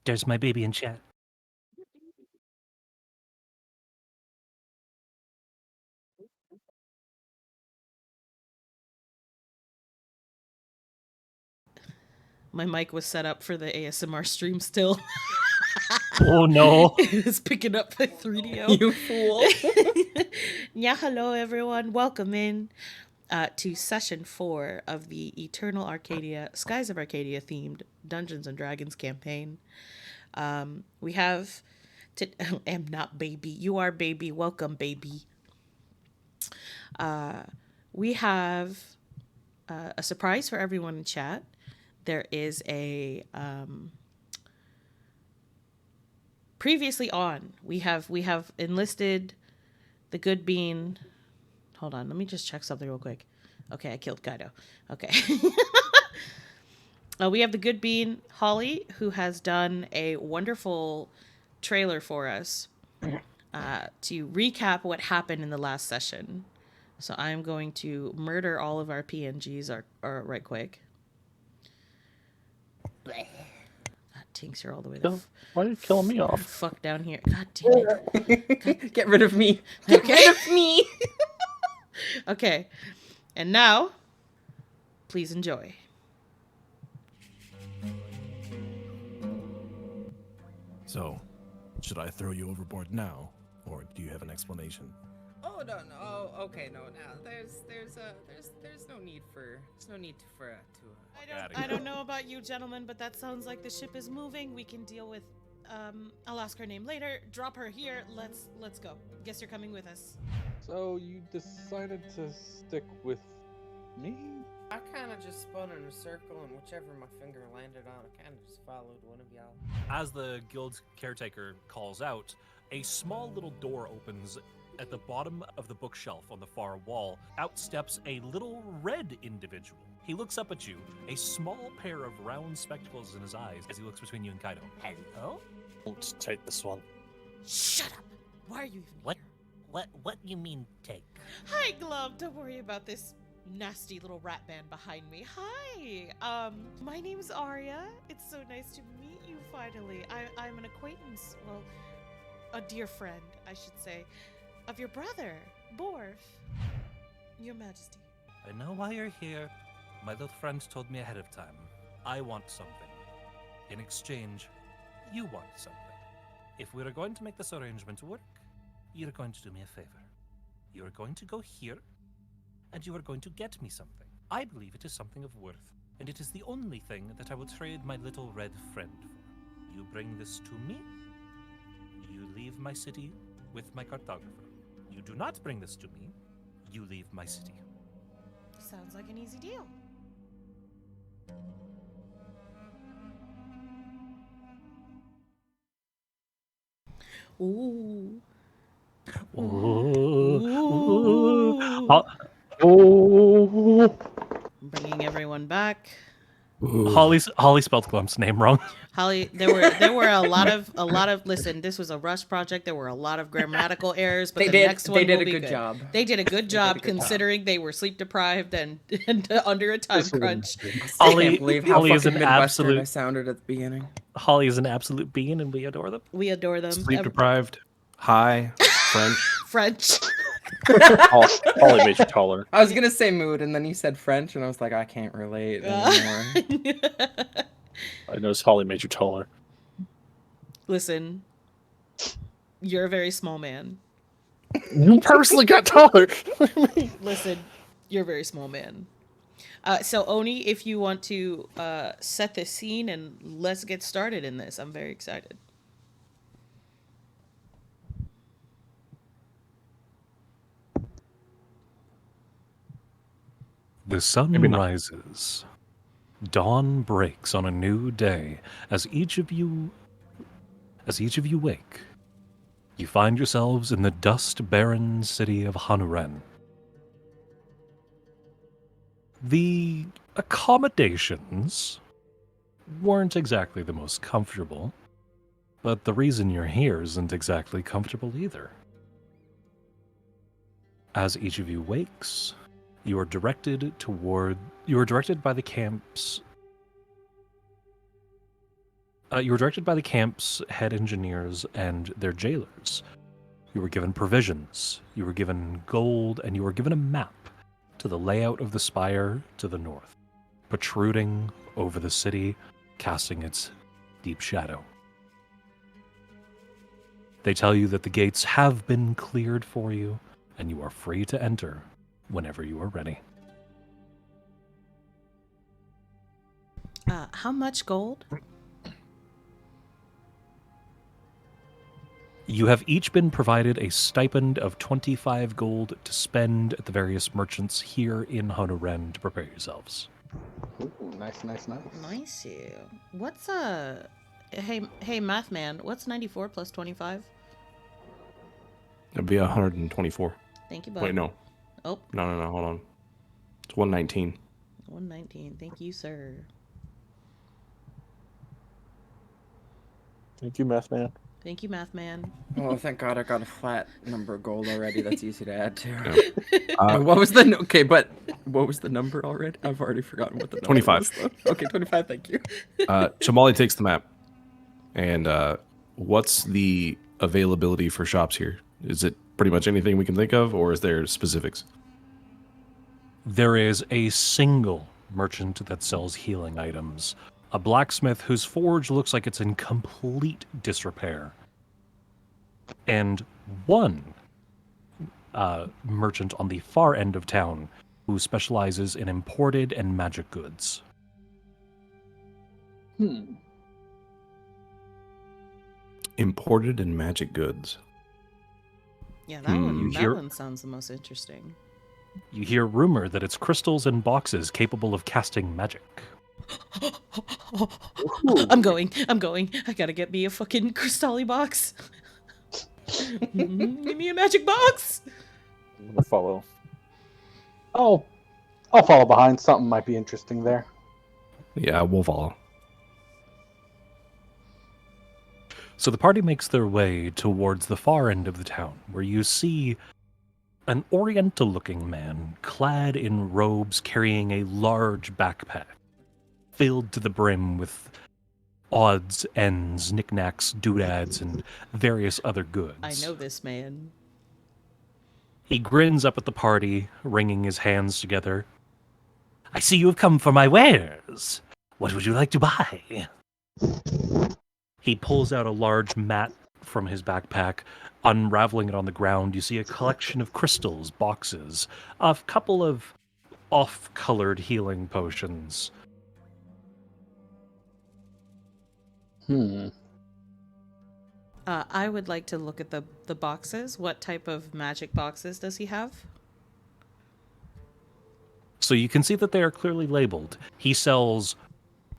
There's my baby in chat. My mic was set up for the ASMR stream still. Oh no. It was picking up the 3DO. You fool. Yeah, hello everyone. Welcome in to session 4 of the Eternal Arcadia, Skies of Arcadia themed Dungeons and Dragons campaign. We have am not baby. You are baby. Welcome, baby. We have a surprise for everyone in chat. There is a previously on. We have enlisted the good bean. Hold on, let me just check something real quick. Okay, I killed Kaido. Okay. We have the good bean, Holly, who has done a wonderful trailer for us to recap what happened in the last session. So I'm going to murder all of our PNGs right quick. That Tinks, you're all the way the Why are you killing me off? fuck down here. God damn it. Get rid of me. Get rid of me. Okay. And now, please enjoy. So, should I throw you overboard now, or do you have an explanation? Oh no. Okay, no. There's no need for I don't know about you gentlemen, but that sounds like the ship is moving. We can deal with I'll ask her name later. Drop her here. Let's go. Guess you're coming with us. So you decided to stick with me? I kind of just spun in a circle, and whichever my finger landed on, I kind of just followed one of y'all. As the guild caretaker calls out, a small little door opens at the bottom of the bookshelf on the far wall. Out steps a little red individual. He looks up at you, a small pair of round spectacles in his eyes as he looks between you and Kaido. Hello? Don't take this one. Shut up. Why are you even What? here? What you mean take? Hi, Glove. Don't worry about this nasty little rat band behind me. Hi. My name's Arya. It's so nice to meet you finally. I'm an acquaintance. Well, a dear friend, I should say, of your brother, Borf. Your Majesty. I know why you're here. My little friend told me ahead of time. I want something. In exchange, you want something. If we're going to make this arrangement work, you're going to do me a favor. You're going to go here, and you are going to get me something. I believe it is something of worth, and it is the only thing that I will trade my little red friend for. You bring this to me, you leave my city with my cartographer. You do not bring this to me, you leave my city. Sounds like an easy deal. Ooh. Bringing everyone back. Holly spelled Glump's name wrong. Holly, there were a lot of listen, this was a rush project. There were a lot of grammatical errors, but next one they did will a be good job. They did a good job considering they were sleep deprived and under a time crunch. I can't believe how Holly is fucking an Midwestern I absolute- sounded at the beginning. Holly is an absolute being, and we adore them. We adore them. Sleep deprived. Hi, French. French. Holly made you taller. I was gonna say mood, and then you said French, and I was like, I can't relate anymore. I noticed Holly made you taller. Listen, you're a very small man. You personally got taller. Listen, you're a very small man. So Oni, if you want to set the scene and let's get started in this. I'm very excited. The sun Maybe not. rises. Dawn breaks on a new day as each of you wake. You find yourselves in the dust-barren city of Hanuren. The accommodations weren't exactly the most comfortable, but the reason you're here isn't exactly comfortable either. As each of you wakes, you are directed by the camp's You were directed by the camp's head engineers and their jailers. You were given provisions, you were given gold, and you were given a map to the layout of the spire to the north, protruding over the city, casting its deep shadow. They tell you that the gates have been cleared for you, and you are free to enter whenever you are ready. How much gold? You have each been provided a stipend of 25 gold to spend at the various merchants here in Honoren to prepare yourselves. Ooh, nice. Nice you. What's hey math man, what's 94 plus 25? It'd be 124. Thank you, bud. Wait, no. Oh, No, hold on. It's 119. 119. Thank you, sir. Thank you, Math Man. Thank you, math man. Oh, thank God I got a flat number of gold already. That's easy to add to. Uh, What was the okay? But what was the number already? I've already forgotten what the number 25. was, though. Okay, 25. Thank you. Shamali takes the map. And what's the availability for shops here? Is it pretty much anything we can think of, or is there specifics? There is a single merchant that sells healing items, a blacksmith whose forge looks like it's in complete disrepair, and one merchant on the far end of town who specializes in imported and magic goods. Imported and magic goods. Yeah, that one. hear- That one sounds the most interesting. You hear rumor that it's crystals in boxes capable of casting magic. I'm going. I gotta get me a fucking Cristalli box. Give me a magic box. I'm gonna follow. I'll follow behind. Something might be interesting there. Yeah, we'll follow. So the party makes their way towards the far end of the town, where you see an oriental-looking man clad in robes carrying a large backpack filled to the brim with odds, ends, knickknacks, doodads, and various other goods. I know this man. He grins up at the party, wringing his hands together. I see you have come for my wares. What would you like to buy? He pulls out a large mat from his backpack. Unraveling it on the ground, you see a collection of crystals, boxes, a couple of off-colored healing potions. I would like to look at the boxes. What type of magic boxes does he have? So you can see that they are clearly labeled. He sells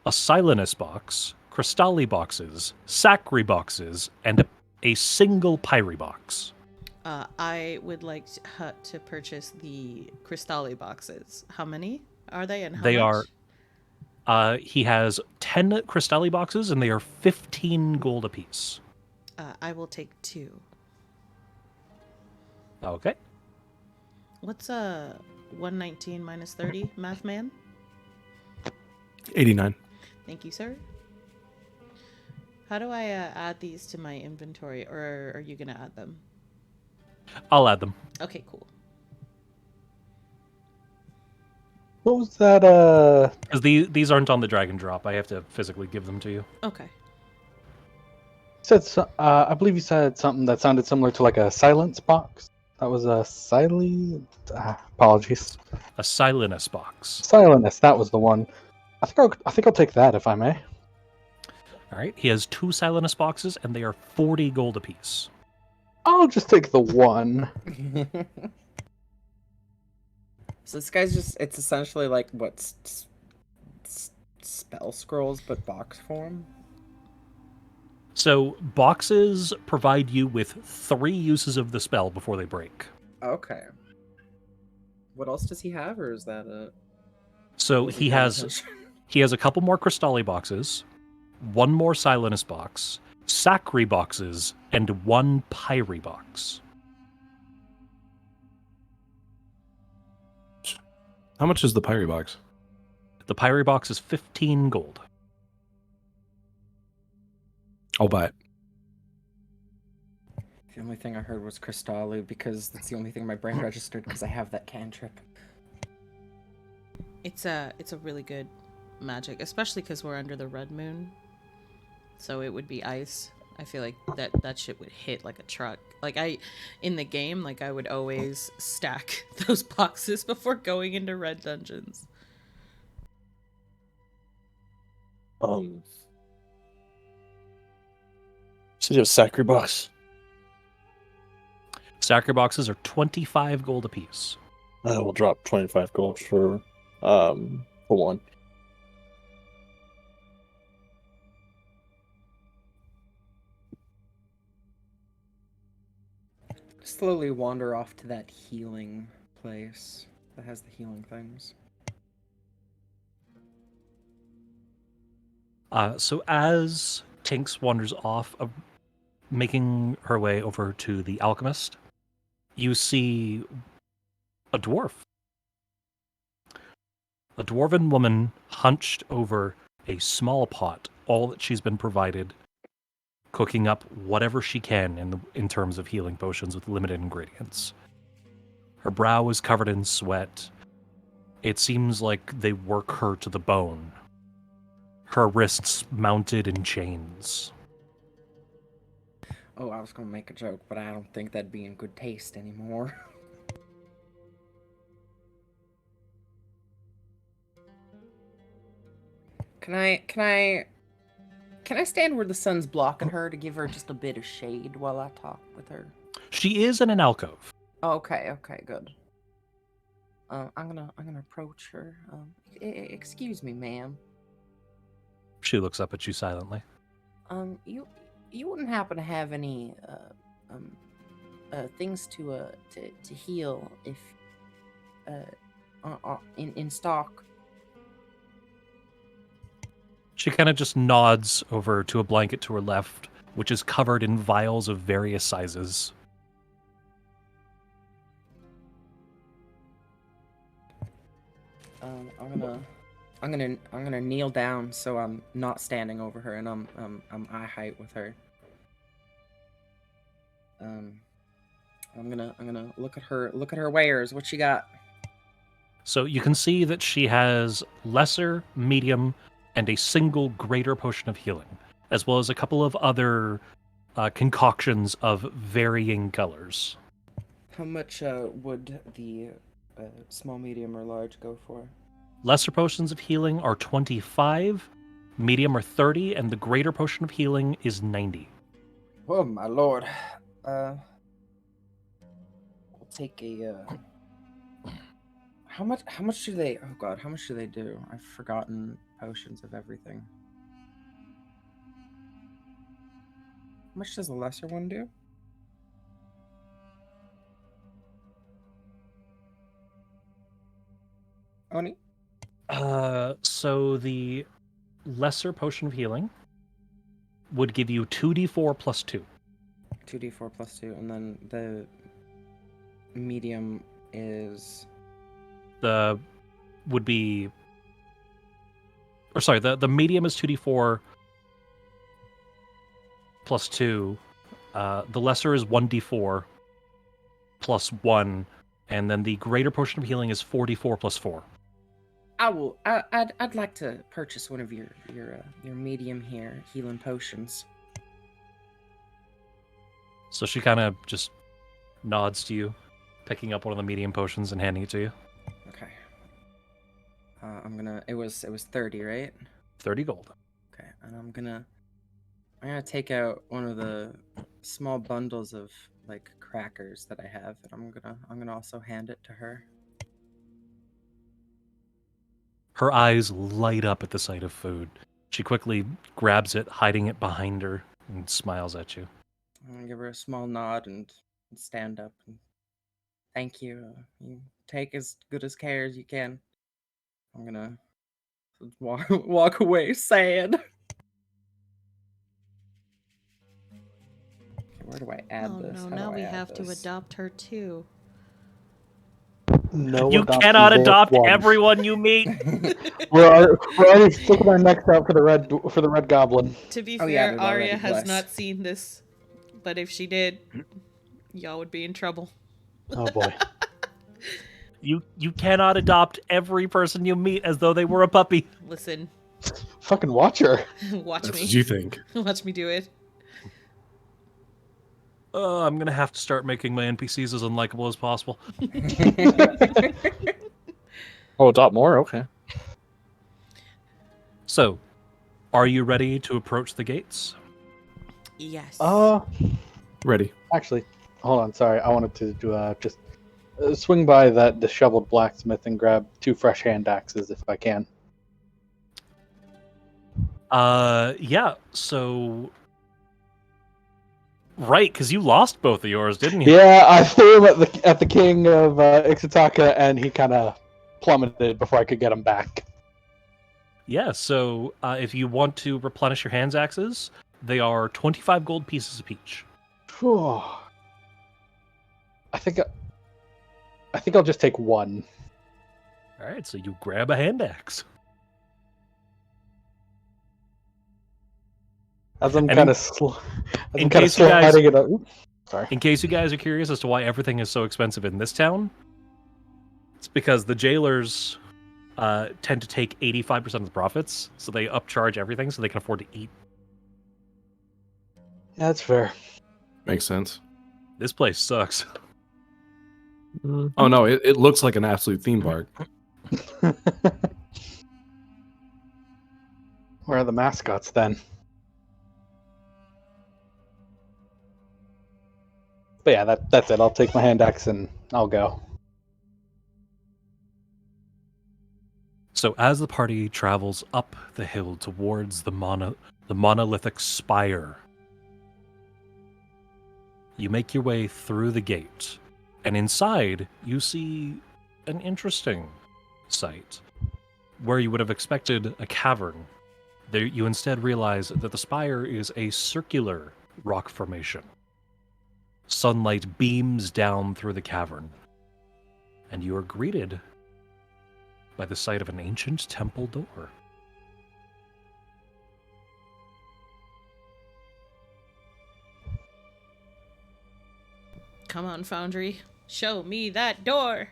a Silenus box, Cristalli boxes, Sacri boxes, and a single Pyri box. I would like to purchase the Cristalli boxes. How many are they and how They much? He has 10 Cristalli boxes, and they are 15 gold apiece. I will take 2. Okay. What's 119 minus 30, math man? 89. Thank you, sir. How do I add these to my inventory, or are you gonna add them? I'll add them. Okay, cool. What was that? Because these aren't on the drag and drop. I have to physically give them to you. Okay. I believe you said something that sounded similar to like a silence box. That was a silent. Apologies. A Silenus box. Silenus. That was the one. I think I'll take that if I may. All right. He has 2 Silenus boxes, and they are 40 gold apiece. I'll just take the one. So this guy's it's essentially like what spell scrolls, but box form. So boxes provide you with 3 uses of the spell before they break. Okay. What else does he have, or is that it? So Was he it has damage? he has a couple more Cristalli boxes, 1 more Silenus box, Sacri boxes, and 1 Pyri box. How much is the Pyri box? The Pyri box is 15 gold. I'll buy it. The only thing I heard was Cristallu because that's the only thing my brain registered because I have that cantrip. It's a really good magic, especially because we're under the red moon. So it would be ice. I feel like that shit would hit like a truck. Like in the game, like I would always stack those boxes before going into red dungeons. So you have Sacred Box. Stacker boxes are 25 gold apiece. I will drop 25 gold for one. Slowly wander off to that healing place that has the healing things. So as Tinks wanders off, making her way over to the alchemist, you see a dwarf. A dwarven woman hunched over a small pot, all that she's been provided, cooking up whatever she can in terms of healing potions with limited ingredients. Her brow is covered in sweat. It seems like they work her to the bone. Her wrists mounted in chains. Oh, I was gonna make a joke, but I don't think that'd be in good taste anymore. Can I stand where the sun's blocking her to give her just a bit of shade while I talk with her? She is in an alcove. Oh, okay, good. I'm gonna approach her. Excuse me, ma'am. She looks up at you silently. You wouldn't happen to have any things to heal if in stock? She kind of just nods over to a blanket to her left, which is covered in vials of various sizes. I'm gonna kneel down so I'm not standing over her and I'm eye height with her. I'm gonna look at her wares. What she got? So you can see that she has lesser, medium, and a single greater potion of healing, as well as a couple of other concoctions of varying colors. How much would the small, medium, or large go for? Lesser potions of healing are 25, medium are 30, and the greater potion of healing is 90. Oh my lord. We'll take a How much do they? Oh god, how much do they do? I've forgotten potions of everything. How much does the lesser one do? Oni? So the lesser potion of healing would give you 2d4 plus 2. 2d4 plus 2, and then the medium is... The medium is 2d4 plus 2. The lesser is 1d4 plus 1, and then the greater potion of healing is 4d4 plus 4. I'd like to purchase one of your medium here healing potions. So she kind of just nods to you, picking up one of the medium potions and handing it to you. Okay. It was 30, right? 30 gold. Okay, and I'm gonna take out one of the small bundles of like crackers that I have, and I'm gonna also hand it to her. Her eyes light up at the sight of food. She quickly grabs it, hiding it behind her, and smiles at you. I'm gonna give her a small nod and stand up and thank you. You take as good as care as you can. I'm gonna walk away sad. Okay, where do I add this? Oh How no, do now I we add have to this? adopt her too. No, You adoption cannot just adopt one. everyone you meet. We're already sticking our necks out for the red goblin. To be Oh, yeah, fair, they're Arya already has blessed. not seen this, but if she did, y'all would be in trouble. Oh boy. You cannot adopt every person you meet as though they were a puppy. Listen, Fucking watch her. watch That's me. what you think. Watch me do it. I'm gonna have to start making my NPCs as unlikable as possible. Oh, adopt more? Okay. So, are you ready to approach the gates? Yes. Ready. Actually, hold on. Sorry, I wanted to do just swing by that disheveled blacksmith and grab 2 fresh hand axes if I can. Yeah. So, right, because you lost both of yours, didn't you? Yeah, I threw him at the king of Ixataka, and he kind of plummeted before I could get him back. Yeah. So, if you want to replenish your hands axes, they are 25 gold pieces each. Phew. I think I'll just take 1. All right. So you grab a hand axe. As I'm And kind in- of in case you guys- sliding it up. Oops, sorry. In case you guys are curious as to why everything is so expensive in this town, it's because the jailers tend to take 85% of the profits, so they upcharge everything so they can afford to eat. Yeah, that's fair. Makes sense. This place sucks. Oh no, it looks like an absolute theme park. Where are the mascots then? But yeah, that's it. I'll take my hand axe and I'll go. So as the party travels up the hill towards the monolithic spire, you make your way through the gate, and inside you see an interesting sight. Where you would have expected a cavern, there you instead realize that the spire is a circular rock formation. Sunlight beams down through the cavern, and you are greeted by the sight of an ancient temple door. Come on, Foundry. Show me that door.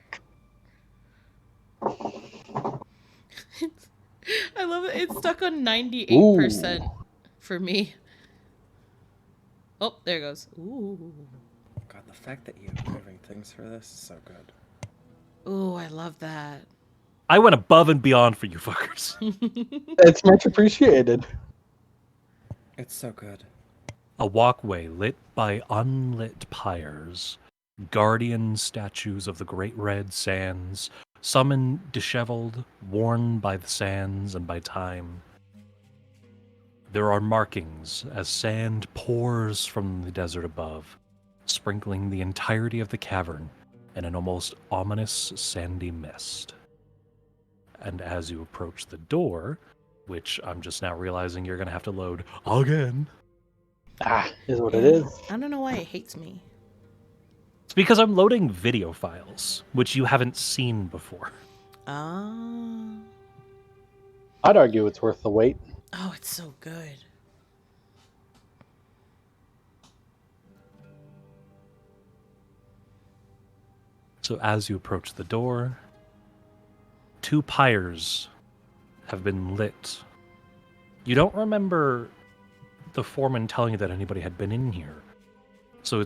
I love it. It's stuck on 98% for me. Oh, there it goes. Ooh. God, the fact that you're moving things for this is so good. Ooh, I love that. I went above and beyond for you fuckers. It's much appreciated. It's so good. A walkway lit by unlit pyres, guardian statues of the great red sands, some disheveled, worn by the sands and by time. There are markings as sand pours from the desert above, sprinkling the entirety of the cavern in an almost ominous sandy mist. And as you approach the door, which I'm just now realizing you're going to have to load again. Is what it is. I don't know why it hates me. It's because I'm loading video files, which you haven't seen before. Ah. I'd argue it's worth the wait. Oh, it's so good. So as you approach the door, 2 pyres have been lit. You don't remember the foreman telling you that anybody had been in here. So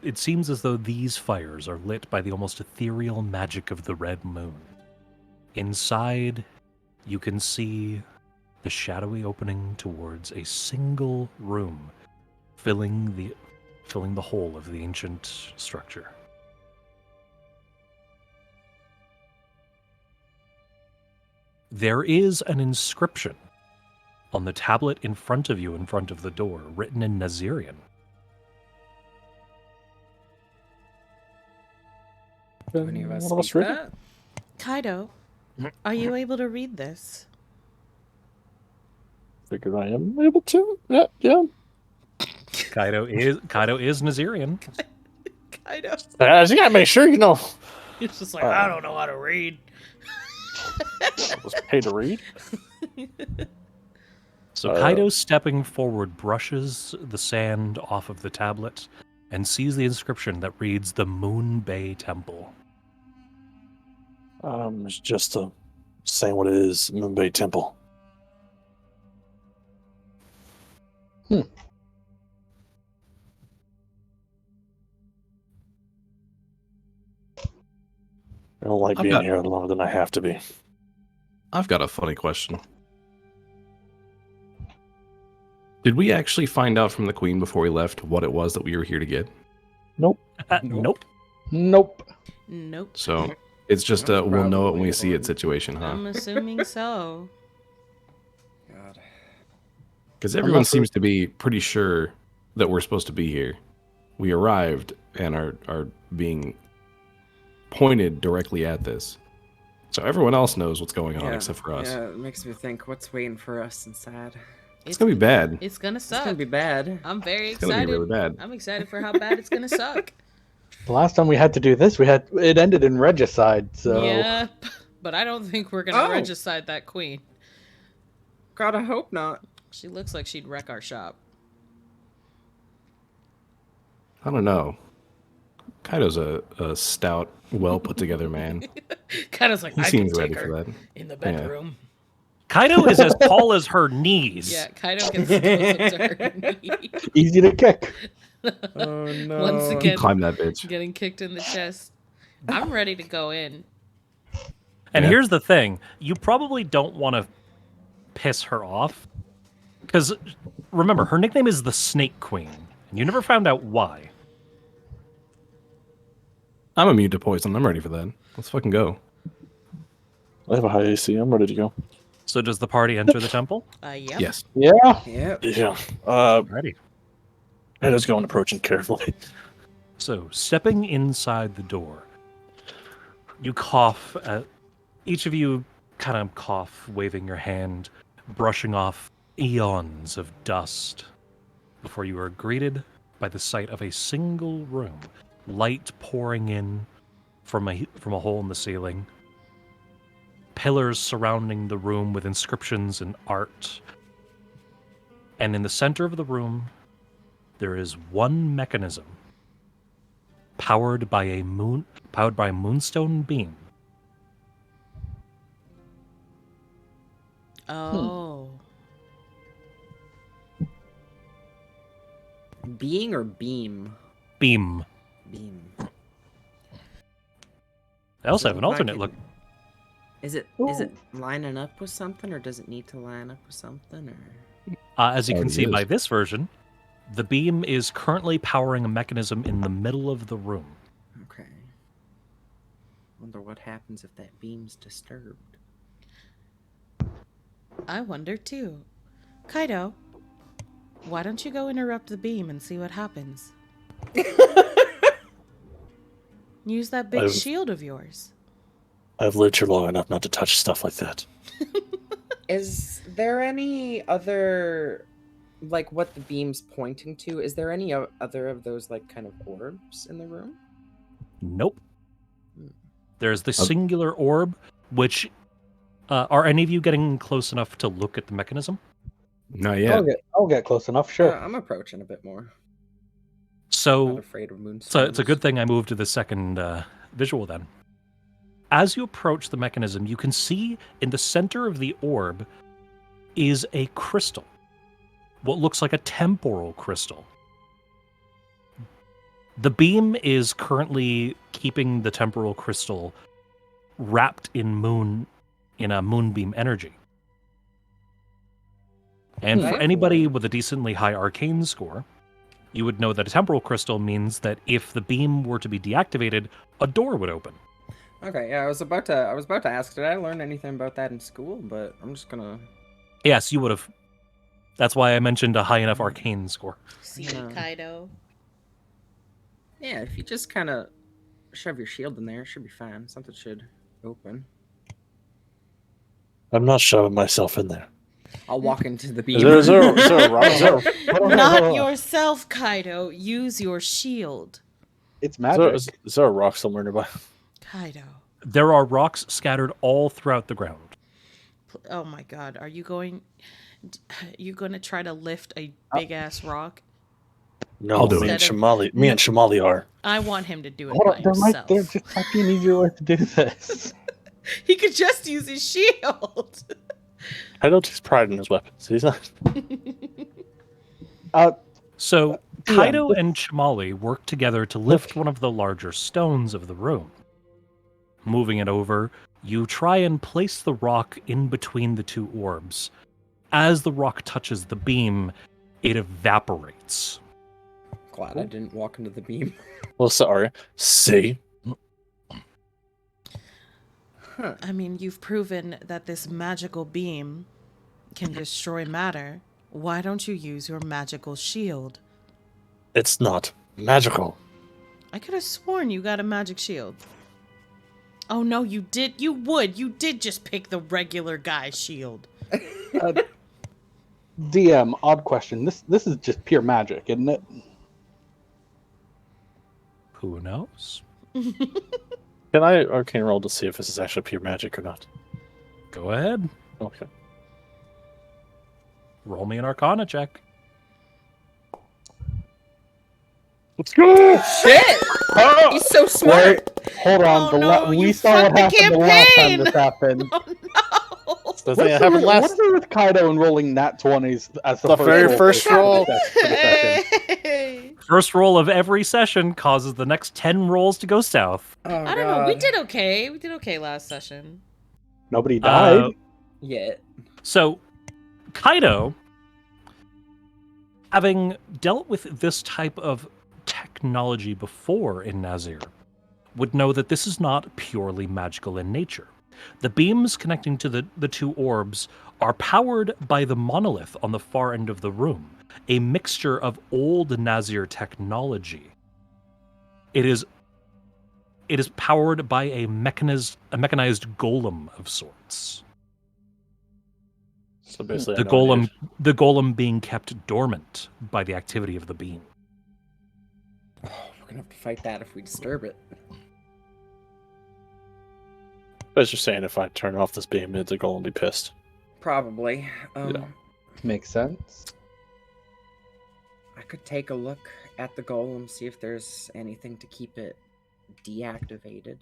it seems as though these fires are lit by the almost ethereal magic of the red moon. Inside, you can see the shadowy opening towards a single room, filling the whole of the ancient structure. There is an inscription on the tablet in front of you, in front of the door, written in Nazirian. Do any of us One of us speak read it? that? Kaido, are you able to read this? Figure I am able to. Yeah. Kaido is Nazirian. Kaido. You gotta make sure you know. He's just like, I don't know how to read. I was paid to read. So Kaido, stepping forward, brushes the sand off of the tablet and sees the inscription that reads the Moon Bay Temple. It's just saying what it is, Moon Bay Temple. I don't like being here longer than I have to be. I've got a funny question. Did we actually find out from the Queen before we left what it was that we were here to get? Nope. Nope. Nope. Nope. So it's just That's we'll know it when we probably see it fine. situation, huh? I'm assuming so. God. Because everyone also- seems to be pretty sure that we're supposed to be here. We arrived and are being pointed directly at this. So everyone else knows what's going on except for us. Yeah, it makes me think what's waiting for us inside. It's gonna be bad. It's gonna It's suck. gonna be bad. I'm very It's gonna be excited. really bad. I'm excited for how bad it's gonna suck. The last time we had to do this, it ended in regicide. So Yeah, but I don't think we're gonna Oh. regicide that queen. God, I hope not. She looks like she'd wreck our shop. I don't know. Kaido's a stout, well put together man. Kind of like He I can seems ready take for her that. in the bedroom. Kaido is as tall as her knees. Yeah, Kaido gets close up to her knee. easy to kick. Oh no. Once You again, climb that bitch. getting kicked in the chest. I'm ready to go in. And Yeah. here's the thing. You probably don't want to piss her off. Because, remember, her nickname is the Snake Queen. And you never found out why. I'm immune to poison. I'm ready for that. Let's fucking go. I have a high AC. I'm ready to go. So does the party enter the temple? Yep. Yes. Yeah. Yep. Yeah. Ready. Let's go and approaching carefully. So, stepping inside the door, you cough. Each of you kind of cough, waving your hand, brushing off eons of dust before you are greeted by the sight of a single room, light pouring in from a hole in the ceiling, pillars surrounding the room with inscriptions and art, and in the center of the room there is one mechanism powered by a moonstone beam. Oh. Being or beam? Beam. Beam. I also have Does an it look alternate like look. Is it lining up with something, or does it need to line up with something, or? As you can Already see by is. this version, the beam is currently powering a mechanism in the middle of the room. Okay. Wonder what happens if that beam's disturbed. I wonder too. Kaido, why don't you go interrupt the beam and see what happens? Use that big I've- shield of yours. I've lived here long enough not to touch stuff like that. Is there any other, like, what the beam's pointing to? Is there any other of those, like, kind of orbs in the room? Nope. Hmm. There's the singular orb, which are any of you getting close enough to look at the mechanism? Not yet. I'll get close enough. Sure. I'm approaching a bit more. Not So afraid of moonstones. So it's a good thing I moved to the second visual then. As you approach the mechanism, you can see in the center of the orb is a crystal. What looks like a temporal crystal. The beam is currently keeping the temporal crystal wrapped in a moonbeam energy. And for That's anybody weird. with a decently high arcane score, you would know that a temporal crystal means that if the beam were to be deactivated, a door would open. Okay, yeah, I was about to ask, did I learn anything about that in school? But I'm just gonna. Yes, you would have. That's why I mentioned a high enough arcane score. See, Yeah. Kaido. Yeah, if you just kind of shove your shield in there, it should be fine. Something should open. I'm not shoving myself in there. I'll walk into the beam. Is there a rock? Not yourself, Kaido. Use your shield. It's Is there, magic. is there a rock somewhere nearby? Kaido. There are rocks scattered all throughout the ground. Oh my god, are you going to try to lift a big ass rock? No, I'll do me and it. Shamali. Me and Shamali are. I want him to do it Hold by on, himself. there just might be an easier way to do this. He could just use his shield. Kaido takes pride in his weapons. He's not. So DM, Kaido and Chamali work together to lift one of the larger stones of the room. Moving it over, you try and place the rock in between the two orbs. As the rock touches the beam, it evaporates. Glad I didn't walk into the beam. Well, sorry. See? Huh. I mean, you've proven that this magical beam can destroy matter. Why don't you use your magical shield? It's not magical. I could have sworn you got a magic shield. Oh no, you did. You did just pick the regular guy's shield. DM, odd question. This is just pure magic, isn't it? Who knows? Can I arcane roll to see if this is actually pure magic or not? Go ahead. Okay. Roll me an Arcana check. Let's go! Shit! He's so smart! Hold on. Oh, no, we you saw what fucked the happened the last time campaign! this happened. Oh no! That's the thing that happened What's last. it with Kaido and rolling nat 20s as the The first very roll first for the roll. session? Hey. First roll of every session causes the next 10 rolls to go south. Oh, I don't know. We God. did okay. We did okay last session. Nobody died. Yeah. So, Kaido, having dealt with this type of technology before in Nazir, would know that this is not purely magical in nature. The beams connecting to the two orbs are powered by the monolith on the far end of the room, a mixture of old Nazir technology. It is powered by a mechanized golem of sorts. So basically, The golem being kept dormant by the activity of the beam. Oh, we're gonna have to fight that if we disturb it. I was just saying, if I turn off this beam, the golem will be pissed. Probably. Yeah. Makes sense. I could take a look at the golem, see if there's anything to keep it deactivated.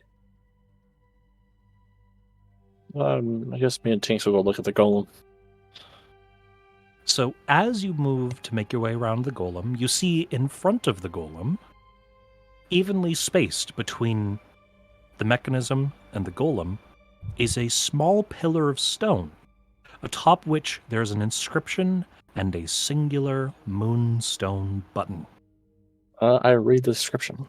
I guess me and Tinks will go look at the golem. So as you move to make your way around the golem, you see in front of the golem, evenly spaced between the mechanism and the golem, is a small pillar of stone, atop which there's an inscription and a singular moonstone button. I read the description.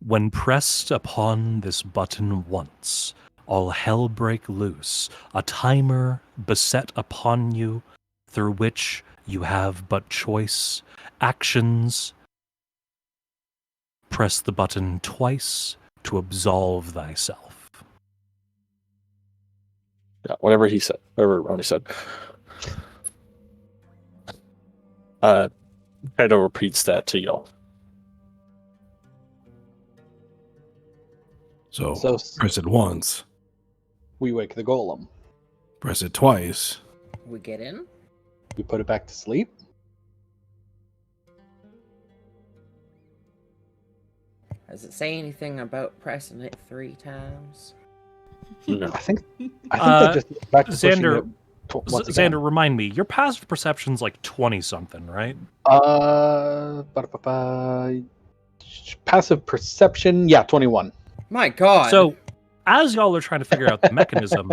When pressed upon this button once, all hell break loose, a timer beset upon you, through which you have but choice, actions. Press the button twice to absolve thyself. Yeah, whatever he said. Whatever Ronnie said. Kaido repeats that to y'all. So, So press it once, we wake the golem. press it twice. We get in? We put it back to sleep. Does it say anything about pressing it 3 times? No. I think that just goes back to pushing Xander, it once again. Xander, remind me, your passive perception's like 20-something, right? Passive perception, yeah, 21. My God! So, as y'all are trying to figure out the mechanism,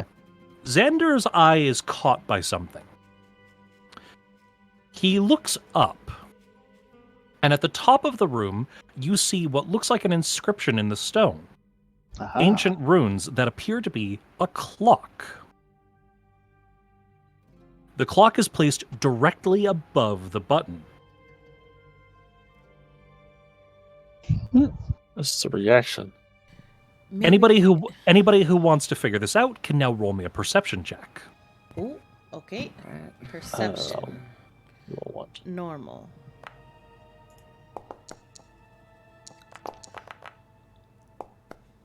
Xander's eye is caught by something. He looks up, and at the top of the room, you see what looks like an inscription in the stone. Aha. Ancient runes that appear to be a clock. The clock is placed directly above the button. This is a reaction. Maybe- Anybody who wants to figure this out can now roll me a perception check. Ooh, okay. Alright. Perception. Roll one. Normal.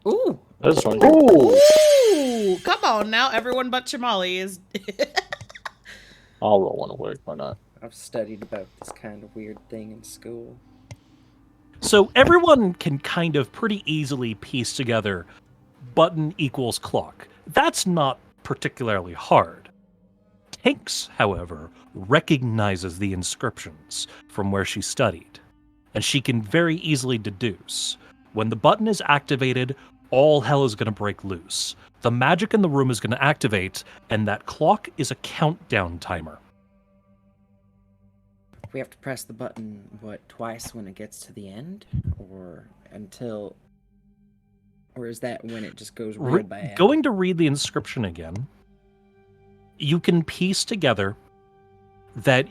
Ooh. That's fine. Ooh! Ooh, come on now, everyone but Chamali is. I'll roll one away. Why not? I've studied about this kind of weird thing in school. So everyone can kind of pretty easily piece together button equals clock. That's not particularly hard. Tinks, however, recognizes the inscriptions from where she studied, and she can very easily deduce when the button is activated, all hell is going to break loose. The magic in the room is going to activate, and that clock is a countdown timer. We have to press the button, twice when it gets to the end? Or until... Or is that when it just goes real bad? Going to read the inscription again, you can piece together that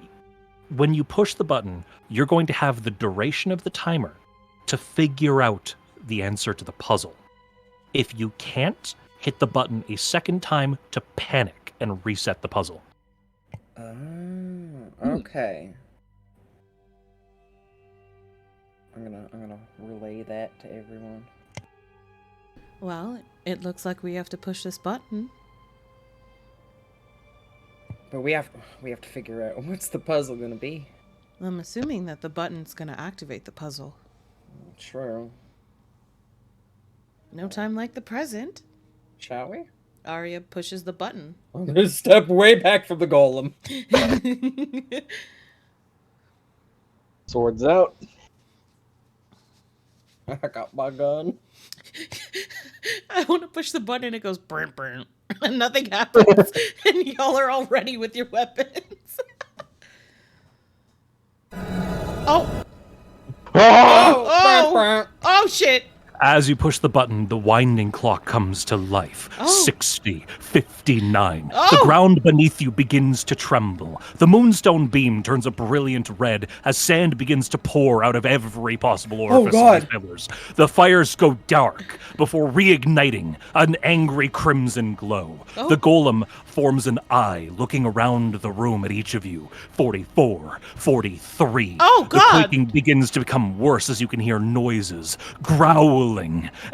when you push the button, you're going to have the duration of the timer to figure out the answer to the puzzle. If you can't, hit the button a second time to panic and reset the puzzle. Okay. I'm gonna relay that to everyone. Well, it looks like we have to push this button. But we have to figure out what's the puzzle gonna be. I'm assuming that the button's gonna activate the puzzle. True. No time like the present. Shall we? Arya pushes the button. I'm gonna step way back from the golem. Swords out. I got my gun. I want to push the button and it goes burn burn and nothing happens and y'all are all ready with your weapons. Oh! Oh! Oh shit! As you push the button, the winding clock comes to life. Oh. 60, 59. Oh. The ground beneath you begins to tremble. The moonstone beam turns a brilliant red as sand begins to pour out of every possible orifice of the pillars. The fires go dark before reigniting an angry crimson glow. Oh. The golem forms an eye looking around the room at each of you. 44, 43. Oh, The God. quaking begins to become worse as you can hear noises, growling,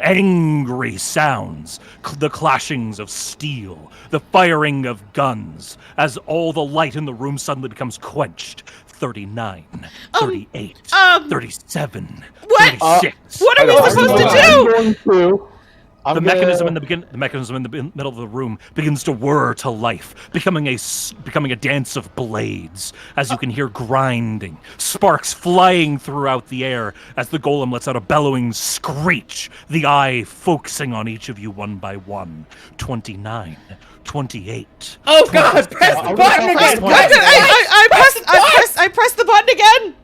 angry sounds, the clashings of steel, the firing of guns, as all the light in the room suddenly becomes quenched. 39, 38, 37, What? 36. What are we supposed to do? The mechanism in the middle of the room begins to whir to life, becoming a dance of blades. As you can hear grinding, sparks flying throughout the air as the golem lets out a bellowing screech. The eye focusing on each of you one by one. 29, 28. Oh God! Press the button again! I pressed the button again!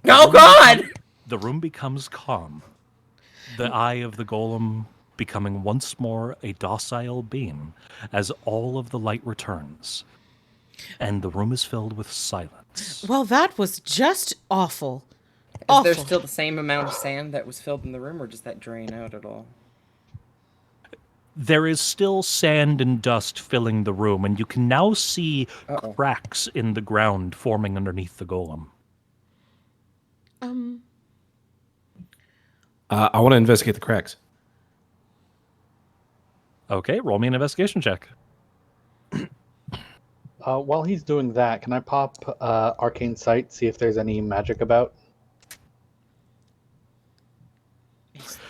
Oh God! The room becomes calm. The eye of the golem becoming once more a docile beam as all of the light returns. And the room is filled with silence. Well, that was just awful. Is there still the same amount of sand that was filled in the room, or does that drain out at all? There is still sand and dust filling the room, and you can now see cracks in the ground forming underneath the golem. I want to investigate the cracks. Okay, roll me an investigation check. While he's doing that, can I pop Arcane Sight, see if there's any magic about?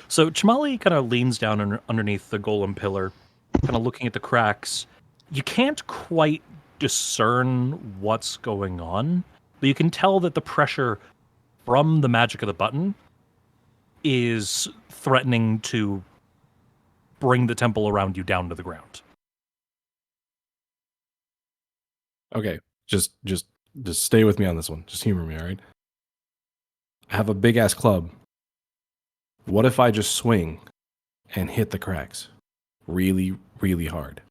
So Chamali kind of leans down underneath the golem pillar, kind of looking at the cracks. You can't quite discern what's going on, but you can tell that the pressure from the magic of the button is threatening to bring the temple around you down to the ground. Okay, just stay with me on this one. Just humor me, all right? I have a big ass club. What if I just swing and hit the cracks really, really hard?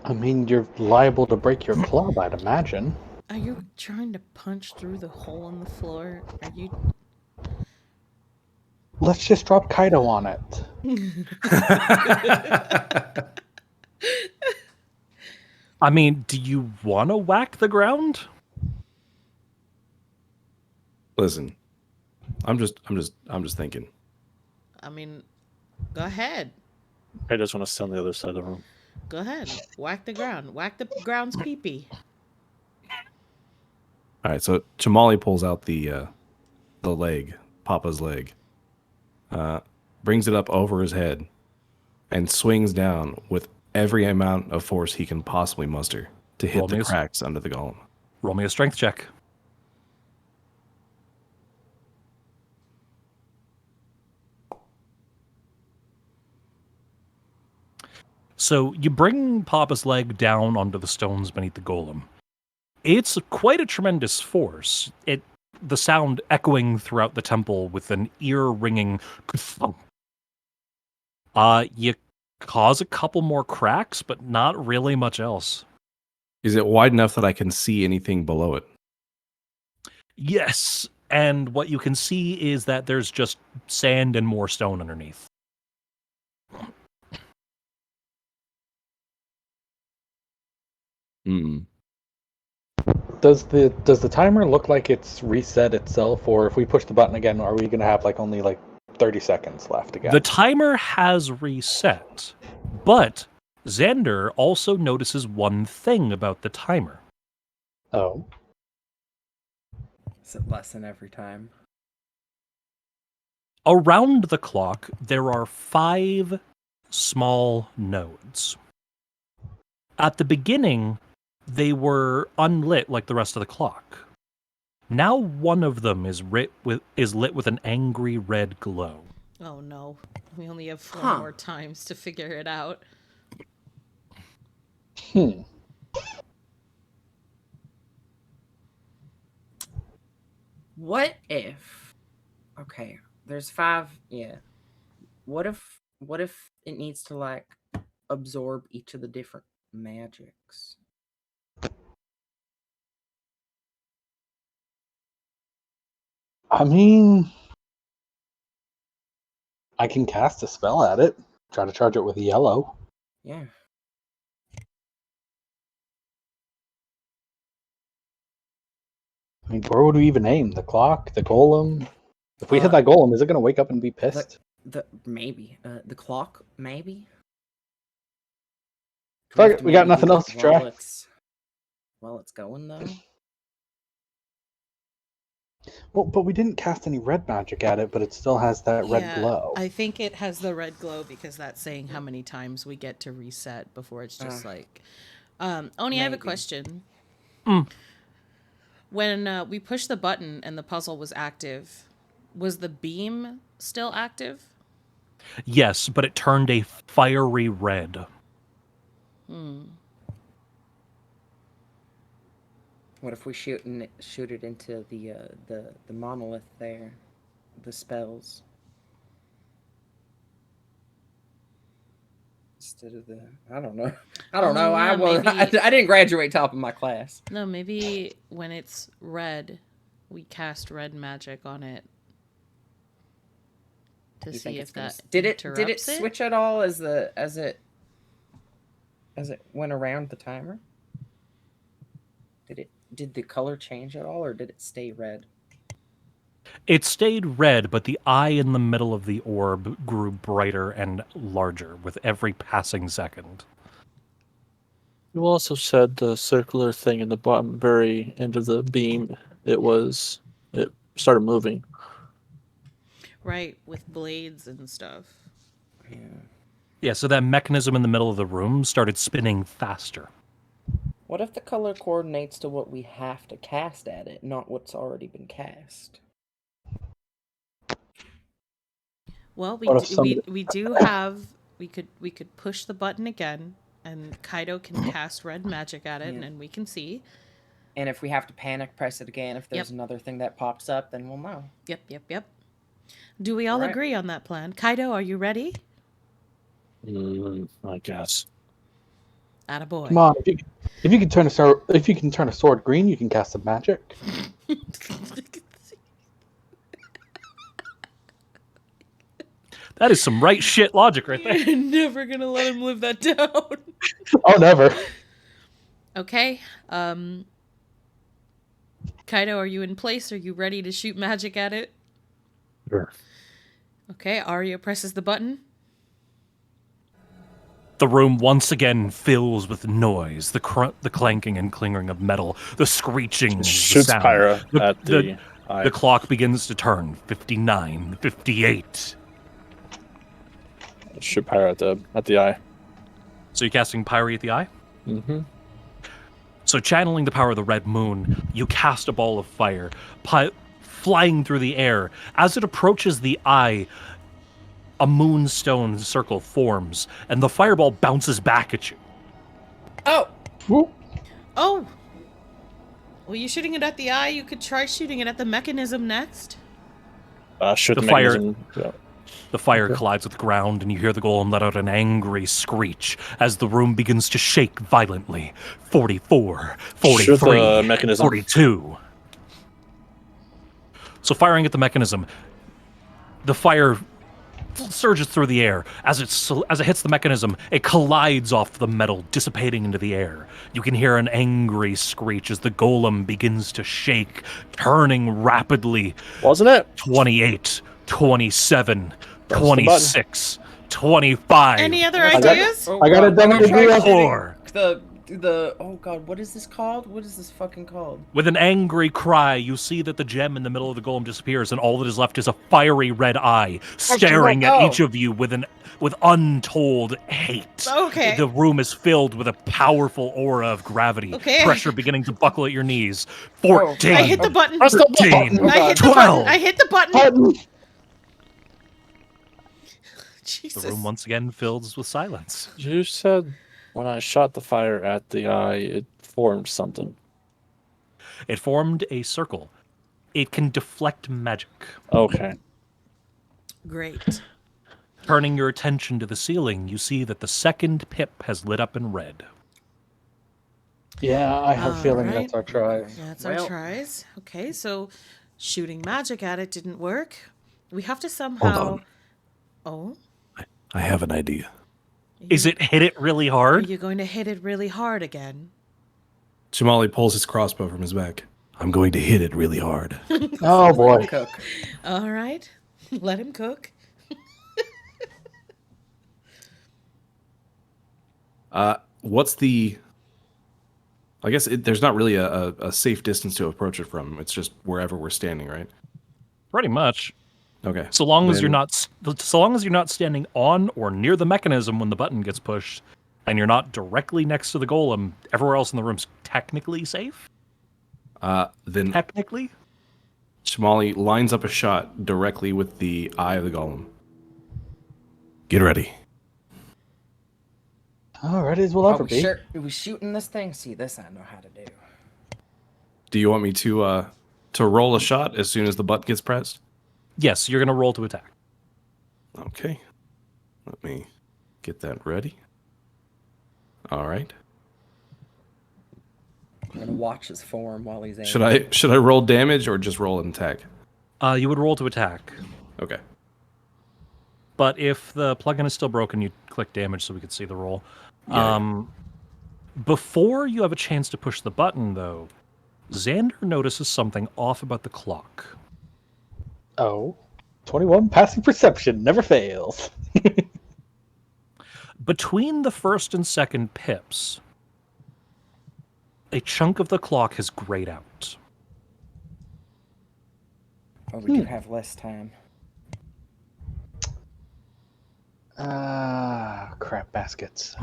I mean, you're liable to break your club, I'd imagine. Are you trying to punch through the hole in the floor? Are you... Let's just drop Kaido on it. I mean, do you want to whack the ground? Listen, I'm just thinking. I mean, go ahead. I just want to sit on the other side of the room. Go ahead. Whack the ground. Whack the ground's pee-pee. All right, so Chamali pulls out the leg, Papa's leg, brings it up over his head, and swings down with every amount of force he can possibly muster to hit Roll the me a- cracks under the golem. Roll me a strength check. So you bring Papa's leg down onto the stones beneath the golem. It's quite a tremendous force. The sound echoing throughout the temple with an ear-ringing thump. You cause a couple more cracks, but not really much else. Is it wide enough that I can see anything below it? Yes, and what you can see is that there's just sand and more stone underneath. Hmm. Does the timer look like it's reset itself, or if we push the button again, are we gonna have like only like 30 seconds left again? The timer has reset, but Xander also notices one thing about the timer. Oh. Is it lesson every time? Around the clock, there are 5 small nodes. At the beginning, they were unlit like the rest of the clock. Now one of them is lit with an angry red glow. Oh no. We only have 4 Huh. more times to figure it out. What if? Okay, there's 5. Yeah. What if it needs to like absorb each of the different magics? I mean, I can cast a spell at it. Try to charge it with yellow. Yeah. I mean, where would we even aim? The clock? The golem? If we hit that golem, is it going to wake up and be pissed? Maybe the clock maybe. Fuck it, we got nothing else to try. While it's going though. Well, but we didn't cast any red magic at it, but it still has that red glow. I think it has the red glow because that's saying how many times we get to reset before it's just like. Oni, I have a Maybe. question. Mm. When we pushed the button and the puzzle was active, was the beam still active? Yes, but it turned a fiery red. What if we shoot it into the monolith there, the spells, instead of the I don't know. Yeah, I didn't graduate top of my class. No, maybe when it's red, we cast red magic on it to You see think if it's gonna that did it interrupts switch at all as it went around the timer? Did the color change at all, or did it stay red? It stayed red, but the eye in the middle of the orb grew brighter and larger with every passing second. You also said the circular thing in the bottom very end of the beam. It started moving. Right, with blades and stuff. Yeah. Yeah, so that mechanism in the middle of the room started spinning faster. What if the color coordinates to what we have to cast at it, not what's already been cast? Well, What if somebody- we do have we could push the button again, and Kaido can cast red magic at it, Yeah. and we can see. And if we have to panic press it again, if there's Yep. another thing that pops up, then we'll know. Yep. Do we all Alright. agree on that plan? Kaido, are you ready? I guess. Attaboy. Come on, if you can turn a sword green, you can cast some magic. That is some right shit logic right there. You're never gonna let him live that down. Oh, never. Okay. Kaido, are you in place? Are you ready to shoot magic at it? Sure. Okay, Arya presses the button. The room once again fills with noise, the clanking and clinging of metal, the screeching, the Shoots sound. Pyra at the eye. The clock begins to turn. 59, 58. Shoot Pyra at the eye. So you're casting Pyre at the eye? Mm-hmm. So channeling the power of the red moon, you cast a ball of fire, flying through the air. As it approaches the eye, a moonstone circle forms, and the fireball bounces back at you. Oh! Oh! Well, you're shooting it at the eye. You could try shooting it at the mechanism next. Shoot The the fire- mechanism. Yeah. The fire Okay. collides with the ground, and you hear the golem let out an angry screech as the room begins to shake violently. 44, 43, Shoot the mechanism. 42. So firing at the mechanism, the fire surges through the air. As it hits the mechanism, it collides off the metal, dissipating into the air. You can hear an angry screech as the golem begins to shake, turning rapidly. Wasn't it? 28, 27, Press the button. 26, 25. Any other I got- ideas? Oh, I got a God, demo let me try degree. shooting Four. The oh god, what is this called? What is this fucking called? With an angry cry, you see that the gem in the middle of the golem disappears, and all that is left is a fiery red eye staring at Oh. each of you with untold hate. Okay. The room is filled with a powerful aura of gravity. Okay. Pressure beginning to buckle at your knees. 14. I hit the button. Press the 13, button. I hit the 12. button. I hit the button. Button. Jesus. The room once again fills with silence. You said when I shot the fire at the eye, it formed something. It formed a circle. It can deflect magic. Okay. Great. Turning your attention to the ceiling, you see that the second pip has lit up in red. Yeah, I have a feeling Alright. that's our try. That's our Well- tries. Okay, so shooting magic at it didn't work. We have to somehow. on. Oh. I have an idea. Is it hit it really Are hard? you going to hit it really hard again? Shamali pulls his crossbow from his back. I'm going to hit it really hard. Oh boy. Cook. All right. Let him cook. What's the? I guess there's not really a safe distance to approach it from. It's just wherever we're standing, right? Pretty much. Okay. So long as you're Then- not standing on or near the mechanism when the button gets pushed, and you're not directly next to the golem, everywhere else in the room's technically safe. Then Technically, Shamali lines up a shot directly with the eye of the golem. Get ready. Oh, ready as we'll ever be. Are we shooting this thing? See, this I know how to do. Do you want me to roll a shot as soon as the button gets pressed? yes, you're gonna roll to attack. Okay. Let me get that ready. All right. I'm gonna watch his form while he's aiming. Should I roll damage or just roll an attack? You would roll to attack, Okay. but if the plugin is still broken, you click damage so we could see the roll. Yeah. Before you have a chance to push the button, though, Xander notices something off about the clock. Oh. 21 passing perception never fails. Between the first and second pips, a chunk of the clock has grayed out. Oh, we do have less time. Ah, crap baskets.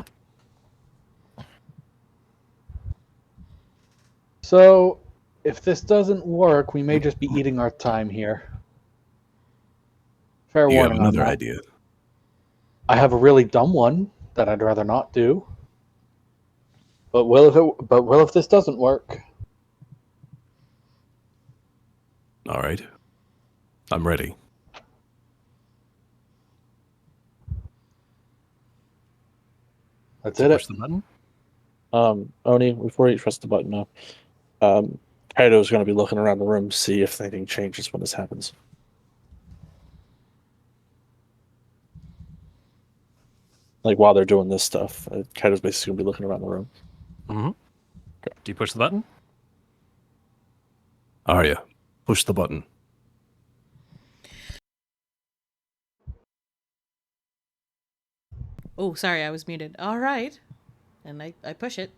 So, if this doesn't work, we may just be eating our time here. Fair You have warning on another that. idea. I have a really dumb one that I'd rather not do. But if this doesn't work? All right. I'm ready. That's it. Push the button. Oni, before you press the button now, Kaido's going to be looking around the room to see if anything changes when this happens. Like while they're doing this stuff, Kaido's basically going to be looking around the room. Mm-hmm. Do you push the button? Arya, push the button. Oh, sorry, I was muted. All right. And I push it.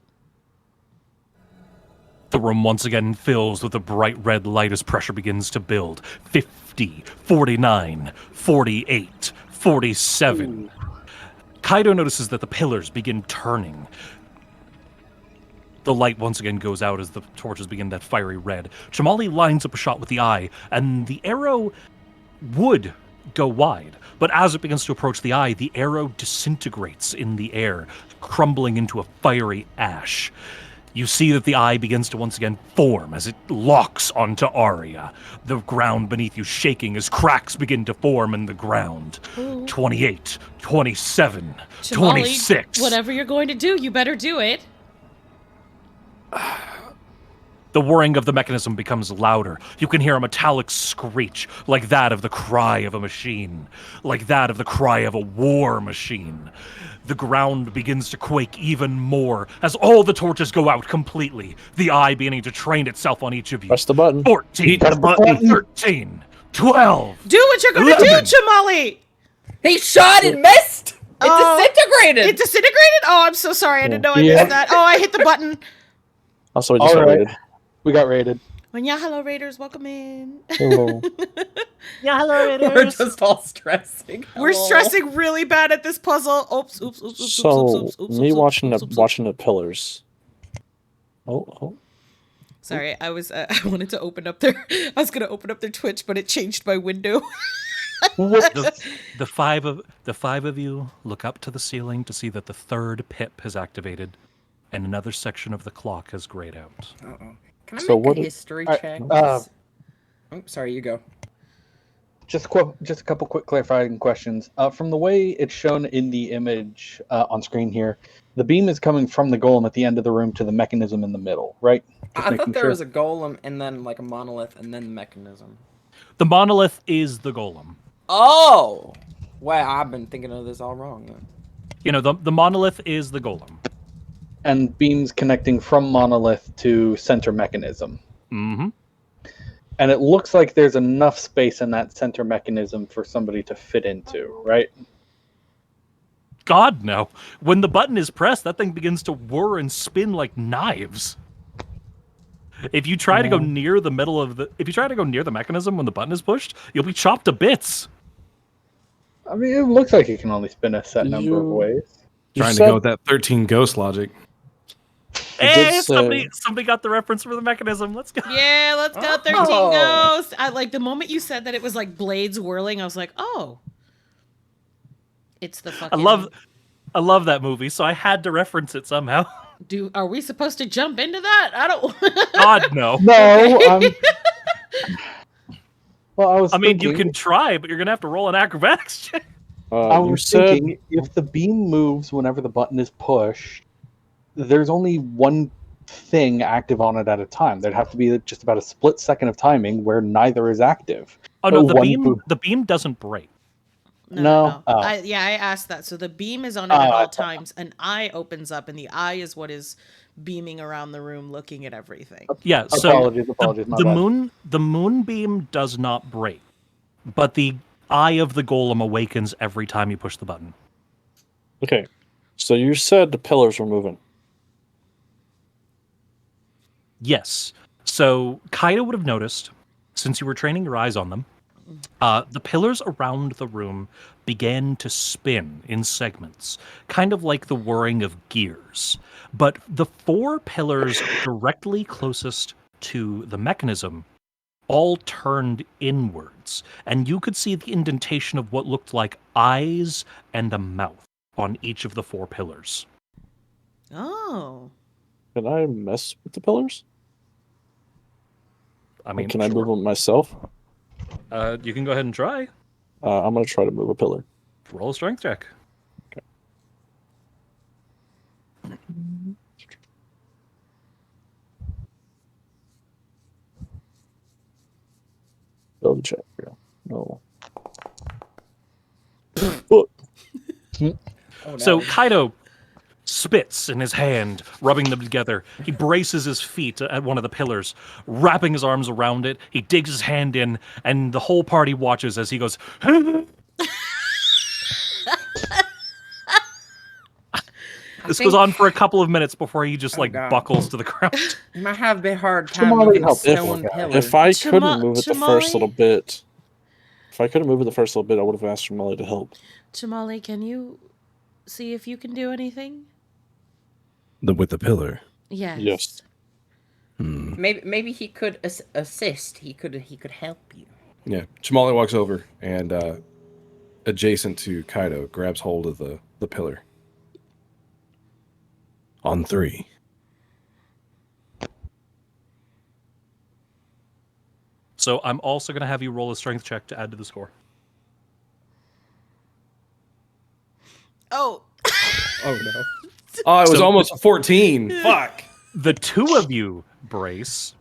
The room once again fills with a bright red light as pressure begins to build. 50, 49, 48, 47. Kaido notices that the pillars begin turning. The light once again goes out as the torches begin that fiery red. Chamali lines up a shot with the eye, and the arrow would go wide. But as it begins to approach the eye, the arrow disintegrates in the air, crumbling into a fiery ash. You see that the eye begins to once again form as it locks onto Arya. The ground beneath you shaking as cracks begin to form in the ground. Ooh. 28, 27, Chamali, 26. whatever you're going to do, you better do it. The whirring of the mechanism becomes louder. You can hear a metallic screech, like that of the cry of a machine, like that of the cry of a war machine. The ground begins to quake even more as all the torches go out completely, the eye beginning to train itself on each of you. Press the button. 14, Press the button. 13, 12. Do what you're going to do, 11. Chamali! He shot and missed. It Oh, disintegrated. It disintegrated? Oh, I'm so sorry. I didn't know I Yeah. missed that. Oh, I hit the button. Also, I just All got right. rated. We got raided. When yeah, hello Raiders, welcome in. Hello. Yeah, hello, We're just all stressing. We're Hello. stressing really bad at this puzzle. Oops. So, me watching the pillars. Oh. Sorry, I was I wanted to open up their I was gonna open up their Twitch, but it changed my window. The five of you look up to the ceiling to see that the third pip has activated, and another section of the clock has grayed out. Uh-oh. Can I So make what a is- history Alright, check? uh, Oh, sorry, you go. Just a couple quick clarifying questions. From the way it's shown in the image on screen here, the beam is coming from the golem at the end of the room to the mechanism in the middle, right? Just I making thought there sure. was a golem and then like a monolith and then the mechanism. The monolith is the golem. Oh! Well, I've been thinking of this all wrong. Then. You know, the monolith is the golem. And beams connecting from monolith to center mechanism. Mm-hmm. And it looks like there's enough space in that center mechanism for somebody to fit into, right? God, no. When the button is pressed, that thing begins to whir and spin like knives. If you try to go near the middle of if you try to go near the mechanism when the button is pushed, you'll be chopped to bits. I mean, it looks like it can only spin a set number of ways. Trying to go with that 13 ghost logic. Hey, did say- somebody got the reference for the mechanism. Let's go. Yeah, let's go, 13 Oh. Ghosts. I like the moment you said that it was like blades whirling, I was like, oh. It's the fucking I love that movie, so I had to reference it somehow. Are we supposed to jump into that? I don't God, no. No, Okay. well, I was I mean, you thinking, can try, but you're gonna have to roll an acrobatics check. I You was said thinking if the beam moves whenever the button is pushed, there's only one thing active on it at a time. There'd have to be just about a split second of timing where neither is active. Oh no, the One boom. beam doesn't break. No. Oh. I asked that. So the beam is on it at all times. An eye opens up, and the eye is what is beaming around the room, looking at everything. Yeah, so Apologies, my the bad. moon beam does not break, but the eye of the golem awakens every time you push the button. okay. So you said the pillars were moving. Yes. So Kaido would have noticed, since you were training your eyes on them, the pillars around the room began to spin in segments, kind of like the whirring of gears. But the four pillars directly closest to the mechanism all turned inwards, and you could see the indentation of what looked like eyes and a mouth on each of the four pillars. Oh. Can I mess with the pillars? I mean, Can I move sure. them myself? You can go ahead and try. I'm going to try to move a pillar. Roll a strength check. Ability check. Yeah. No. Oh, So no. Kaido spits in his hand, rubbing them together. He braces his feet at one of the pillars, wrapping his arms around it. He digs his hand in, and the whole party watches as he goes, This goes on for a couple of minutes before he just like God. buckles to the ground. You might have a bit hard time Shamali moving a helped this stone poor guy. pillar. If I Chama- couldn't move it the first Chamali? little bit, I would have asked Molly to help. Chamali, can you see if you can do anything? With the pillar. Yes. Yes. Maybe he could assist. He could help you. Yeah. Chamali walks over and adjacent to Kaido, grabs hold of the pillar. On 3. So I'm also going to have you roll a strength check to add to the score. Oh. Oh no. Oh, it was So- almost a 14. Fuck. The two of you brace,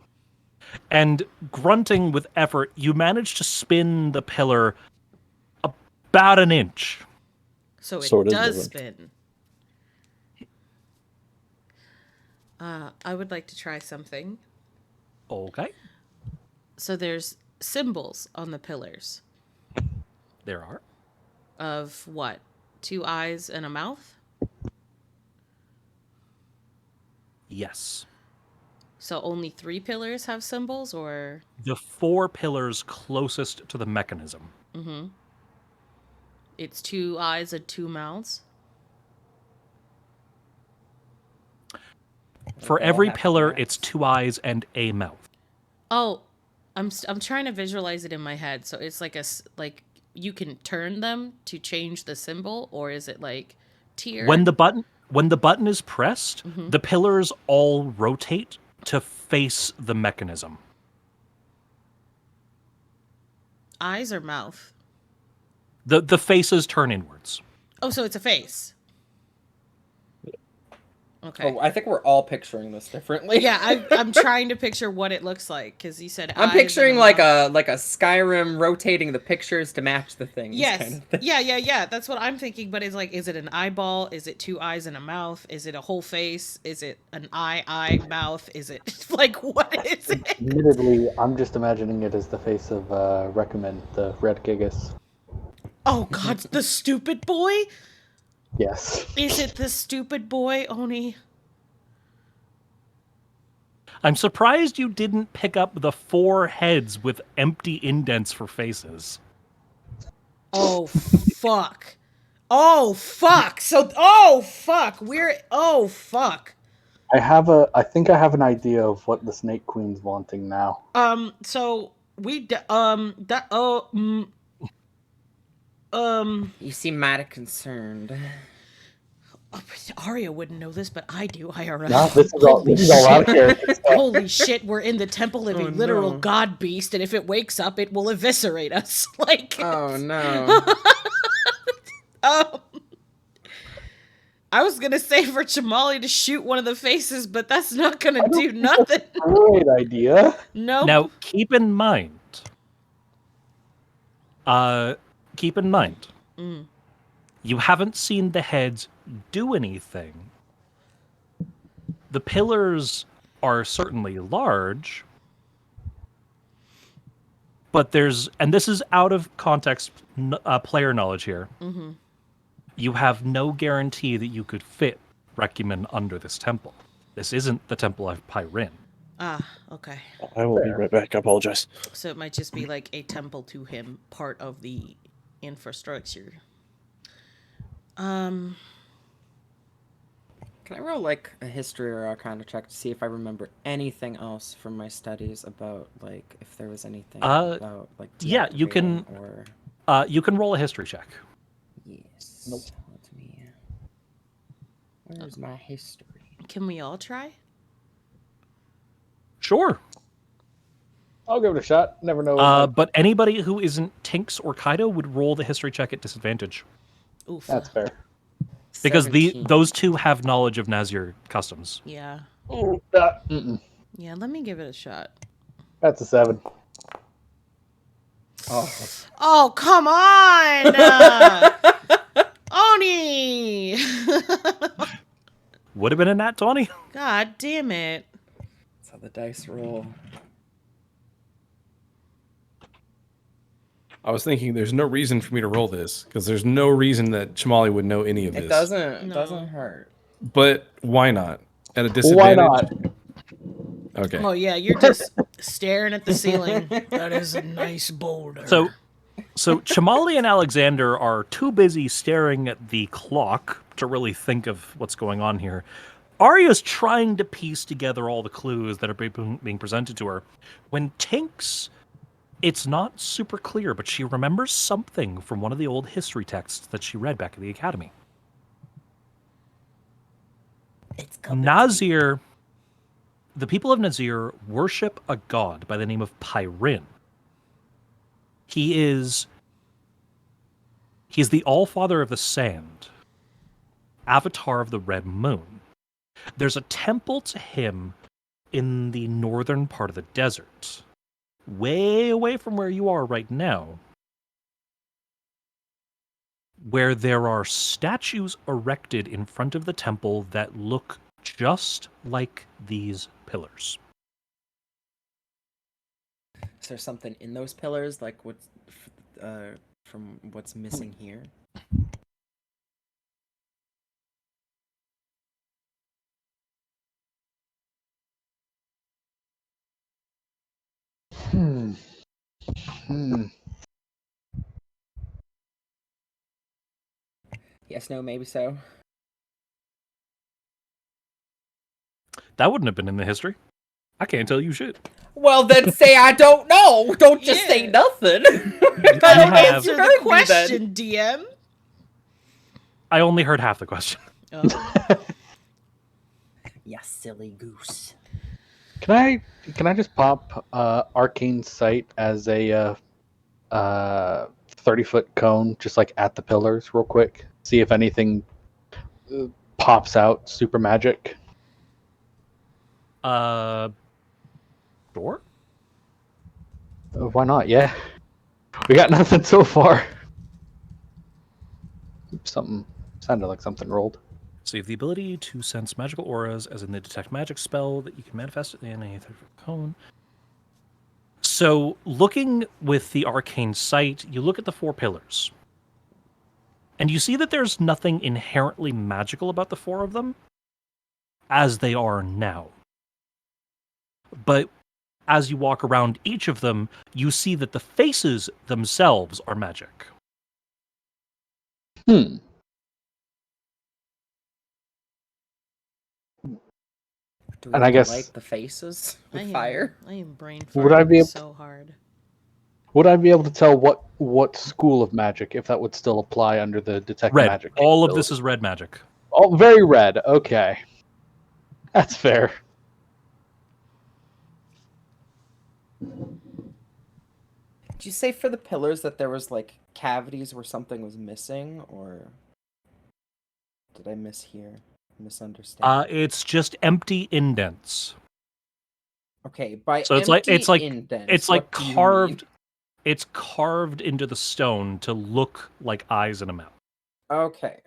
and grunting with effort, you manage to spin the pillar about an inch. So it So it is does moving. spin. I would like to try something. Okay. So there's symbols on the pillars There are. of what? 2 eyes and a mouth? Yes. So only 3 pillars have symbols, or? The 4 pillars closest to the mechanism. Mm-hmm. It's 2 eyes and 2 mouths? For They all every have pillar, mouths. it's 2 eyes and a mouth. Oh, I'm trying to visualize it in my head. So it's like like you can turn them to change the symbol, or is it like tier? When the button is pressed, the pillars all rotate to face the mechanism. Eyes or mouth? The faces turn inwards. Oh, so it's a face. Okay. Oh, I think we're all picturing this differently. Yeah, I'm trying to picture what it looks like because you said I'm eyes picturing and like mouth. a Skyrim rotating the pictures to match the things. Yes. Kind of thing. Yeah. That's what I'm thinking. But it's like, is it an eyeball? Is it 2 eyes and a mouth? Is it a whole face? Is it an eye, mouth? Is it like, what is it? Admittedly, I'm just imagining it as the face of Recommend, the Red Gigas. Oh God, the stupid boy? Yes. Is it the stupid boy, Oni? I'm surprised you didn't pick up the 4 heads with empty indents for faces. Oh fuck. Oh fuck. Oh fuck. I think I have an idea of what the Snake Queen's wanting now. So we You seem mighty concerned. Arya wouldn't know this, but I do, IRL. No, this is all out of character stuff. Holy shit, we're in the temple of a Oh, literal no. god beast, and if it wakes up, it will eviscerate us. Like, Oh no. I was gonna say for Chamali to shoot one of the faces, but that's not gonna do nothing. Great idea. Nope. Now, keep in mind, you haven't seen the heads do anything. The pillars are certainly large, but and this is out of context player knowledge here. Mm-hmm. You have no guarantee that you could fit Recumen under this temple. This isn't the Temple of Pyrin. Ah, okay. I will be right back. I apologize. So it might just be like a temple to him, part of the infrastructure. Can I roll like a history or arcana check to see if I remember anything else from my studies about like if there was anything about like yeah, you can- deactivating or You can roll a history check. yes. Let me. Where's my history? Can we all try? Sure. I'll give it a shot. Never know. But anybody who isn't Tinks or Kaido would roll the history check at disadvantage. Oof. That's fair. Because 17. those two have knowledge of Nazir customs. Yeah. Ooh, Yeah, let me give it a shot. That's a 7. Oh. Oh, come on! Oni! Would have been a nat 20. God damn it. That's how the dice roll. I was thinking there's no reason for me to roll this because there's no reason that Chamali would know any of this. It doesn't No. doesn't hurt. But why not? At a Why disadvantage? not? Okay. Oh yeah, you're just staring at the ceiling. That is a nice boulder. So Chamali and Alexander are too busy staring at the clock to really think of what's going on here. Arya's trying to piece together all the clues that are being presented to her. When Tinks, it's not super clear, but she remembers something from one of the old history texts that she read back at the academy. It's coming. Nazir, the people of Nazir worship a god by the name of Pyrin. He's the All-Father of the Sand, Avatar of the Red Moon. There's a temple to him in the northern part of the desert, way away from where you are right now, where there are statues erected in front of the temple that look just like these pillars. Is there something in those pillars, like what's from what's missing here? Hmm. Yes, no, maybe so. That wouldn't have been in the history. I can't tell you shit. Well, then say I don't know. Don't just say Yeah. nothing. Gotta have- answer the heard me then. question, DM. I only heard half the question. Oh. Ya silly goose. Can I just pop Arcane Sight as a 30-foot cone, just like at the pillars, real quick? See if anything pops out. Super magic. Sure. Why not? Yeah, we got nothing so far. Something sounded like something rolled. So you have the ability to sense magical auras, as in the detect magic spell that you can manifest in a 30-foot cone. So looking with the arcane sight, you look at the four pillars, and you see that there's nothing inherently magical about the four of them, as they are now. But as you walk around each of them, you see that the faces themselves are magic. Hmm. Do we And have I to guess- light the faces with I am, fire? I am brain Would I be farting able- so hard. Would I be able to tell what school of magic, if that would still apply under the detect Red. magic? All of this capability? is red magic. Oh, very red. Okay, that's fair. Did you say for the pillars that there was like cavities where something was missing, or did I misunderstand? It's just empty indents. Okay, by So it's empty like indents, it's like what do you carved. mean? It's carved into the stone to look like eyes and a mouth. Okay.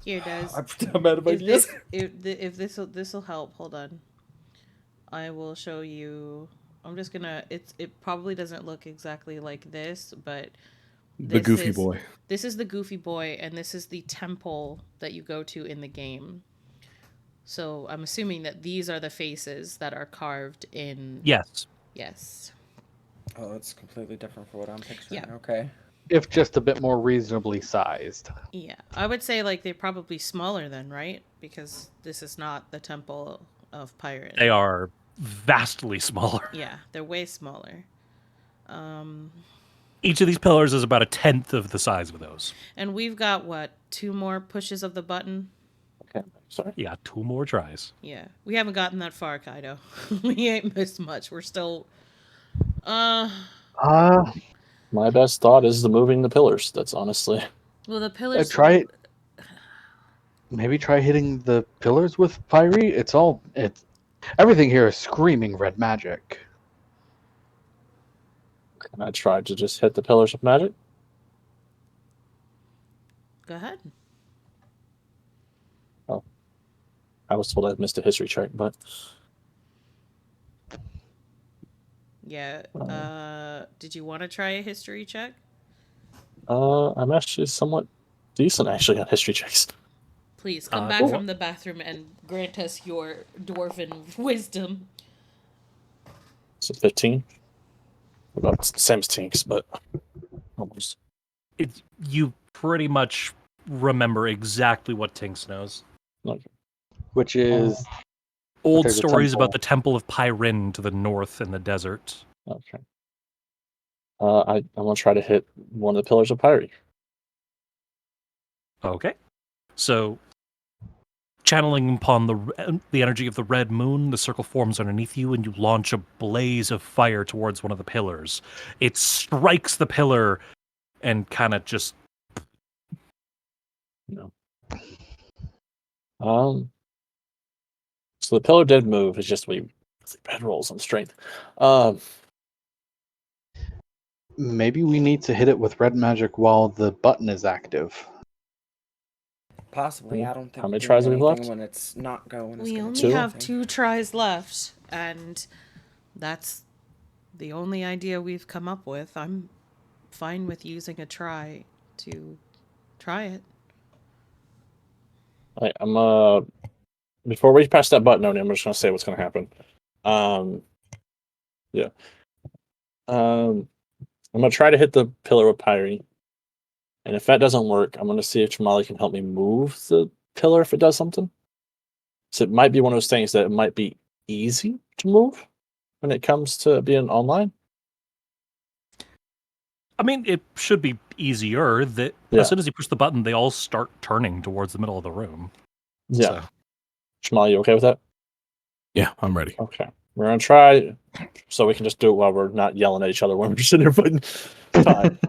Here, Des. I'm out of If ideas. this will help, hold on. I will show you. I'm just gonna. It probably doesn't look exactly like this, but The this goofy is- boy. This is the goofy boy, and this is the temple that you go to in the game. So I'm assuming that these are the faces that are carved in. Yes. Yes. Oh, it's completely different from what I'm picturing. Yeah. Okay. If just a bit more reasonably sized. Yeah, I would say like they're probably smaller then, right? Because this is not the temple of Pirate. They are vastly smaller. Yeah, they're way smaller. Each of these pillars is about a tenth of the size of those. And we've got what, 2 more pushes of the button? Okay, sorry. You got 2 more tries. Yeah, we haven't gotten that far, Kaido. We ain't missed much. We're still. My best thought is the moving the pillars. That's honestly. Well, the pillars. Maybe try hitting the pillars with Pyre. Everything here is screaming red magic. Can I try to just hit the pillars with magic? Go ahead. I was told I missed a history check, but Yeah. Did you want to try a history check? I'm actually somewhat decent actually on history checks. Please come back Cool. from the bathroom and grant us your dwarven wisdom. So 15. About the same as Tinks, but almost. You pretty much remember exactly what Tinks knows. Okay. Which is Old there's a stories temple. about the Temple of Pyrin to the north in the desert. Okay. I'm gonna try to hit one of the pillars of Pyre. Okay. So, channeling upon the energy of the red moon, the circle forms underneath you, and you launch a blaze of fire towards one of the pillars. It strikes the pillar and kind of just... No. So the pillar did move. It's just we bad rolls on strength. Maybe we need to hit it with red magic while the button is active. Possibly. Yeah. I don't think How many doing tries have we anything left? when it's not going. is We gonna only do Two? have anything. 2 tries left, and that's the only idea we've come up with. I'm fine with using a try to try it. I'm before we press that button, I'm just gonna say what's gonna happen. Yeah. I'm gonna try to hit the pillar with Pyre. And if that doesn't work, I'm gonna see if Jamali can help me move the pillar if it does something. So it might be one of those things that it might be easy to move when it comes to being online. I mean, it should be easier. That Yeah. As soon as you push the button, they all start turning towards the middle of the room. Yeah. So, Jamali, you okay with that? Yeah, I'm ready. Okay. We're gonna try so we can just do it while we're not yelling at each other when we're sitting there putting time.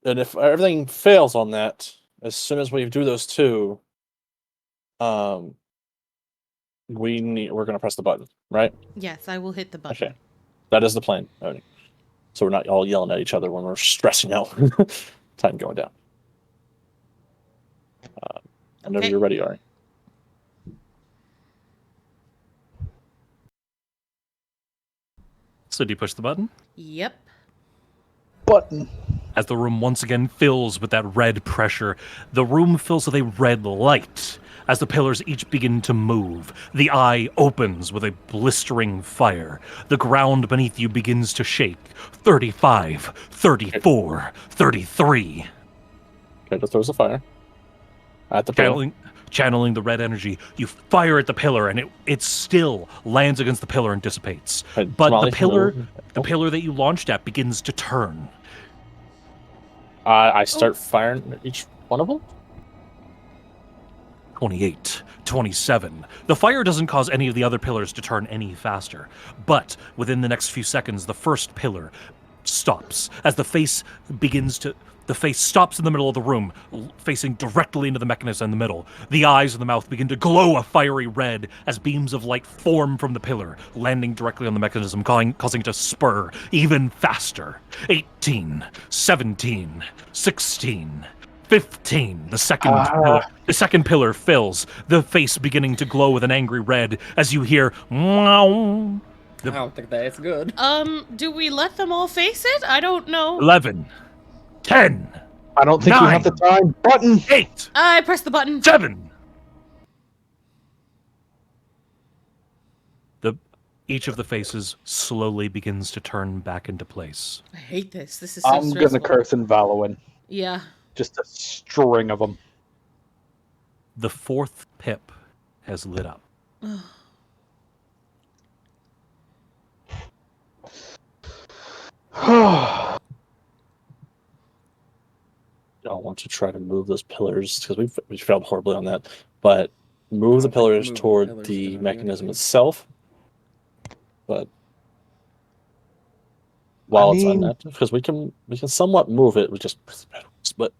And if everything fails on that, as soon as we do those two, we're gonna press the button, right? Yes, I will hit the button. Okay. That is the plan, Odie. So we're not all yelling at each other when we're stressing out. Time going down. Whenever Okay. you're ready, Ari. so do you push the button? Yep. Button. As the room once again fills with that red pressure, the room fills with a red light. As the pillars each begin to move, the eye opens with a blistering fire. The ground beneath you begins to shake. 35, 34, 33. Okay, just throws a fire at the pillar. Channeling the red energy, you fire at the pillar, and it still lands against the pillar and dissipates. Hey, But Jamali, the pillar that you launched at begins to turn. I start firing at each one of them. 28, 27. The fire doesn't cause any of the other pillars to turn any faster. But within the next few seconds, the first pillar stops as the face stops in the middle of the room, facing directly into the mechanism in the middle. The eyes and the mouth begin to glow a fiery red as beams of light form from the pillar, landing directly on the mechanism, causing it to spur even faster. 18, 17, 16... 15. The second pillar fills, the face beginning to glow with an angry red as you hear "Meow." I don't think that's good. Do we let them all face it? I don't know. 11, 10, I don't think we have the 9, time. Button. 8, I press the button. 7. Each of the faces slowly begins to turn back into place. I hate this. This is so I'm stressful. gonna curse and Valowin. Yeah. Just a string of them. The fourth pip has lit up. I don't want to try to move those pillars because we failed horribly on that. But move the think pillars moving toward pillars is the gonna do mechanism anything. itself. But while it's mean- inactive, because we can somewhat move it. We just but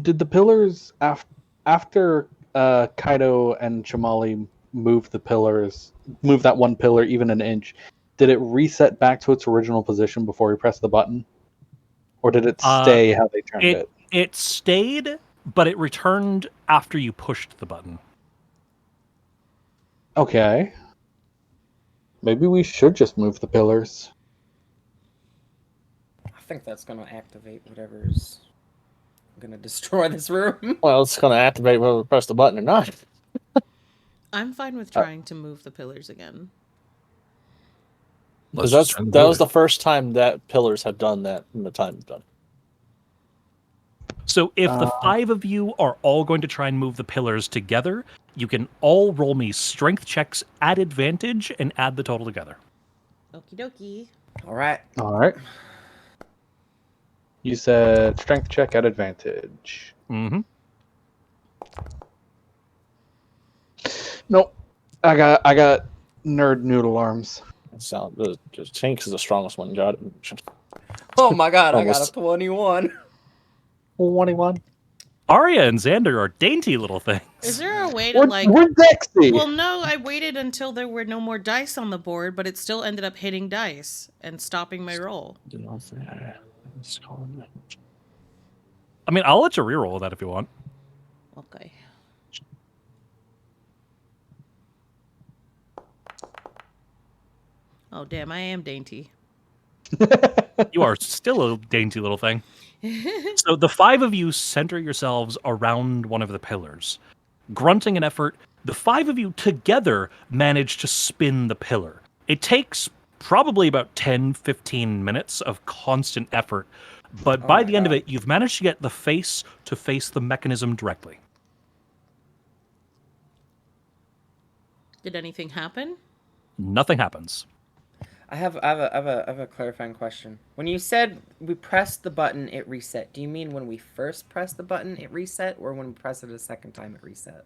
Did the pillars after Kaido and Chamali move that one pillar even an inch? Did it reset back to its original position before we pressed the button, or did it stay how they turned it? It stayed, but it returned after you pushed the button. Okay. Maybe we should just move the pillars. I think that's gonna activate whatever's gonna destroy this room. Well, it's going to activate whether we press the button or not. I'm fine with trying to move the pillars again. Because Let's just that was the first time that pillars have done that in the time we've done. So if the 5 of you are all going to try and move the pillars together, you can all roll me strength checks at advantage and add the total together. Okie dokie. All right. All right. You said strength check at advantage. Mm-hmm. Nope. I got nerd noodle arms. Just Tanks is the strongest one. Got it. Oh my god, I got Almost. a 21. 21. Arya and Xander are dainty little things. Is there a way to like? We're Dexy. Well, no. I waited until there were no more dice on the board, but it still ended up hitting dice and stopping my roll. I mean, I'll let you reroll that if you want. Okay. Oh damn! I am dainty. You are still a dainty little thing. So the 5 of you center yourselves around one of the pillars. Grunting an effort, the 5 of you together manage to spin the pillar. It takes probably about 10-15 minutes of constant effort, but by the end of it, you've managed to get the face to face the mechanism directly. Did anything happen? Nothing happens. I have a clarifying question. When you said we pressed the button, it reset. Do you mean when we first pressed the button, it reset, or when we press it a second time, it reset?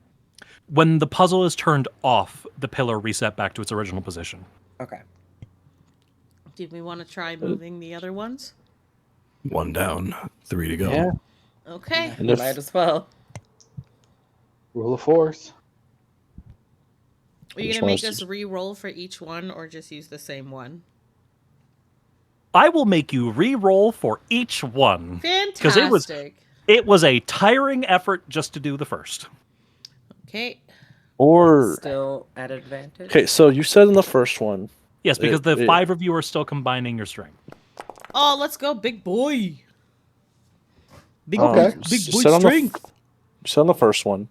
When the puzzle is turned off, the pillar reset back to its original position. Okay. Did we want to try moving the other ones? 1 down, 3 to go. Yeah. Okay. And if- Might as well. Rule of force. Are you Just gonna make wanna us re-roll for each one, or just use the same one? I will make you re-roll for each one. Fantastic. It was a tiring effort just to do the first. Okay. Or Still at advantage. okay, so you said in the first one. Yes, because the It- 5 of you are still combining your strength. Oh, let's go, big boy. Big Okay. boy, big you boy said on the strength. You said on the first one,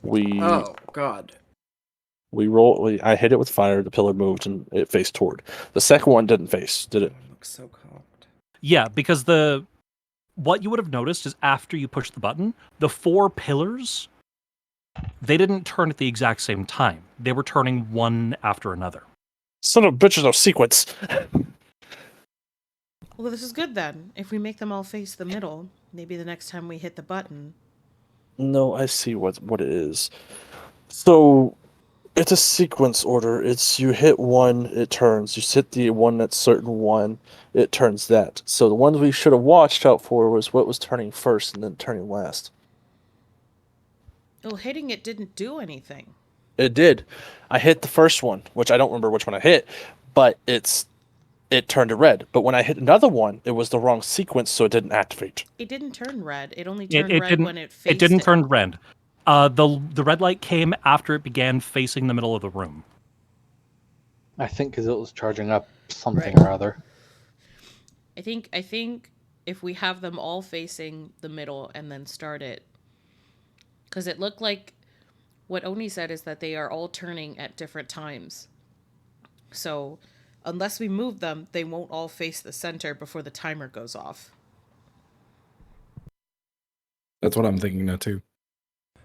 we Oh god. I hit it with fire. The pillar moved and it faced toward. The second one didn't face, did it? Looks so cocked. Yeah, because what you would have noticed is after you push the button, the 4 pillars, they didn't turn at the exact same time. They were turning one after another. Son of a bitch, no sequence. Well, this is good then. If we make them all face the middle, maybe the next time we hit the button. No, I see what it is. So it's a sequence order. It's you hit one, it turns. You hit the one that's certain one, it turns that. So the ones we should have watched out for was what was turning first and then turning last. Well, hitting it didn't do anything. It did. I hit the first one, which I don't remember which one I hit, but it turned to red. But when I hit another one, it was the wrong sequence, so it didn't activate. It didn't turn red. It only turned red didn't, when it faced it didn't turn red. The red light came after it began facing the middle of the room. I think because it was charging up something Right. or other. I think if we have them all facing the middle and then start it, because it looked like what Oni said is that they are all turning at different times. So unless we move them, they won't all face the center before the timer goes off. That's what I'm thinking now too.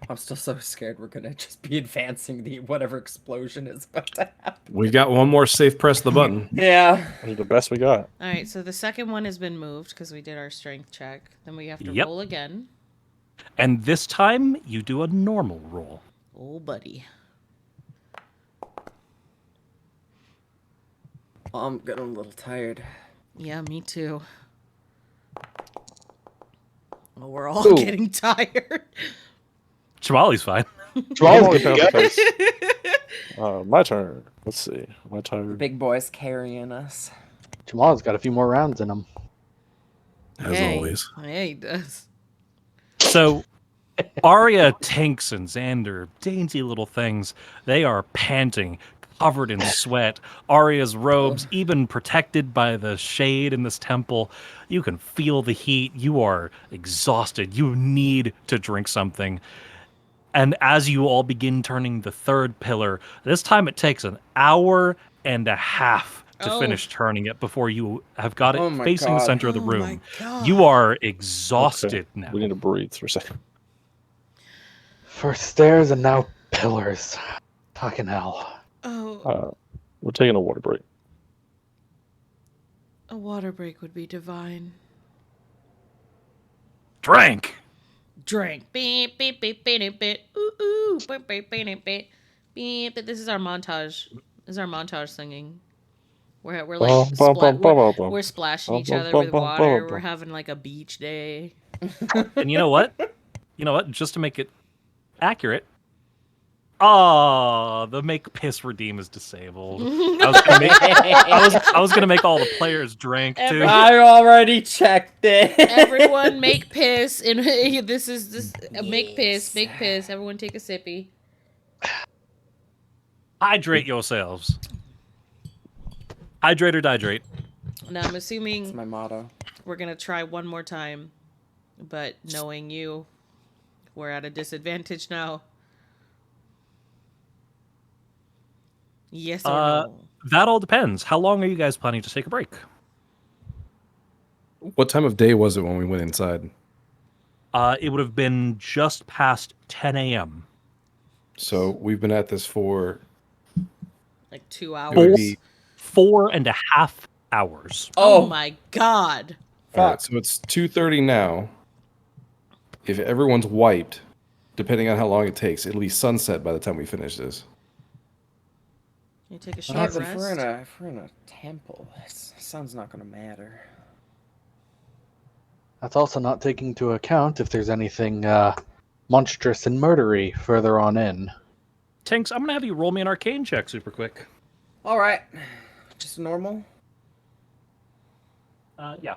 I'm still so scared we're gonna just be advancing the whatever explosion is about to happen. We've got one more safe press the button. Yeah. That's the best we got. All right, so the second one has been moved because we did our strength check. Then we have to Yep. roll again. And this time, you do a normal roll. Oh, buddy. I'm getting a little tired. Yeah, me too. Well, we're all Ooh. getting tired. Chimali's fine. Jamal's Only good. face. My turn. Let's see. My turn. Big boy's carrying us. Jamal's got a few more rounds in him. As Hey. always. Yeah, he does. So, Arya, Tanks, and Xander, dainty little things, they are panting, covered in sweat. Arya's robes, even protected by the shade in this temple. You can feel the heat. You are exhausted. You need to drink something. And as you all begin turning the third pillar, this time it takes an hour and a half to finish turning it before you have got it Oh my facing the God. center of the Oh room. my God. You are exhausted now. We need to breathe for a second. First stairs and now pillars. Fucking hell. Oh, We're taking a water break. a water break would be divine. Drink! Drink. Beep, beep, beep, beep, beep, beep. Ooh, ooh. Beep, beep, beep, beep, beep. Beep. This is our montage. This is our montage singing. We're like we're splashing each other with water. We're having like a beach day. And you know what? You know what? Just to make it accurate, the make piss redeem is disabled. I was gonna make all the players drink too. I already checked it. Everyone make piss, and this is make piss, make piss. Everyone take a sippy. Hydrate yourselves. Hydrate or dihydrate. Now I'm That's assuming my motto. we're gonna try one more time, but knowing you, we're at a disadvantage now. Yes or no? That all depends. How long are you guys planning to take a break? What time of day was it when we went inside? It would have been just past 10 a.m. So we've been at this for Like 2 it would hours. be 4.5 hours. Oh my God! all right. So it's 2:30 now. If everyone's wiped, depending on how long it takes, it'll be sunset by the time we finish this. You take a Yeah, short but if we're rest. in a temple, that sounds not gonna matter. That's also not taking into account if there's anything monstrous and murdery further on in. Tinks, I'm going to have you roll me an arcane check super quick. All right, just normal. Yeah.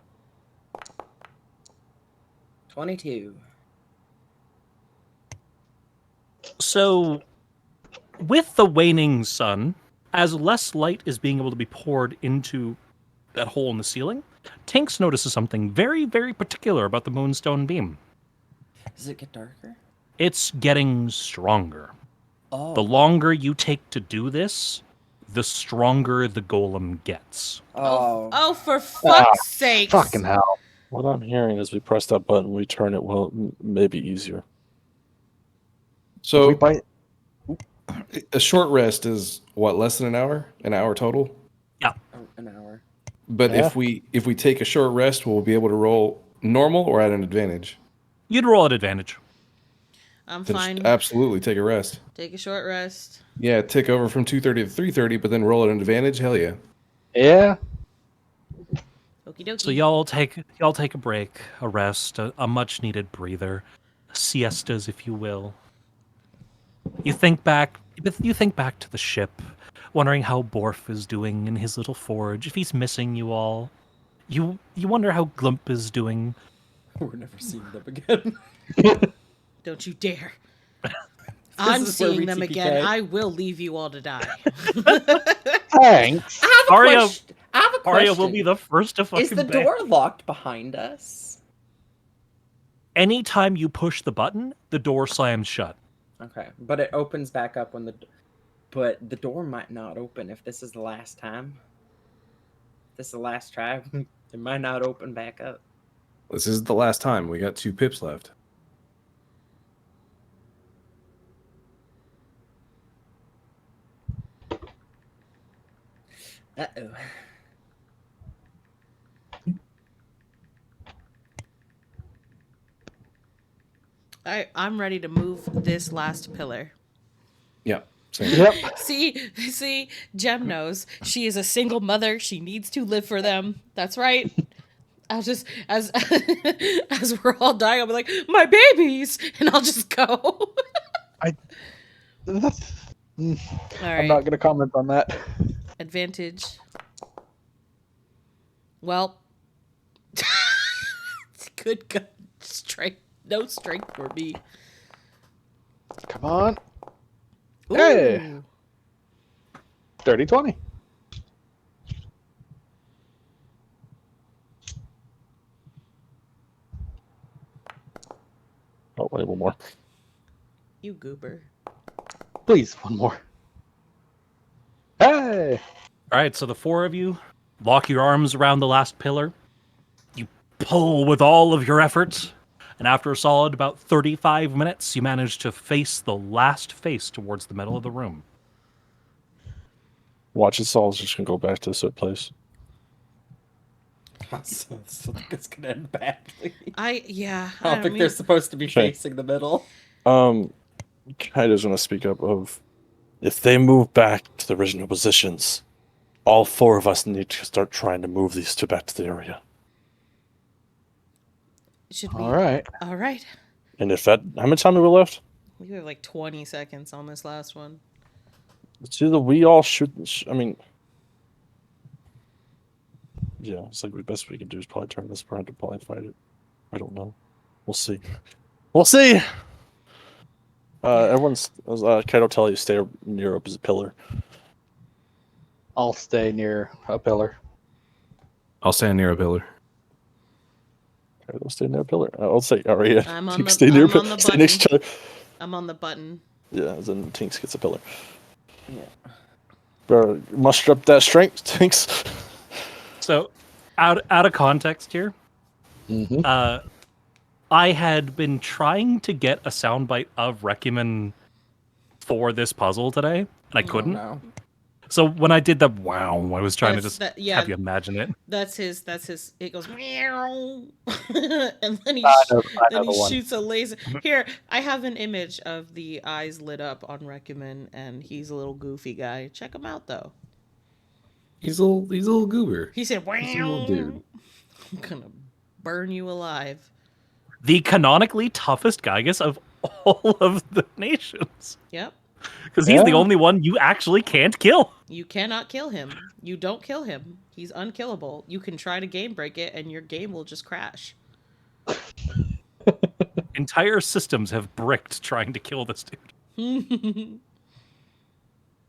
22. So, with the waning sun, as less light is being able to be poured into that hole in the ceiling, Tinks notices something very, very particular about the moonstone beam. Does it get darker? It's getting stronger. Oh. The longer you take to do this, the stronger the golem gets. Oh, for fuck's sake! Fucking hell. What I'm hearing is we press that button, we turn it, well, maybe easier. So We bite. a short rest is what, less than an hour? An hour total? Yeah. An hour. But Yeah. if we take a short rest, we'll be able to roll normal or at an advantage. You'd roll at advantage. I'm Then fine. absolutely take a rest. Take a short rest. Yeah, tick over from 2:30 to 3:30, but then roll at an advantage. Hell yeah. Yeah. Okie dokie. So y'all take a break, a rest, a much needed breather, siestas, if you will. You think back to the ship, wondering how Borf is doing in his little forge, if he's missing you all. You wonder how Glump is doing. We're never seeing them again. Don't you dare. I'm is where we seeing them TPK. again. I will leave you all to die. Thanks. I have a Arya- question. I have a question. Arya will be the first to fucking Is the bang. door locked behind us? Anytime you push the button, the door slams shut. Okay, but it opens back up when but the door might not open if this is the last time. If this is the last try. It might not open back up. This is the last time. We got 2 pips left. Uh-oh. I'm ready to move this last pillar. Yeah. Same. Yep. See, Jem knows. She is a single mother. She needs to live for them. That's right. I'll just, as we're all dying, I'll be like, my babies! And I'll just go. That's, All right. I'm not going to comment on that. Advantage. Well, good God. Strength. No strength for me. Come on. Ooh. Hey. Dirty 20. Oh, wait, one more. You goober. Please, one more. Hey! All right, so the four of you lock your arms around the last pillar. You pull with all of your efforts, and after a solid about 35 minutes, you manage to face the last face towards the middle of the room. Watch it, Saul's just gonna go back to the soot place. So it's gonna end badly. I don't think they're supposed to be Okay. facing the middle. Kaido's gonna speak up of, if they move back to the original positions, all four of us need to start trying to move these two back to the area. Should we? All right. All right. And if that, how much time have we left? We have like 20 seconds on this last one. It's either we all shoot. I mean, yeah, it's like the best we can do is probably turn this around to probably fight it. I don't know. We'll see. We'll see. Everyone's Kaido tell you stay near opposite pillar. I'll stay near a pillar. I'll stand near a pillar. Kaido stay near a pillar. I'll say Arya. I'm on Tink the- stay near I'm on the stay next to each other. I'm on the button. Yeah, then Tinks gets a pillar. Yeah. Bro, muster up that strength, Tinks. So, out of context here, Mm-hmm. I had been trying to get a soundbite of Recumen for this puzzle today, and I couldn't. No. So when I did the wow, I was trying to That's- just that- yeah. have you imagine it. That's his. It goes meow, and then he I know then the he one. shoots a laser. Here, I have an image of the eyes lit up on Recumen, and he's a little goofy guy. Check him out though. He's a little goober. He said, "Wow, He's a little dude. I'm gonna burn you alive." The canonically toughest Gygus of all of the nations, Yep. because he's the Yeah. only one you actually can't kill. You cannot kill him. You don't kill him. He's unkillable. You can try to game break it, and your game will just crash. Entire systems have bricked trying to kill this dude.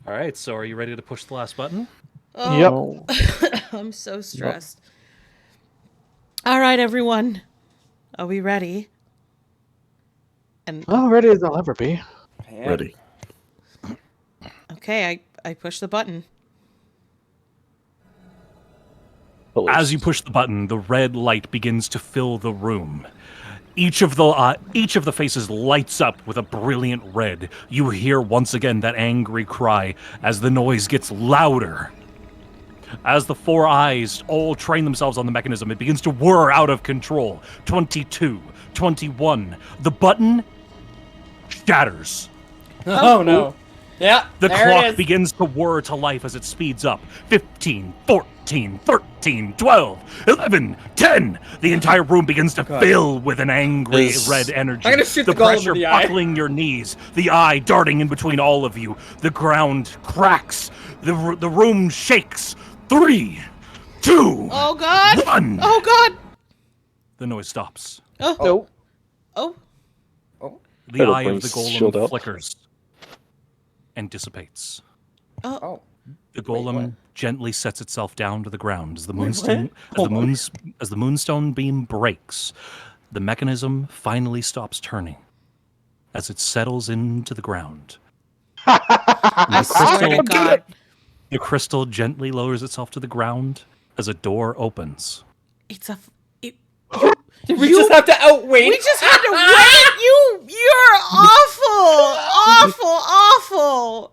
All right, so are you ready to push the last button? Oh, I'm so stressed. All right, everyone. Are we ready? And Well, ready as I'll ever be. Yeah. Ready. okay, I push the button. As you push the button, the red light begins to fill the room. Each of the faces lights up with a brilliant red. You hear once again that angry cry as the noise gets louder. As the four eyes all train themselves on the mechanism, it begins to whir out of control. 22, 21. The button shatters. Oh no. Yeah. The there it clock is. begins to whir to life as it speeds up. 15, 14, 13, 12, 11, 10. The entire room begins to fill with an angry Is- red energy. I'm gonna shoot the golem in pressure the eye. buckling your knees. The eye darting in between all of you. The ground cracks. The room shakes. 3, 2, Oh God! 1. Oh God! The noise stops. Oh Nope. oh! The Better eye of bring the shield golem out. flickers and dissipates. Oh. The Wait, golem what? gently sets itself down to the ground as the Wait, moonstone what? as the moonstone beam breaks. The mechanism finally stops turning as it settles into the ground. I swear to God! The crystal gently lowers itself to the ground as a door opens. It's a. It, Did we just have to outwait? we just had to wait. You're awful, awful.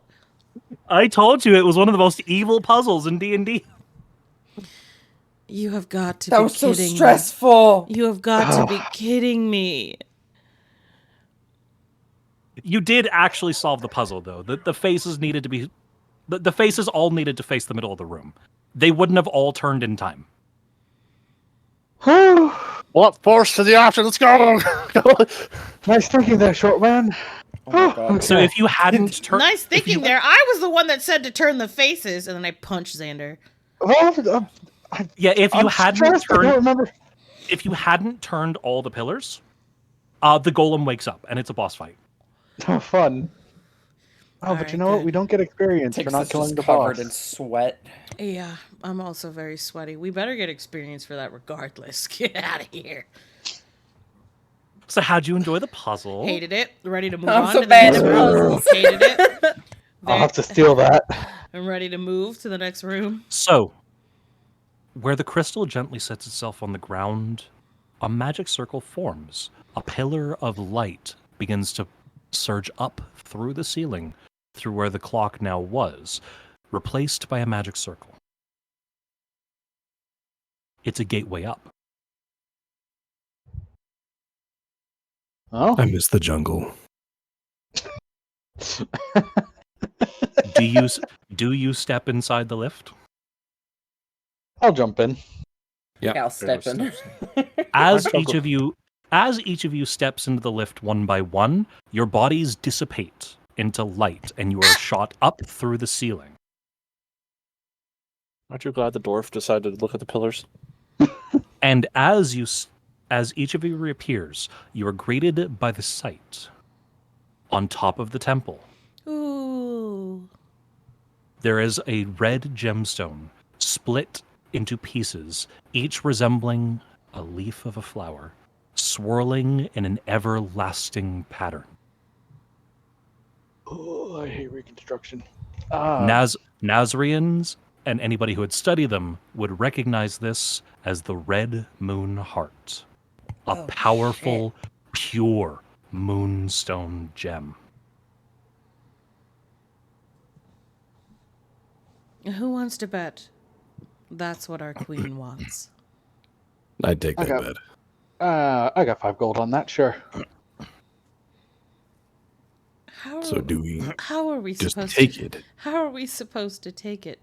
I told you it was one of the most evil puzzles in D&D. You have got to That be was so kidding stressful. me. You have got to be kidding me. You did actually solve the puzzle, though. The faces needed to be... The faces all needed to face the middle of the room. They wouldn't have all turned in time. What force to the option? Let's go! Nice thinking there, short man. Oh my God. So if you hadn't turned... Nice thinking there. I was the one that said to turn the faces, and then I punched Xander. Well, Yeah, if you I'm hadn't stressed, I don't turned... remember. If you hadn't turned all the pillars, the golem wakes up, and it's a boss fight. Oh, fun. Oh, but Alright, you know what? good. We don't get experience for Tix not is killing just the covered boss. in sweat. Yeah, I'm also very sweaty. We better get experience for that regardless. Get out of here. So how'd you enjoy the puzzle? Hated it. Ready to move I'm on so to the bad next at room. puzzles. Hated it. I'll have to steal that. I'm ready to move to the next room. So, where the crystal gently sets itself on the ground, a magic circle forms. A pillar of light begins to surge up through the ceiling, through where the clock now was, replaced by a magic circle. It's a gateway up. Oh, I miss the jungle. Do you step inside the lift? I'll jump in. Yeah. I'll step in. As I'll each go. of you steps into the lift one by one, your bodies dissipate into light and you are shot up through the ceiling. Aren't you glad the dwarf decided to look at the pillars? And as each of you reappears, you are greeted by the sight on top of the temple. Ooh. There is a red gemstone split into pieces, each resembling a leaf of a flower, swirling in an everlasting pattern. Oh, I hate reconstruction. Nazareans and anybody who had studied them would recognize this as the red moon heart, a Oh, powerful, pure moonstone gem. Who wants to bet? That's what our queen wants. I'd take that Okay. bet. I got 5 gold on that. Sure. So do we How are we just supposed take to? it? How are we supposed to take it?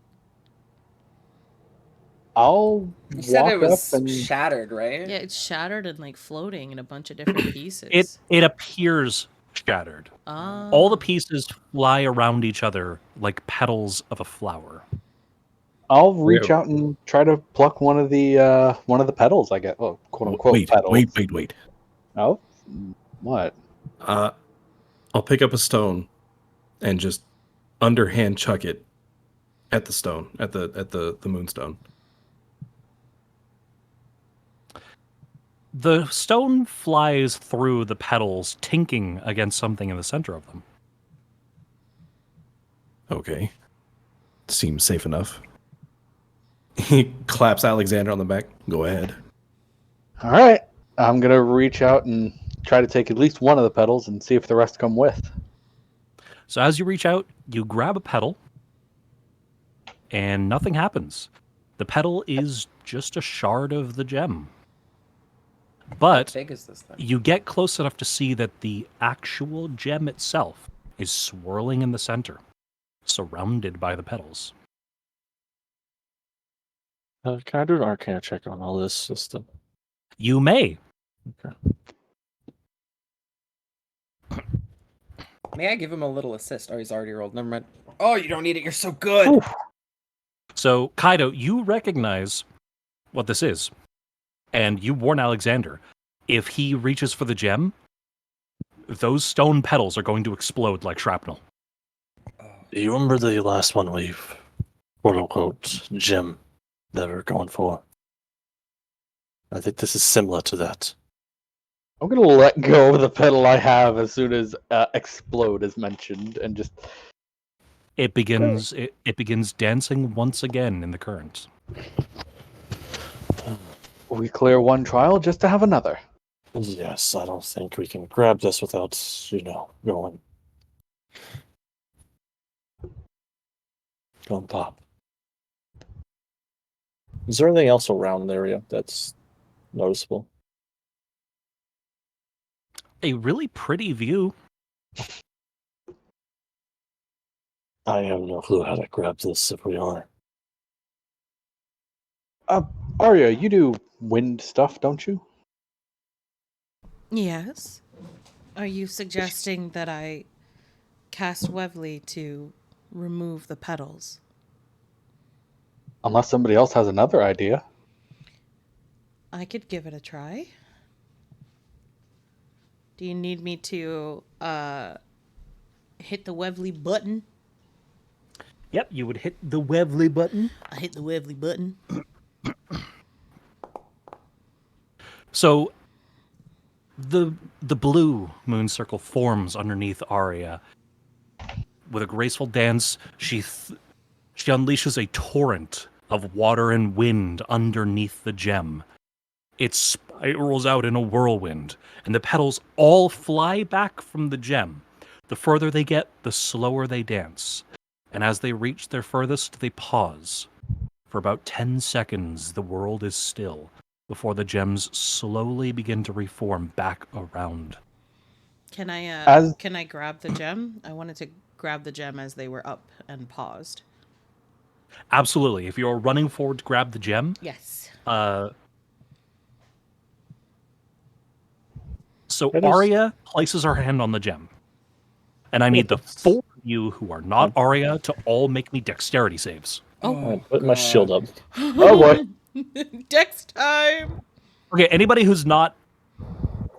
I'll You said walk it was up and shattered, right? Yeah, it's shattered and like floating in a bunch of different pieces. It appears shattered. Ah. All the pieces fly around each other like petals of a flower. I'll reach Yeah. out and try to pluck one of the petals. I get, well, quote unquote Wait, petals. wait. Oh, what? I'll pick up a stone and just underhand chuck it at the stone, at the moonstone. The stone flies through the petals, tinking against something in the center of them. Okay. Seems safe enough. He claps Alexander on the back. Go ahead. All right, I'm gonna reach out and try to take at least one of the petals and see if the rest come with. So as you reach out, you grab a petal, and nothing happens. The petal is just a shard of the gem. How But big is this thing? you get close enough to see that the actual gem itself is swirling in the center, surrounded by the petals. Can I do an Arcana check on all this system? You may. Okay. May I give him a little assist? Oh, he's already rolled. Never mind. Oh, you don't need it. You're so good. Oof. So, Kaido, you recognize what this is, and you warn Alexander. If he reaches for the gem, those stone petals are going to explode like shrapnel. Do you remember the last one we've, quote unquote, gem that we're going for? I think this is similar to that. I'm gonna let go of the petal I have as soon as explode is mentioned, and just It begins dancing once again in the current. we clear one trial just to have another. Yes, I don't think we can grab this without, going pop. Is there anything else around the area that's noticeable? A really pretty view. I have no clue how to grab this if we are. Arya, you do wind stuff, don't you? Yes. Are you suggesting that I cast Wevley to remove the petals? Unless somebody else has another idea. I could give it a try. Do you need me to hit the Wevley button. Yep, you would hit the Wevley button. I hit the Wevley button. So the blue moon circle forms underneath Arya. With a graceful dance, she unleashes a torrent of water and wind underneath the gem. It spirals out in a whirlwind, and the petals all fly back from the gem. The further they get, the slower they dance. And as they reach their furthest, they pause. For about 10 seconds, the world is still, before the gems slowly begin to reform back around. Can I As- can I grab the gem? I wanted to grab the gem as they were up and paused. Absolutely. If you're running forward to grab the gem, Yes. So That is- Arya places her hand on the gem. And I need the four of you who are not Arya to all make me dexterity saves. I'm putting my shield up. Oh boy. Dex time. Okay, anybody who's not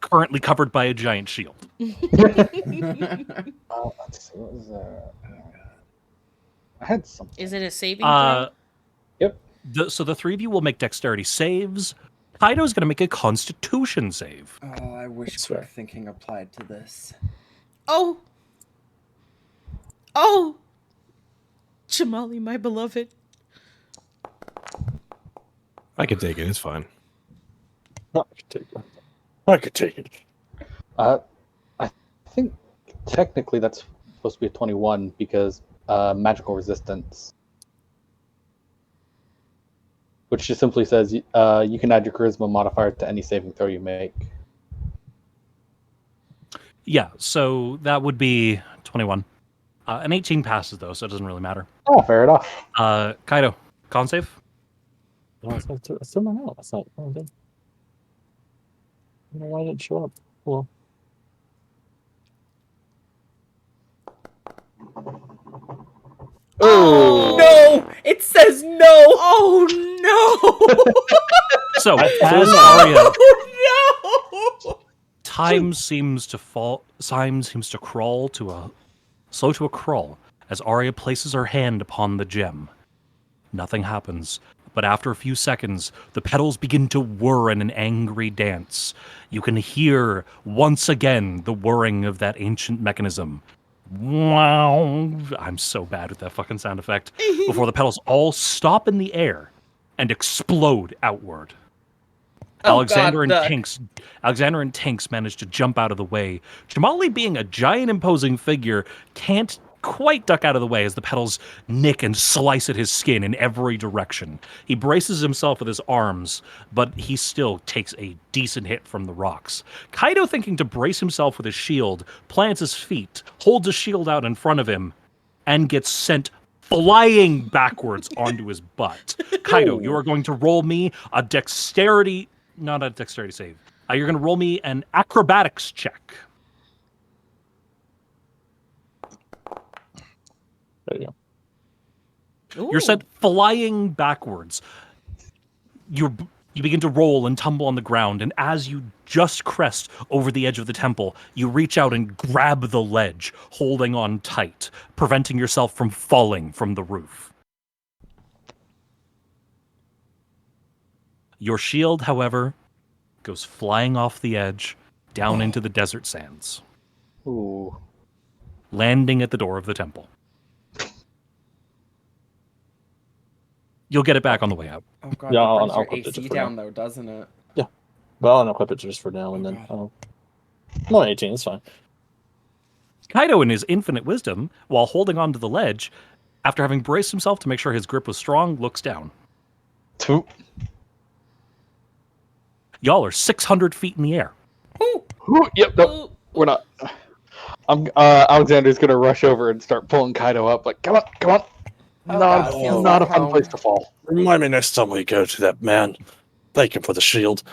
currently covered by a giant shield. Let's see, what was that? Oh, God. I had something. Is it a saving throw? Yep. So the three of you will make dexterity saves. Kaido's going to make a constitution save. Oh, I wish That's quick fair. thinking applied to this. Oh. Oh. Jamali, my beloved. I can take it. It's fine. I could take it. I could take it. I think technically that's supposed to be a 21 because magical resistance, which just simply says you can add your charisma modifier to any saving throw you make. Yeah, so that would be 21. An 18 passes, though, so it doesn't really matter. Oh, fair enough. Kaido, con save? No, I still don't know. That's not. I don't know why it didn't show up. Well, Oh no! It says no! Oh no. So, I as don't know. Arya, Oh no. time seems to crawl slow to a crawl as Arya places her hand upon the gem. Nothing happens, but after a few seconds, the petals begin to whir in an angry dance. You can hear once again the whirring of that ancient mechanism. Wow! I'm so bad with that fucking sound effect. Before the petals all stop in the air and explode outward. Oh, Alexander God, and Tinks manage to jump out of the way. Jamali, being a giant imposing figure, can't quite duck out of the way as the petals nick and slice at his skin in every direction. He braces himself with his arms, but he still takes a decent hit from the rocks. Kaido, thinking to brace himself with his shield, plants his feet, holds his shield out in front of him, and gets sent flying backwards onto his butt. Kaido, you are going to roll me a dexterity... Not a dexterity save. You're going to roll me an acrobatics check. there you go. You're sent flying backwards. You begin to roll and tumble on the ground, and as you just crest over the edge of the temple, you reach out and grab the ledge, holding on tight, preventing yourself from falling from the roof. Your shield, however, goes flying off the edge, down into the desert sands, Ooh. landing at the door of the temple. You'll get it back on the way out. Oh god, Yeah, that I'll brings your equip it AC just for down now. though, doesn't it? Well, I'll equip it just for now, and then God. I'm on 18. It's fine. Kaido, in his infinite wisdom, while holding on to the ledge, after having braced himself to make sure his grip was strong, looks down. Two. Y'all are 600 feet in the air. Ooh, yep. Nope. Ooh. We're not. Alexander's gonna rush over and start pulling Kaido up. Like, come on, come on. Oh, God, feels Not a like fun home. place to fall. Remind me next time we go to that man. Thank him for the shield.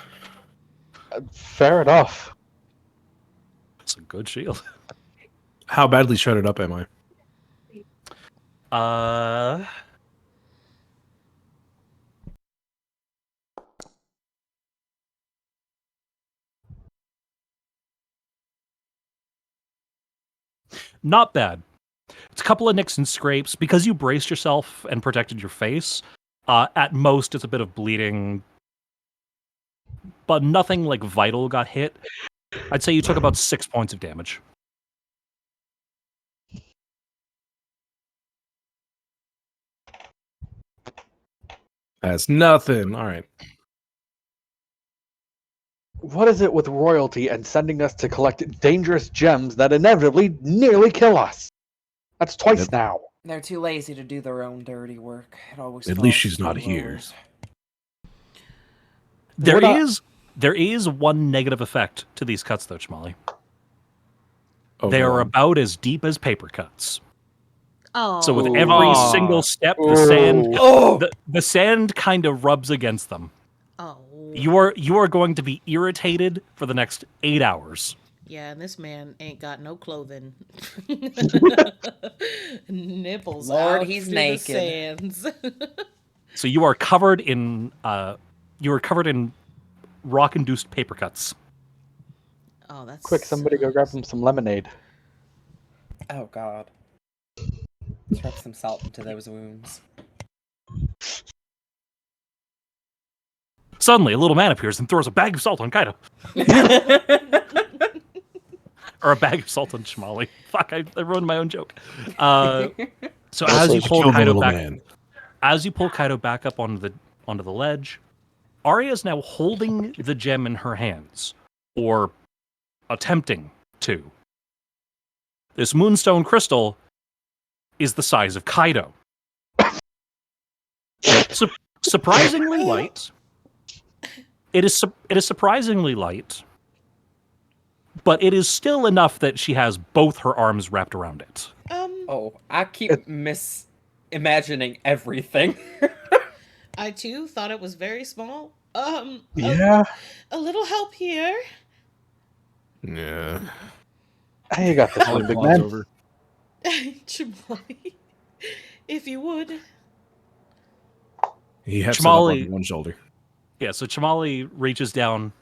Fair enough. It's a good shield. How badly shredded up am I? Not bad. It's a couple of nicks and scrapes. Because you braced yourself and protected your face, at most it's a bit of bleeding, but nothing like vital got hit. I'd say you took about 6 points of damage. That's nothing. All right. What is it with royalty and sending us to collect dangerous gems that inevitably nearly kill us? That's twice Yep. now. They're too lazy to do their own dirty work. It always At least falls she's to not the here. lowers. There is one negative effect to these cuts, though, Chamali. Oh, They go are on. about as deep as paper cuts. Oh. So with Ooh. every Aw. single step, the sand Oh! the sand kind of rubs against them. Oh. You are going to be irritated for the next 8 hours. Yeah, and this man ain't got no clothing. Nipples Lord, out he's through naked. the sands. So you are covered in rock-induced paper cuts. Oh, that's Quick, somebody go grab him some lemonade. Oh God. Rub some salt into those wounds. Suddenly, a little man appears and throws a bag of salt on Kaido. Or a bag of salt on Chamali. Fuck, I ruined my own joke. So as you pull Kill the Kaido little back, man. as you pull Kaido back up onto the ledge, Arya is now holding the gem in her hands, or attempting to. This moonstone crystal is the size of Kaido. Surprisingly light. It is surprisingly light, but it is still enough that she has both her arms wrapped around it. Oh, I keep imagining everything. I too thought it was very small. Yeah. A little help here. Yeah. Hey, you got this one, big man. Over. Chamali, if you would. He hefts it up Chamali- on one shoulder. Yeah, so Chamali reaches down,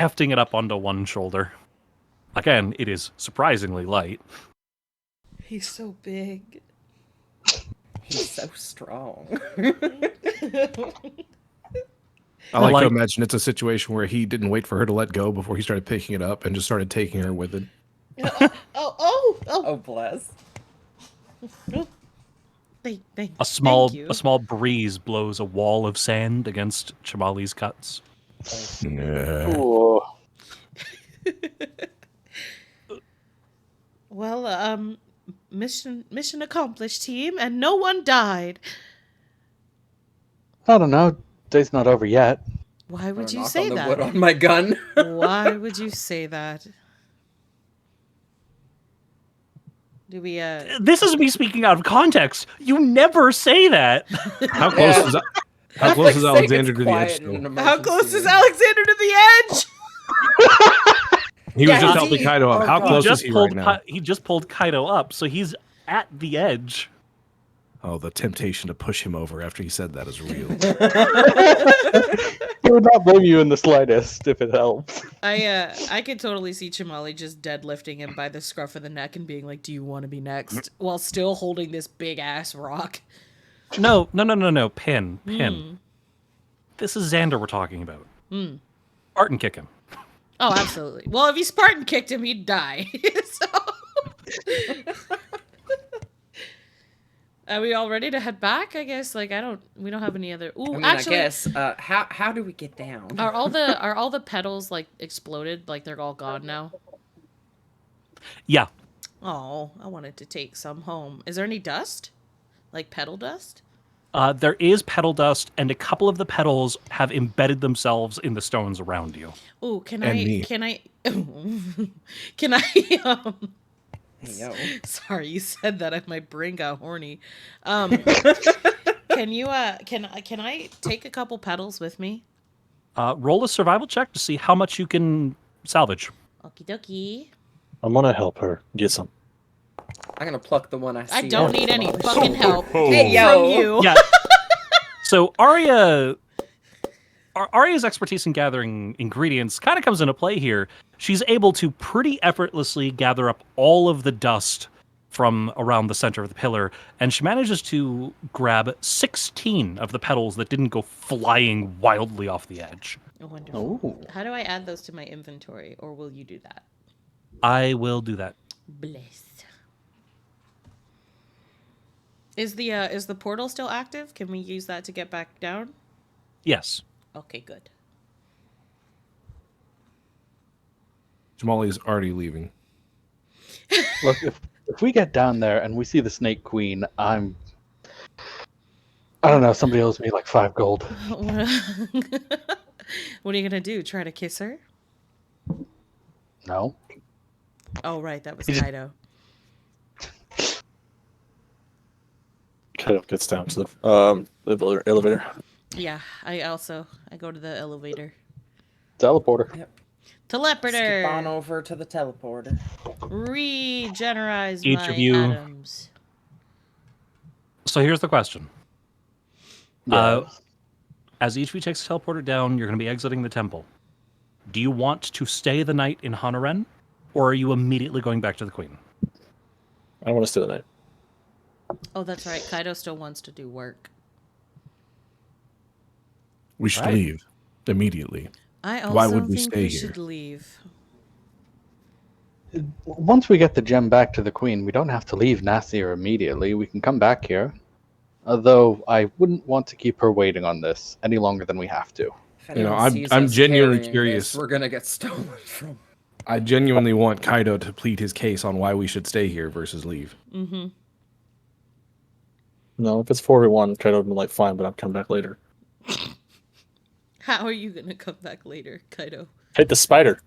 hefting it up onto one shoulder. Again, it is surprisingly light. He's so big. He's so strong. I like to Like- imagine it's a situation where he didn't wait for her to let go before he started picking it up and just started taking her with it. Oh, bless. Thank A small you. breeze blows a wall of sand against Chamali's cuts. Yeah. Ooh. Well, mission accomplished, team, and no one died. I don't know. Day's not over yet. Why would Or you knock say on the that? wood on my gun. Why would you say that? Do we This is me speaking out of context. You never say that. How close is how close is Alexander to the edge still? How close is Alexander to the edge? He was Yeah, just he- helping Kaido up. oh, How God. close is he right now? He just pulled Kaido up, so he's at the edge. Oh, the temptation to push him over after he said that is real. I would not blame you in the slightest if it helps. I could totally see Chamali just deadlifting him by the scruff of the neck and being like, "Do you want to be next?" while still holding this big ass rock. No. Pin. This is Xander we're talking about. Spartan kick him. Oh, absolutely. Well, if he Spartan kicked him, he'd die. So... Are we all ready to head back? I guess. Like, we don't have any other. Ooh, I mean, actually, I guess. How do we get down? are all the petals like exploded? Like they're all gone now? Yeah. Oh, I wanted to take some home. Is there any dust? Like petal dust? There is petal dust, and a couple of the petals have embedded themselves in the stones around you. Ooh, can And I? me. Can I? Can I? Hey, yo. Sorry, you said that. My brain got horny. Can you? Can I take a couple petals with me? Roll a survival check to see how much you can salvage. Okie dokie. I'm gonna help her get some. I'm gonna pluck the one I see. I don't need any fucking help Hey, from yo. you. Yeah. So Arya Arya's expertise in gathering ingredients kind of comes into play here. She's able to pretty effortlessly gather up all of the dust from around the center of the pillar, and she manages to grab 16 of the petals that didn't go flying wildly off the edge. Wonderful. Oh. How do I add those to my inventory, or will you do that? I will do that. Blessed. Is the portal still active? Can we use that to get back down? Yes. Okay, good. Jamali's already leaving. Look, if we get down there and we see the Snake Queen, I don't know, somebody owes me like 5 gold. What are you gonna do? Try to kiss her? No. Oh, right, that was You just- Kaido. Kind of gets down to the elevator. Yeah, I go to the elevator. Teleporter. Yep. Teleporter. Skip on over to the teleporter. Regenerize Each my of you- atoms. So here's the question. Yeah. As each of you takes the teleporter down, you're going to be exiting the temple. Do you want to stay the night in Hanaren, or are you immediately going back to the Queen? I don't want to stay the night. Oh, that's right. Kaido still wants to do work. We should Right. leave immediately. I also Why would we think stay we here? should leave. Once we get the gem back to the Queen, we don't have to leave Nasir immediately. We can come back here. Although I wouldn't want to keep her waiting on this any longer than we have to. If You know, anyone sees I'm us genuinely carrying curious. this, we're gonna get stolen from. I genuinely want Kaido to plead his case on why we should stay here versus leave. Mm-hmm. No, if it's 4v1, Kaido would be like, fine, but I'm coming back later. How are you gonna come back later, Kaido? Take the spider.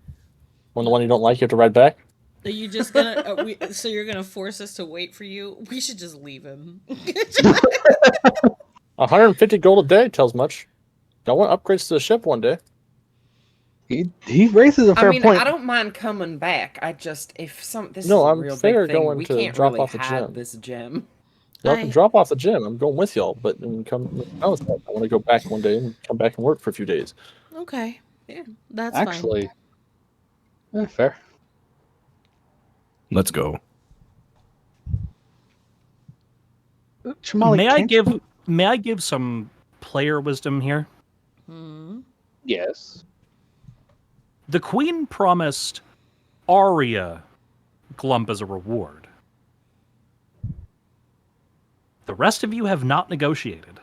When the one you don't like, you have to ride back. Are you just gonna? So you're gonna force us to wait for you? We should just leave him. 150 gold a day tells much. I want upgrades to the ship one day. He raises a fair I mean, point. I don't mind coming back. I just this No, is a I'm real fair big thing. going We to can't drop really off the hide gem. this gem. Y'all can drop off the gym. I'm going with y'all, but then come. I want to go back one day and come back and work for a few days. Okay. Yeah. That's Actually, fair. Let's go. Shamali, May I give some player wisdom here? fine. Yes. The Queen promised Arya Glump as a reward. The rest of you have not negotiated.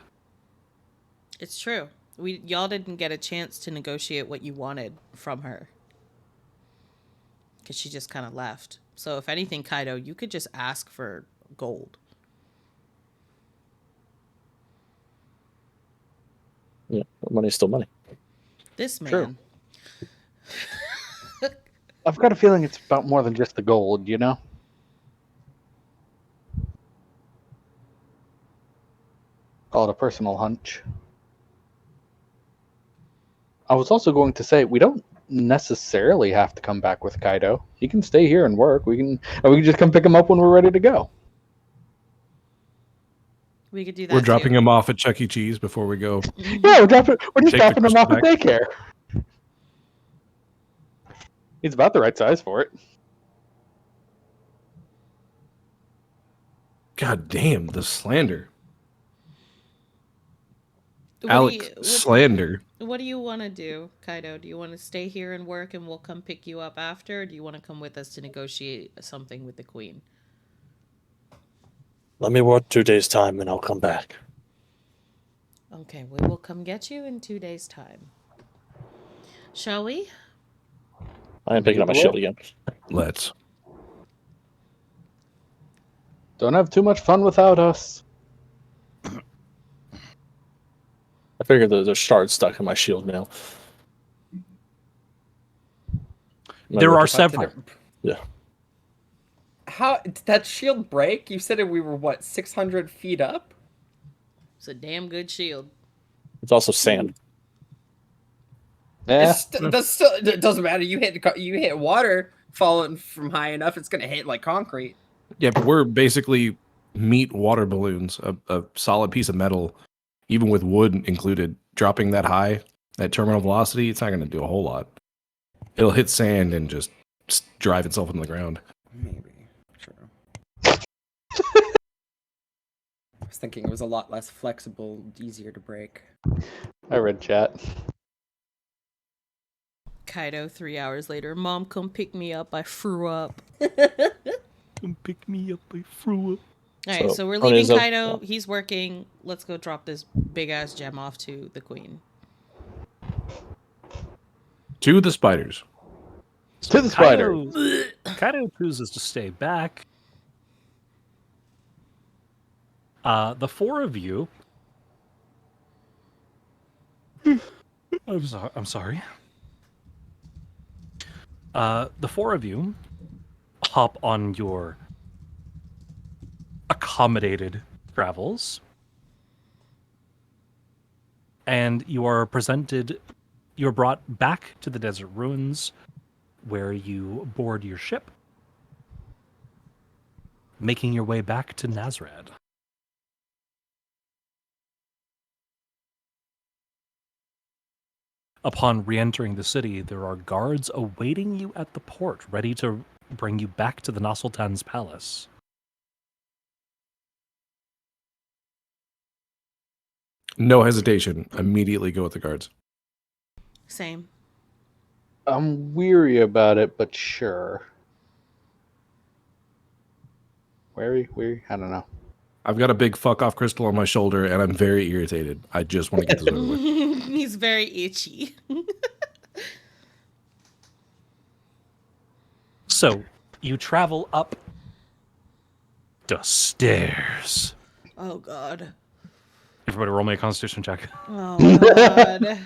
It's true. Y'all didn't get a chance to negotiate what you wanted from her. Because she just kind of left. So if anything, Kaido, you could just ask for gold. Yeah, money's still money. This man. True. I've got a feeling it's about more than just the gold, you know? Call it a personal hunch. I was also going to say, we don't necessarily have to come back with Kaido. He can stay here and work. We can just come pick him up when we're ready to go. We could do that. We're dropping too. him off at Chuck E. Cheese before we go. Mhm. Yeah, we're just Take the dropping him off Christmas at daycare. He's about the right size for it. God damn, the slander. What do Alec you- slander. What do you want to do, Kaido? Do you want to stay here and work and we'll come pick you up after? Or do you want to come with us to negotiate something with the Queen? Let me work 2 days' time and I'll come back. Okay, we will come get you in 2 days' time. Shall we? I am picking up my shield again. Let's. Don't have too much fun without us. I figured there's shards stuck in my shield now. There are If I did several. it- Yeah. How did that shield break? You said we were what, 600 feet up? It's a damn good shield. It's also sand. Yeah. It doesn't matter. You hit water falling from high enough, it's gonna hit like concrete. Yeah, but we're basically meat water balloons, a solid piece of metal, even with wood included. Dropping that high At terminal velocity, it's not going to do a whole lot. It'll hit sand and just drive itself into the ground. Maybe. True. I was thinking it was a lot less flexible, easier to break. I read chat. Kaido, 3 hours later. Mom, come pick me up. I threw up. Come pick me up, I threw up. All right, So, so we're Tony, leaving is that- Kaido. He's working. Let's go drop this big ass gem off to the queen. To the spiders. To the spider. Kaido chooses to stay back. The four of you. I'm sorry. The four of you hop on your accommodated travels, and you're brought back to the desert ruins, where you board your ship, making your way back to Nazrad. Upon re-entering the city, there are guards awaiting you at the port, ready to bring you back to the Nassultan's palace. No hesitation. Immediately go with the guards. Same. I'm weary about it, but sure. Weary? I don't know. I've got a big fuck off crystal on my shoulder, and I'm very irritated. I just want to get this over with. He's very itchy. So, you travel up the stairs. Oh god. Everybody roll me a constitution check. Oh god.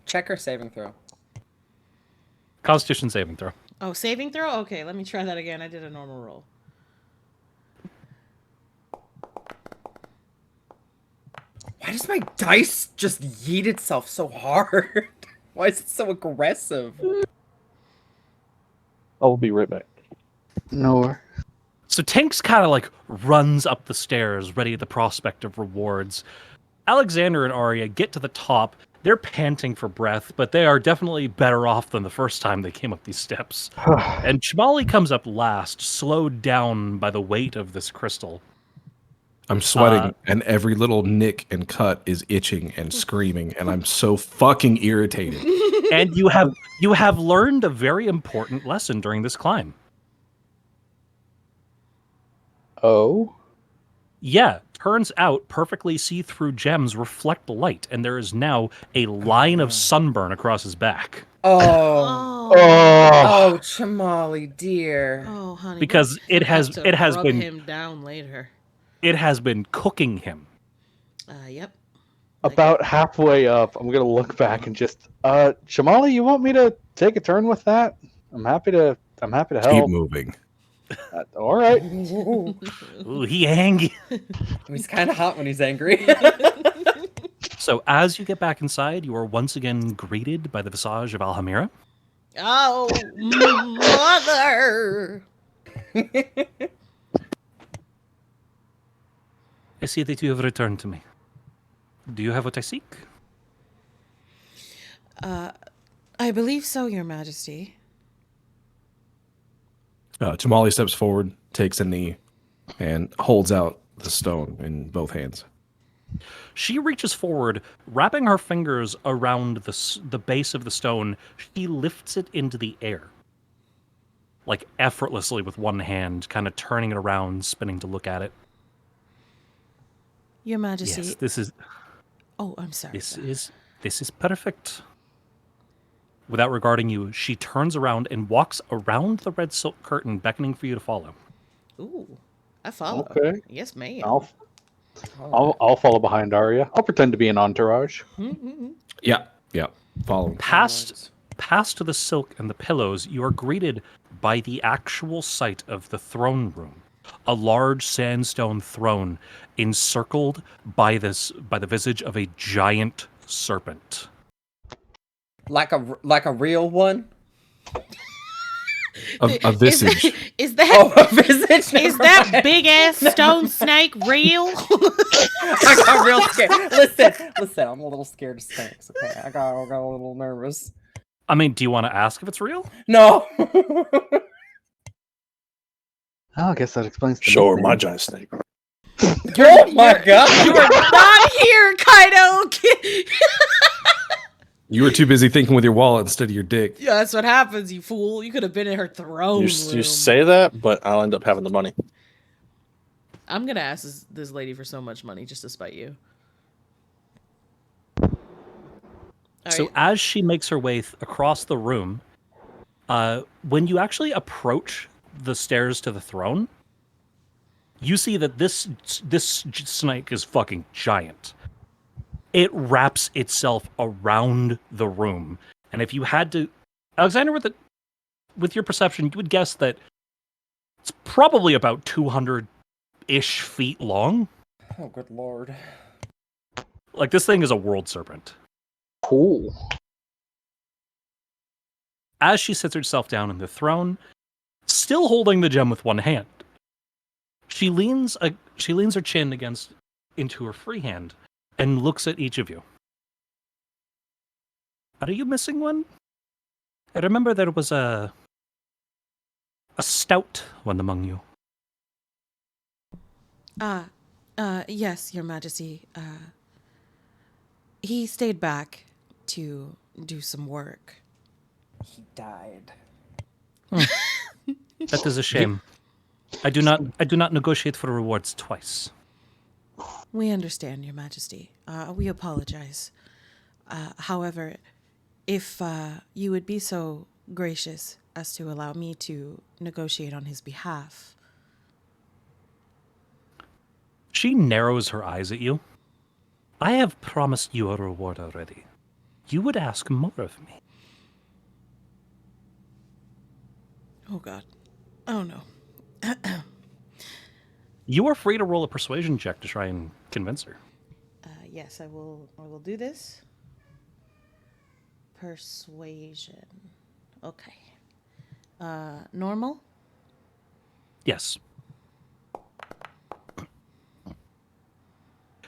Check or saving throw? Constitution saving throw. Oh, saving throw? Okay, let me try that again. I did a normal roll. Why does my dice just yeet itself so hard? Why is it so aggressive? I'll be right back. No. So Tanks kind of like runs up the stairs, ready at the prospect of rewards. Alexander and Arya get to the top. They're panting for breath, but they are definitely better off than the first time they came up these steps. And Chimali comes up last, slowed down by the weight of this crystal. I'm sweating, and every little nick and cut is itching and screaming, and I'm so fucking irritated. And you have learned a very important lesson during this climb. Oh? Yeah, turns out perfectly see-through gems reflect light, and there is now a line of sunburn across his back. Oh. Oh! Oh, Chimali, dear. Oh, honey. Because we'll it has rub been him down later. it has been cooking him. Yep. About halfway up, I'm gonna look back and just, Shamali, you want me to take a turn with that? I'm happy to Keep help. moving. All right. Ooh, he angry. He's kind of hot when he's angry. So as you get back inside, you are once again greeted by the visage of Alhamira. Oh, mother! I see that you have returned to me. Do you have what I seek? I believe so, Your Majesty. Tamali steps forward, takes a knee, and holds out the stone in both hands. She reaches forward, wrapping her fingers around the base of the stone. She lifts it into the air, like effortlessly with one hand, kind of turning it around, spinning to look at it. Your Majesty. Yes, this is Oh, I'm sorry. this is perfect. Without regarding you, she turns around and walks around the red silk curtain, beckoning for you to follow. Ooh, I follow. Okay. Yes, ma'am. I'll follow behind Arya. I'll pretend to be an entourage. Yeah, following. Past the silk and the pillows, you are greeted by the actual site of the throne room. A large sandstone throne encircled by the visage of a giant serpent. Like a real one? A visage. Is that Oh, a visage. is that big ass stone snake real? I got real scared. Listen. I'm a little scared of snakes. Okay, I got a little nervous. I mean, do you want to ask if it's real? No. Oh, I guess that explains the Show her my nickname. giant snake. Oh my god. You are not here, Kaido. You were too busy thinking with your wallet instead of your dick. Yeah, that's what happens, you fool. You could have been in her throne You room. say that, but I'll end up having the money. I'm gonna ask this lady for so much money just to spite you. So Alright. as she makes her way across the room, when you actually approach the stairs to the throne, you see that this snake is fucking giant. It wraps itself around the room, and if you had to, Alexander, with your perception, you would guess that it's probably about 200-ish feet long. Oh, good lord. Like, this thing is a world serpent. Cool. As she sits herself down on the throne, still holding the gem with one hand, she leans her chin into her free hand and looks at each of you. Are you missing one? I remember there was a stout one among you. Yes, Your Majesty. He stayed back to do some work. He died. That is a shame. I do not negotiate for rewards twice. We understand, Your Majesty. We apologize. However, if you would be so gracious as to allow me to negotiate on his behalf. She narrows her eyes at you. I have promised you a reward already. You would ask more of me. Oh, God. Oh, no. You are free to roll a persuasion check to try and convince her. Yes, I will do this. Persuasion. Okay. Normal? Yes.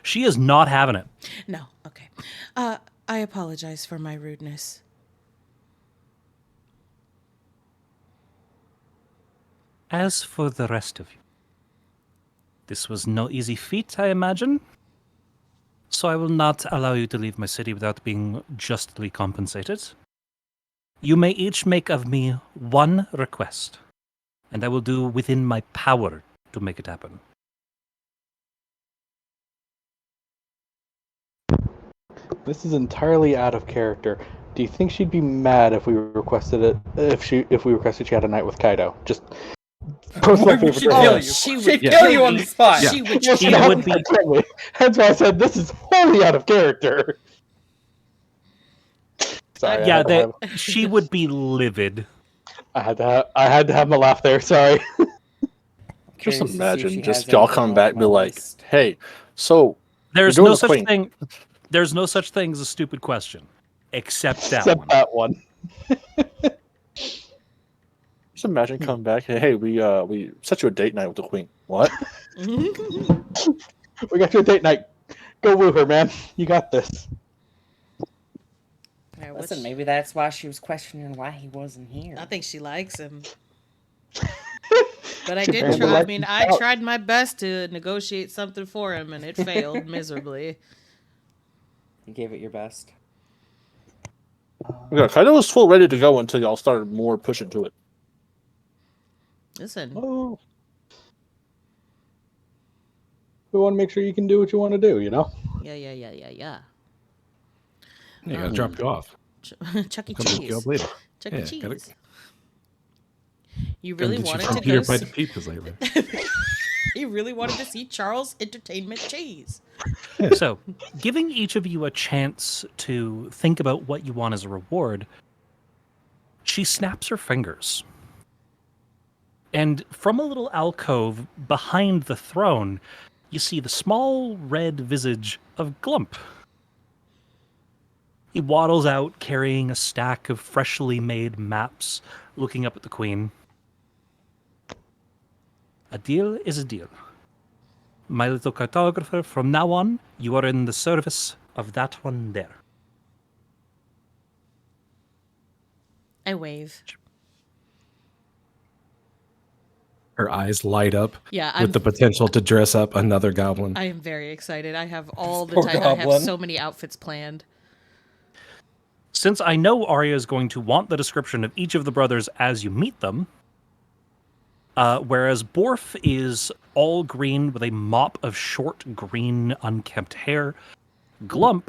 She is not having it. No. Okay. I apologize for my rudeness. As for the rest of you, this was no easy feat, I imagine. So I will not allow you to leave my city without being justly compensated. You may each make of me one request, and I will do within my power to make it happen. This is entirely out of character. Do you think she'd be mad if we requested it? If we requested she had a night with Kaido? Just personal favorite. She'd kill you. She'd kill you on the spot. She would. She would be. That's why I said this is wholly out of character. Sorry. She would be livid. I had to have my laugh there. Sorry. Just imagine just y'all coming back and be like, "Hey, so There's you're doing no a such queen." thing. There's no such thing as a stupid question, except that Except one. that one. Just imagine coming back. Hey, we set you a date night with the queen. What? We got your date night. Go woo her, man. You got this. Alright, Listen, maybe that's why she was questioning why he wasn't here. I think she likes him. But I She did apparently try. I likes mean, him I out. tried my best to negotiate something for him, and it failed miserably. You gave it your best. Yeah, Kaido was full ready to go until y'all started more pushing to it. Listen, Oh. We want to make sure you can do what you want to do, you know? yeah. Yeah, you gotta drop you off. Chuck E. Come pick you up Cheese. later. Chuck Yeah, E. gotta- Cheese. You Gotta really get you wanted from to Peter go. Piper Pizzas later. You really wanted to see Charles Entertainment Cheese. So, giving each of you a chance to think about what you want as a reward, she snaps her fingers. And from a little alcove behind the throne, you see the small red visage of Glump, He waddles out carrying a stack of freshly made maps, looking up at the Queen. A deal is a deal. My little cartographer, from now on, you are in the service of that one there. I wave. Her eyes light up Yeah, with the potential to dress up another goblin. I am very excited. I have all the Poor time. I have goblin. so many outfits planned. Since I know Arya is going to want the description of each of the brothers as you meet them, whereas Borf is all green with a mop of short green unkempt hair, Glump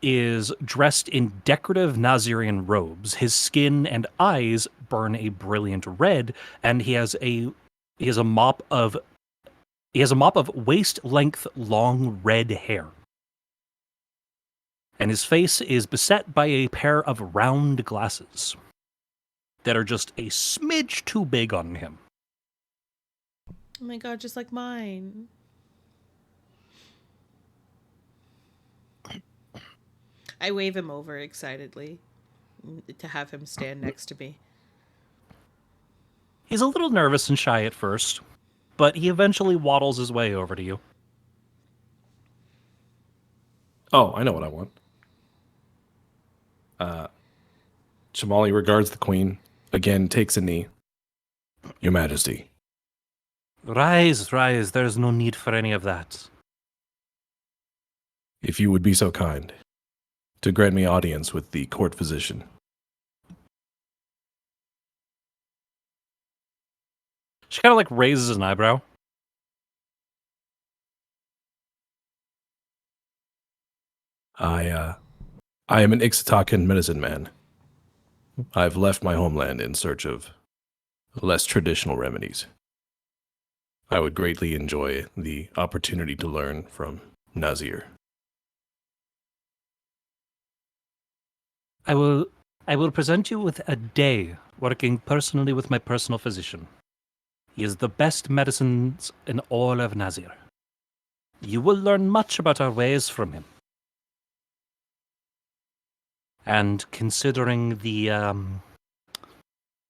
is dressed in decorative Nazirian robes. His skin and eyes burn a brilliant red, and he has a mop of waist-length long red hair. And his face is beset by a pair of round glasses that are just a smidge too big on him. Oh my god, just like mine. I wave him over excitedly to have him stand next to me. He's a little nervous and shy at first, but he eventually waddles his way over to you. Oh, I know what I want. Shamali regards the queen, again takes a knee. Your Majesty, Rise, rise, there is no need for any of that. if you would be so kind to grant me audience with the court physician. She kind of like raises an eyebrow. I am an Ixtakan medicine man. I've left my homeland in search of less traditional remedies. I would greatly enjoy the opportunity to learn from Nazir. I will present you with a day working personally with my personal physician. He is the best medicines in all of Nazir. You will learn much about our ways from him. And considering the,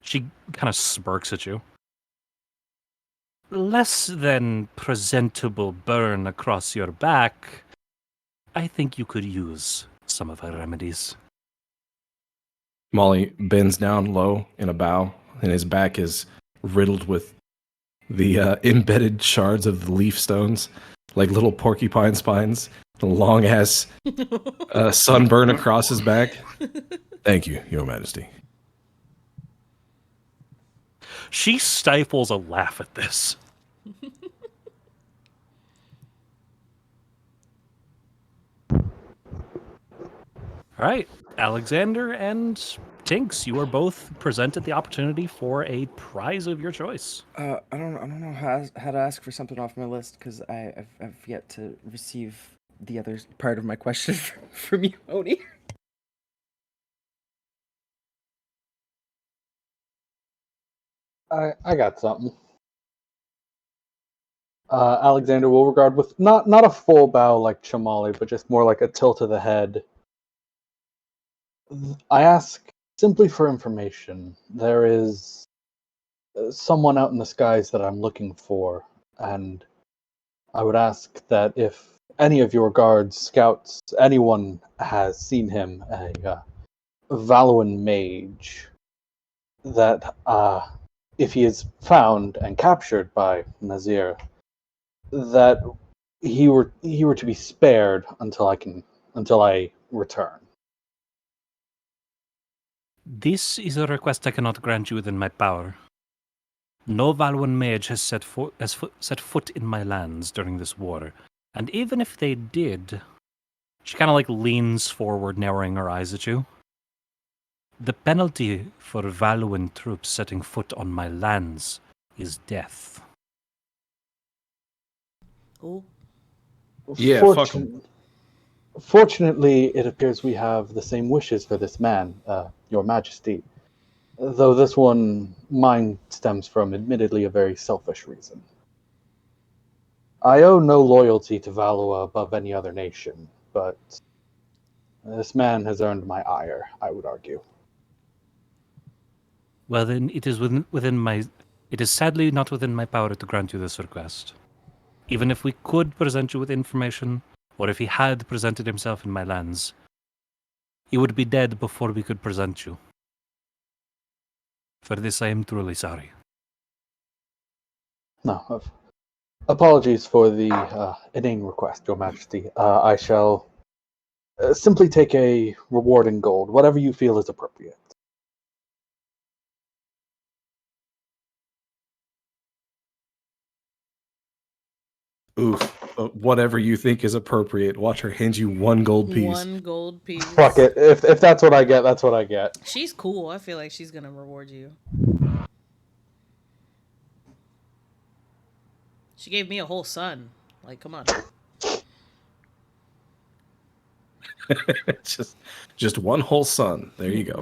she kind of smirks at you. Less than presentable burn across your back, I think you could use some of our remedies. Molly bends down low in a bow, and his back is riddled with the embedded shards of the leaf stones, like little porcupine spines, the long ass sunburn across his back. Thank you, Your Majesty. She stifles a laugh at this. All right, Alexander and Tinks, you are both presented the opportunity for a prize of your choice. I don't know how to ask for something off my list because I've yet to receive the other part of my question from you, Oni. I got something. Alexander will regard with not a full bow like Chamali, but just more like a tilt of the head. I ask simply for information. There is someone out in the skies that I'm looking for, and I would ask that if any of your guards, scouts, anyone has seen him, a Valuan mage, that if he is found and captured by Nazir, that he were to be spared until I return. This is a request I cannot grant you within my power. No Valuan mage has set foot in my lands during this war, and even if they did, she kind of like leans forward, narrowing her eyes at you. The penalty for Valuan troops setting foot on my lands is death. Oh, Yeah, fuck him. Fortunately, it appears we have the same wishes for this man, Your Majesty. Though this one, mine stems from admittedly a very selfish reason. I owe no loyalty to Valua above any other nation, but This man has earned my ire, I would argue. Well, then it is within my. It is sadly not within my power to grant you this request. Even if we could present you with information, or if he had presented himself in my lands, he would be dead before we could present you. For this, I am truly sorry. No, apologies for the inane request, Your Majesty. I shall simply take a reward in gold, whatever you feel is appropriate. Oof. Whatever you think is appropriate. Watch her hand you 1 gold piece. 1 gold piece. Fuck it. If that's what I get, that's what I get. She's cool. I feel like she's gonna reward you. She gave me a whole son. Like, come on. just 1 whole son. There you go.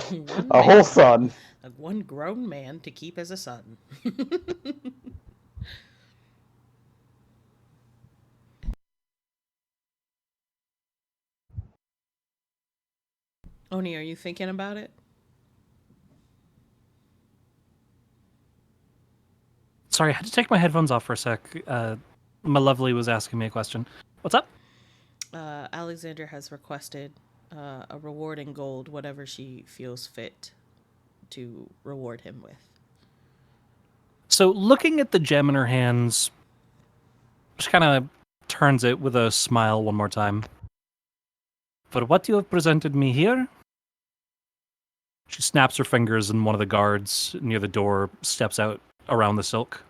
A whole son. Like 1 grown man to keep as a son. Oni, are you thinking about it? Sorry, I had to take my headphones off for a sec. My lovely was asking me a question. What's up? Alexander has requested a reward in gold, whatever she feels fit to reward him with. So, looking at the gem in her hands, she kind of turns it with a smile one more time. For what you have presented me here, she snaps her fingers and one of the guards near the door steps out around the silk.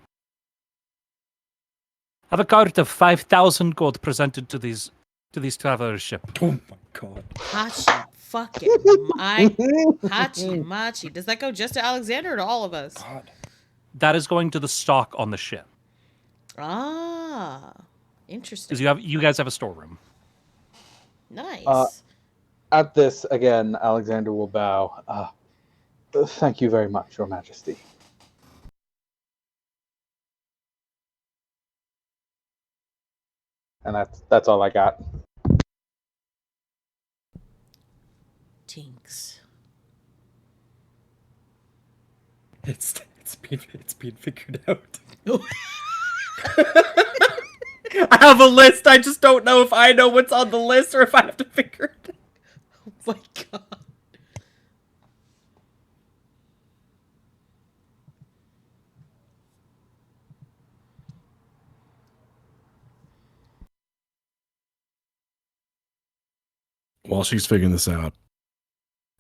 Have a cart of 5,000 gold presented to these travelers' ship. Oh my god. Hachi, fucking Hachi, Machi. Does that go just to Alexander or to all of us? God. That is going to the stock on the ship. Ah, interesting. Because you guys have a storeroom. Nice. At this, again, Alexander will bow. Thank you very much, Your Majesty. And that's all I got. Tinks. It's being figured out. I have a list. I just don't know if I know what's on the list or if I have to figure it out. Oh my god. While she's figuring this out,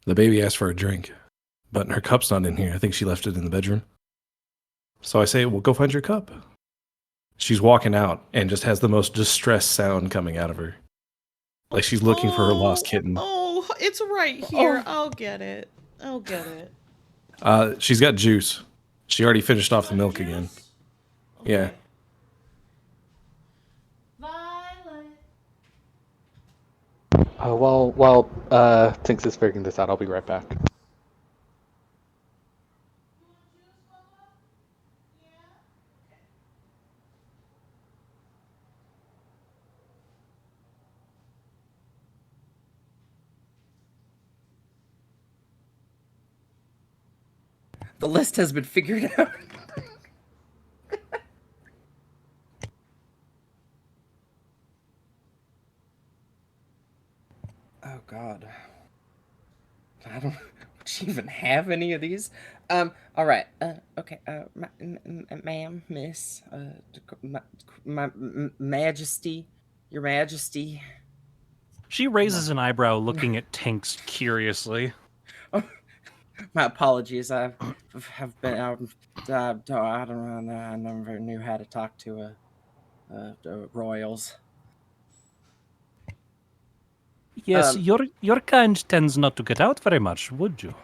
the baby asks for a drink, but her cup's not in here. I think she left it in the bedroom. So I say, well, go find your cup. She's walking out and just has the most distressed sound coming out of her. Like she's looking for her lost kitten. Oh, it's right here. I'll get it. I'll get it. She's got juice. She already finished off the milk again. Yeah. While Tinks is figuring this out, I'll be right back. The list has been figured out. Oh god. I don't. Would she even have any of these? All right. Okay. Ma'am, Miss, my Majesty, Your Majesty. She raises an eyebrow, looking at Tinks curiously. My apologies. I have been. I don't know. I never knew how to talk to royals. Yes, your kind tends not to get out very much, would you?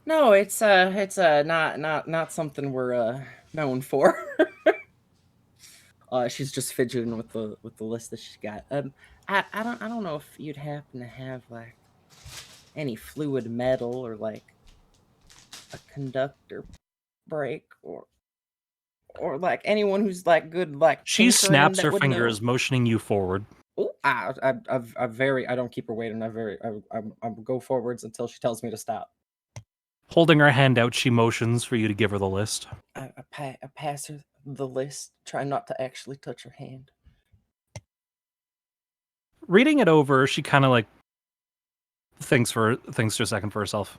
No, it's not something we're known for. She's just fidgeting with the list that she's got. I don't know if you'd happen to have like any fluid metal or like a conductor break or like anyone who's like good like She tinkering snaps that her would know. fingers, motioning you forward. Oh, I don't keep her waiting. I go forwards until she tells me to stop. Holding her hand out, she motions for you to give her the list. I pass her the list. Try not to actually touch her hand. Reading it over, she kind of like thinks for a second for herself.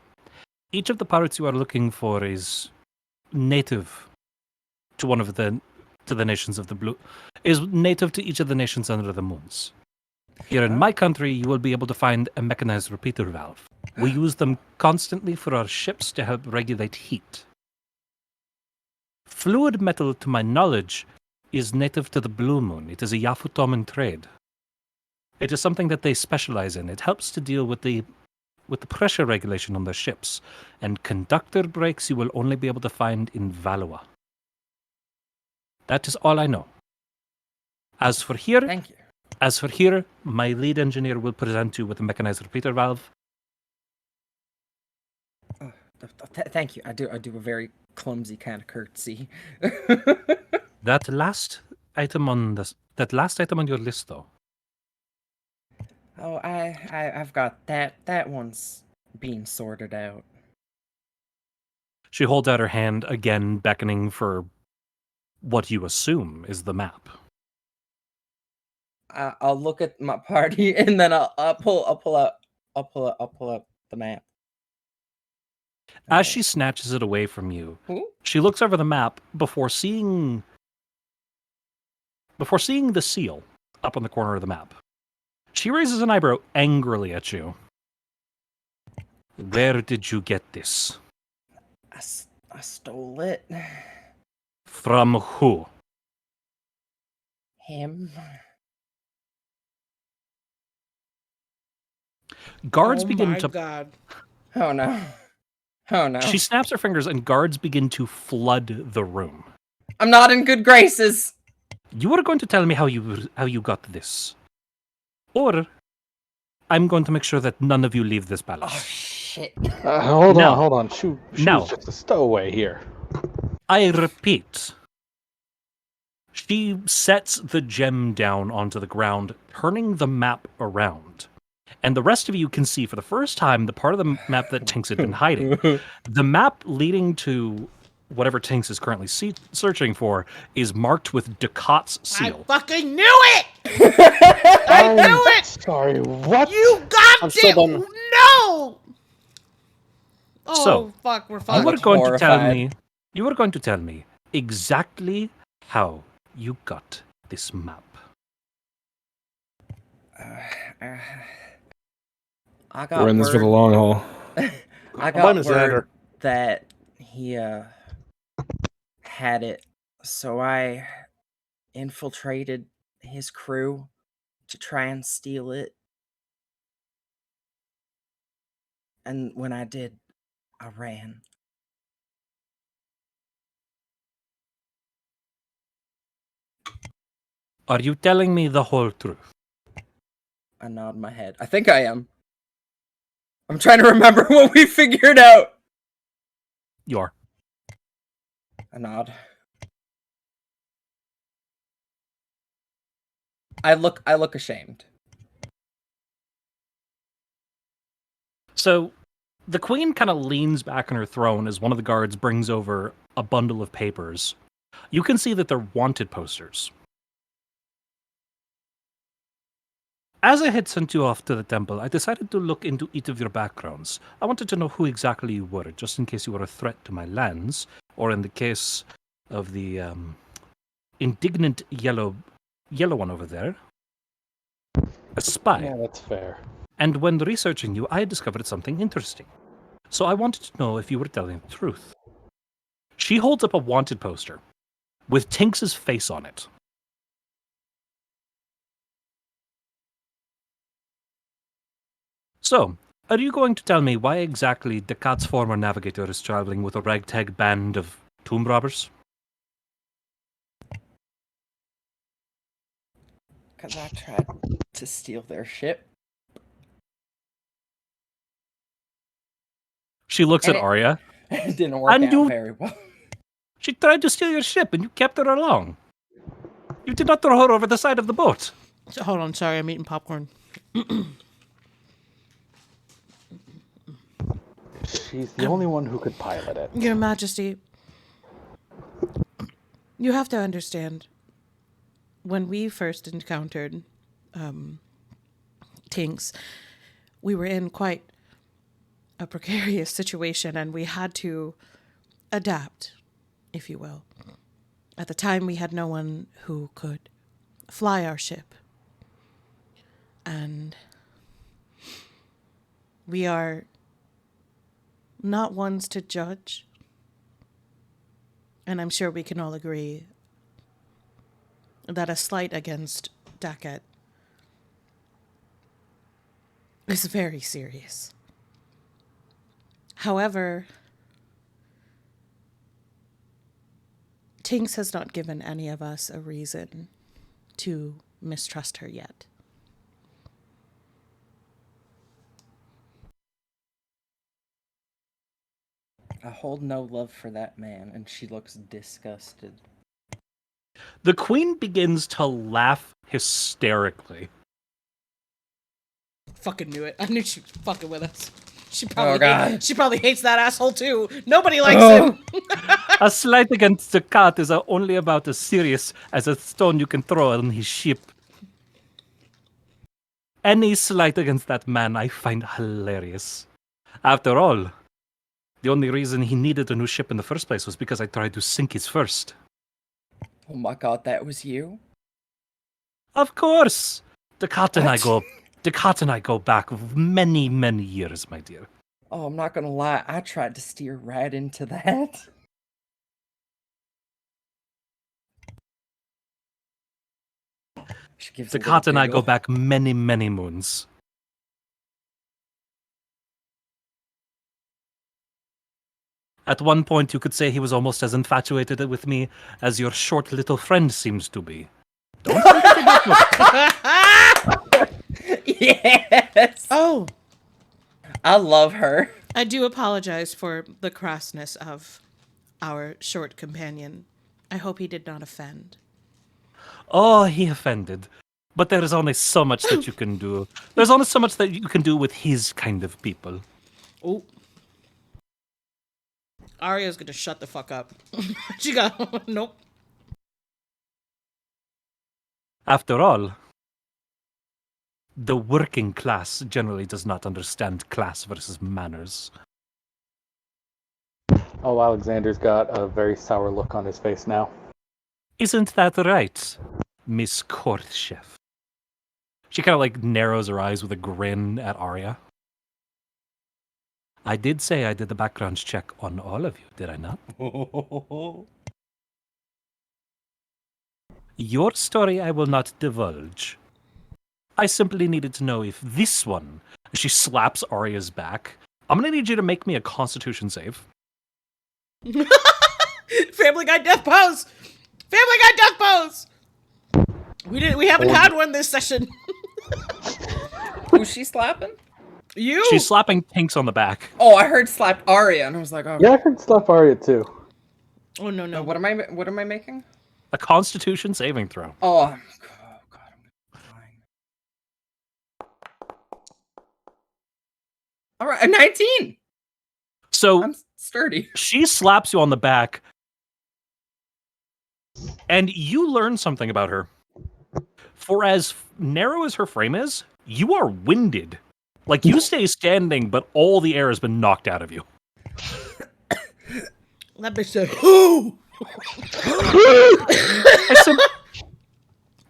Each of the pirates you are looking for is native to one of the nations of the blue, is native to each of the nations under the moons. Here in my country, you will be able to find a mechanized repeater valve. We use them constantly for our ships to help regulate heat. Fluid metal, to my knowledge, is native to the blue moon. It is a Yafutoman trade. It is something that they specialize in. It helps to deal with the pressure regulation on their ships, and conductor brakes you will only be able to find in Valua. That is all I know. As for here, Thank you. My lead engineer will present you with a mechanized repeater valve. Thank you. I do a very clumsy kind of curtsy. That last item on your list, though. Oh, I've got that. That one's being sorted out. She holds out her hand again, beckoning for what you assume is the map. I'll look at my party and then I'll pull up the map. As she snatches it away from you, Ooh. she looks over the map before seeing the seal up on the corner of the map. She raises an eyebrow angrily at you. Where did you get this? I stole it. From who? Him. Guards oh begin my to. God. Oh no. Oh no. She snaps her fingers, and guards begin to flood the room. I'm not in good graces. You are going to tell me how you got this, or I'm going to make sure that none of you leave this Oh palace. shit. Hold No. on. She No. was just a stowaway here. I repeat. She sets the gem down onto the ground, turning the map around. And the rest of you can see for the first time the part of the map that Tinks had been hiding. The map leading to whatever Tinks is currently searching for is marked with Ducat's seal. I fucking knew it! I knew it! Sorry, what? You got I'm so it! done. No! Oh, So, fuck, we're I fucked. You are look going to tell horrified. me. You are going to tell me exactly how you got this map. I got We're in this for the word. long haul. I blaming got word Xander. that he had it, so I infiltrated his crew to try and steal it. And when I did, I ran. Are you telling me the whole truth? I nod my head. I think I am. I'm trying to remember what we figured out. You are. I nod. I look ashamed. So, the queen kind of leans back on her throne as one of the guards brings over a bundle of papers. You can see that they're wanted posters. As I had sent you off to the temple, I decided to look into each of your backgrounds. I wanted to know who exactly you were, just in case you were a threat to my lands, or in the case of the indignant yellow one over there, a spy. Yeah, that's fair. And when researching you, I had discovered something interesting. So I wanted to know if you were telling the truth. She holds up a wanted poster with Tinks's face on it. So, are you going to tell me why exactly Ducat's former navigator is traveling with a ragtag band of tomb robbers? Because I tried to steal their ship. She looks And at Arya. It didn't work And out you- very well. She tried to steal your ship and you kept her along. You did not throw her over the side of the boat. Hold on, sorry, I'm eating popcorn. She's the only one who could pilot it. Your Majesty, you have to understand. When we first encountered Tinks, we were in quite a precarious situation and we had to adapt, if you will. At the time, we had no one who could fly our ship. And we are not ones to judge. And I'm sure we can all agree that a slight against Daket is very serious. However, Tinks has not given any of us a reason to mistrust her yet. I hold no love for that man, and she looks disgusted. The queen begins to laugh hysterically. Fucking knew it. I knew she was fucking with us. She God. probably hates that asshole too. Nobody likes him. A slight against the cat is only about as serious as a stone you can throw on his ship. Any slight against that man I find hilarious. After all, the only reason he needed a new ship in the first place was because I tried to sink his first. Oh my god, that was you? Of course! The cat and What? I go back many, many years, my dear. Oh, I'm not gonna lie, I tried to steer right into that. She gives The a little cat and I go giggle. back many, many moons. At one point, you could say he was almost as infatuated with me as your short little friend seems to be. Don't Yes! Oh, I love her. I do apologize for the crassness of our short companion. I hope he did not offend. Oh, he offended. But there is only so much that you can do. There's only so much that you can do with his kind of people. Oh. Arya's gonna shut the fuck up. She got nope. After all, the working class generally does not understand class versus manners. Oh, Alexander's got a very sour look on his face now. Isn't that right, Miss Courtchef? She kind of like narrows her eyes with a grin at Arya. I did say I did the background check on all of you, did I not? Your story I will not divulge. I simply needed to know if this one... She slaps Arya's back. I'm gonna need you to make me a constitution save. Family Guy death pose. Family Guy death pose. We haven't had one this session. Who's she slapping? You. She's slapping Tinks on the back. Oh, I heard slap Arya, and I was like, oh. Yeah, I heard stuff Arya too. Oh no. No, what am I making? A constitution saving throw. Oh god, I'm fine. All right, a 19. So I'm sturdy. she slaps you on the back, and you learn something about her. For as narrow as her frame is, you are winded. Like, you stay standing, but all the air has been knocked out of you. That bitch said, "Who?"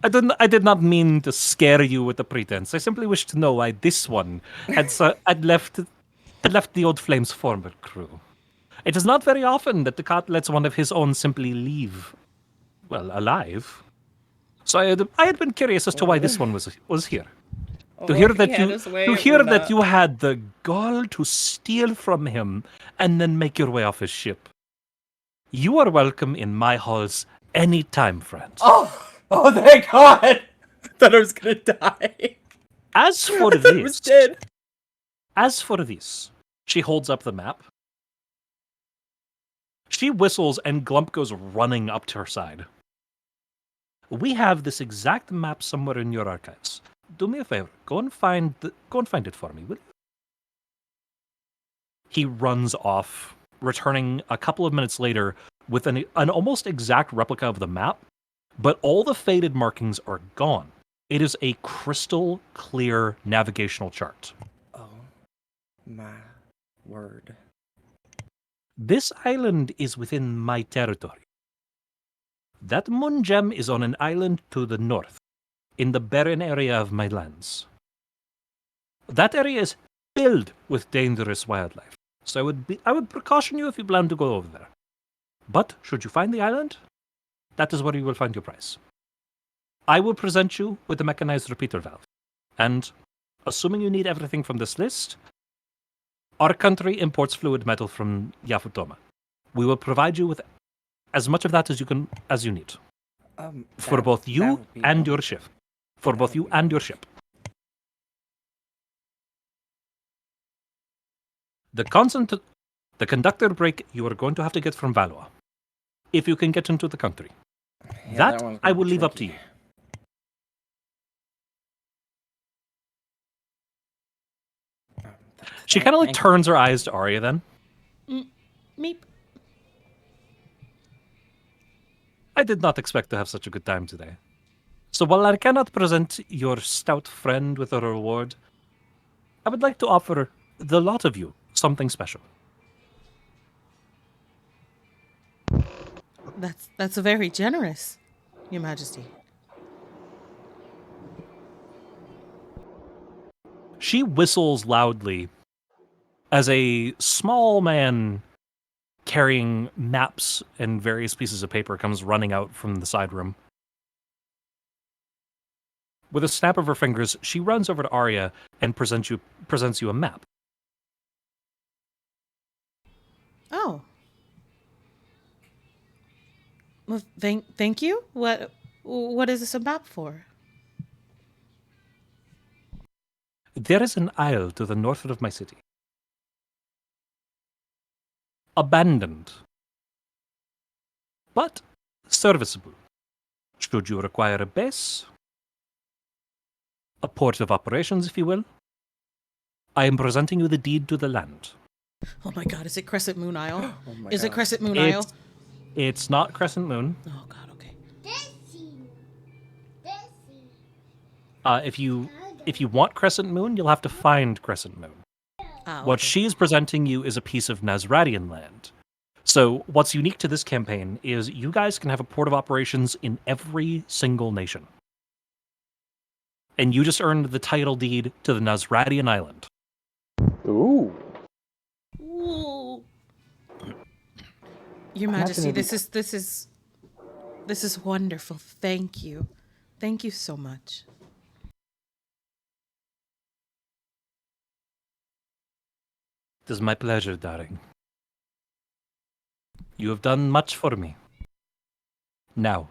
I did not mean to scare you with the pretense. I simply wished to know why this one had left the old Flame's former crew. It is not very often that the cat lets one of his own simply leave, well, alive. So I had been curious as to why this one was here. To hear that you had the gall to steal from him and then make your way off his ship. You are welcome in my halls any time, friend. Oh, thank God! I thought I was gonna die. As for I thought I was dead. She holds up the map. She whistles and Glump goes running up to her side. We have this exact map somewhere in your archives. Do me a favor. Go and find it for me, will you? He runs off, returning a couple of minutes later with an almost exact replica of the map, but all the faded markings are gone. It is a crystal clear navigational chart. Oh my word. This island is within my territory. That moon gem is on an island to the north, in the barren area of my lands. That area is filled with dangerous wildlife, so I would precaution you if you plan to go over there. But should you find the island, that is where you will find your prize. I will present you with the mechanized repeater valve, and assuming you need everything from this list, our country imports fluid metal from Yafutoma. We will provide you with as much of that as you need. For both you and your ship. For both you and your ship. The conductor break you are going to have to get from Valois, if you can get into the country. Yeah, that I will leave up to you. She kind of like turns her eyes to Arya then. Meep. I did not expect to have such a good time today. So while I cannot present your stout friend with a reward, I would like to offer the lot of you something special. That's very generous, Your Majesty. She whistles loudly as a small man carrying maps and various pieces of paper comes running out from the side room. With a snap of her fingers, she runs over to Arya and presents you a map. Oh. Well, thank you. What is this a map for? There is an isle to the north of my city. Abandoned, but serviceable. Should you require a base, a port of operations, if you will, I am presenting you the deed to the land. Oh my God! Is it Crescent Moon Isle? Oh my Is it God. Crescent Moon Isle? It's not Crescent Moon. Oh God! Okay. If you want Crescent Moon, you'll have to find Crescent Moon. What she's presenting you is a piece of Nazradian land. So what's unique to this campaign is you guys can have a port of operations in every single nation. And you just earned the title deed to the Nazradian island. Ooh. Ooh. Your Majesty, this is wonderful. Thank you. Thank you so much. It is my pleasure, darling. You have done much for me. Now,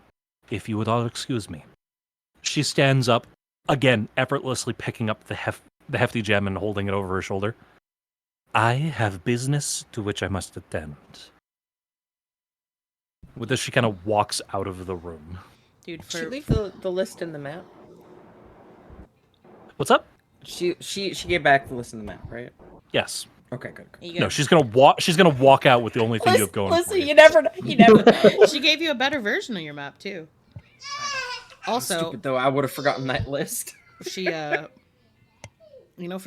if you would all excuse me. She stands up, again, effortlessly picking up the hefty gem and holding it over her shoulder. I have business to which I must attend. With this, she kind of walks out of the room. Dude, Did she leave the list in the map? What's up? She gave back the list in the map, right? Yes. Okay, good. No, she's gonna walk. She's gonna walk out with the only thing you have going. Listen, for you. you never know. She gave you a better version of your map too. Also, Stupid though, I would have forgotten that list. she for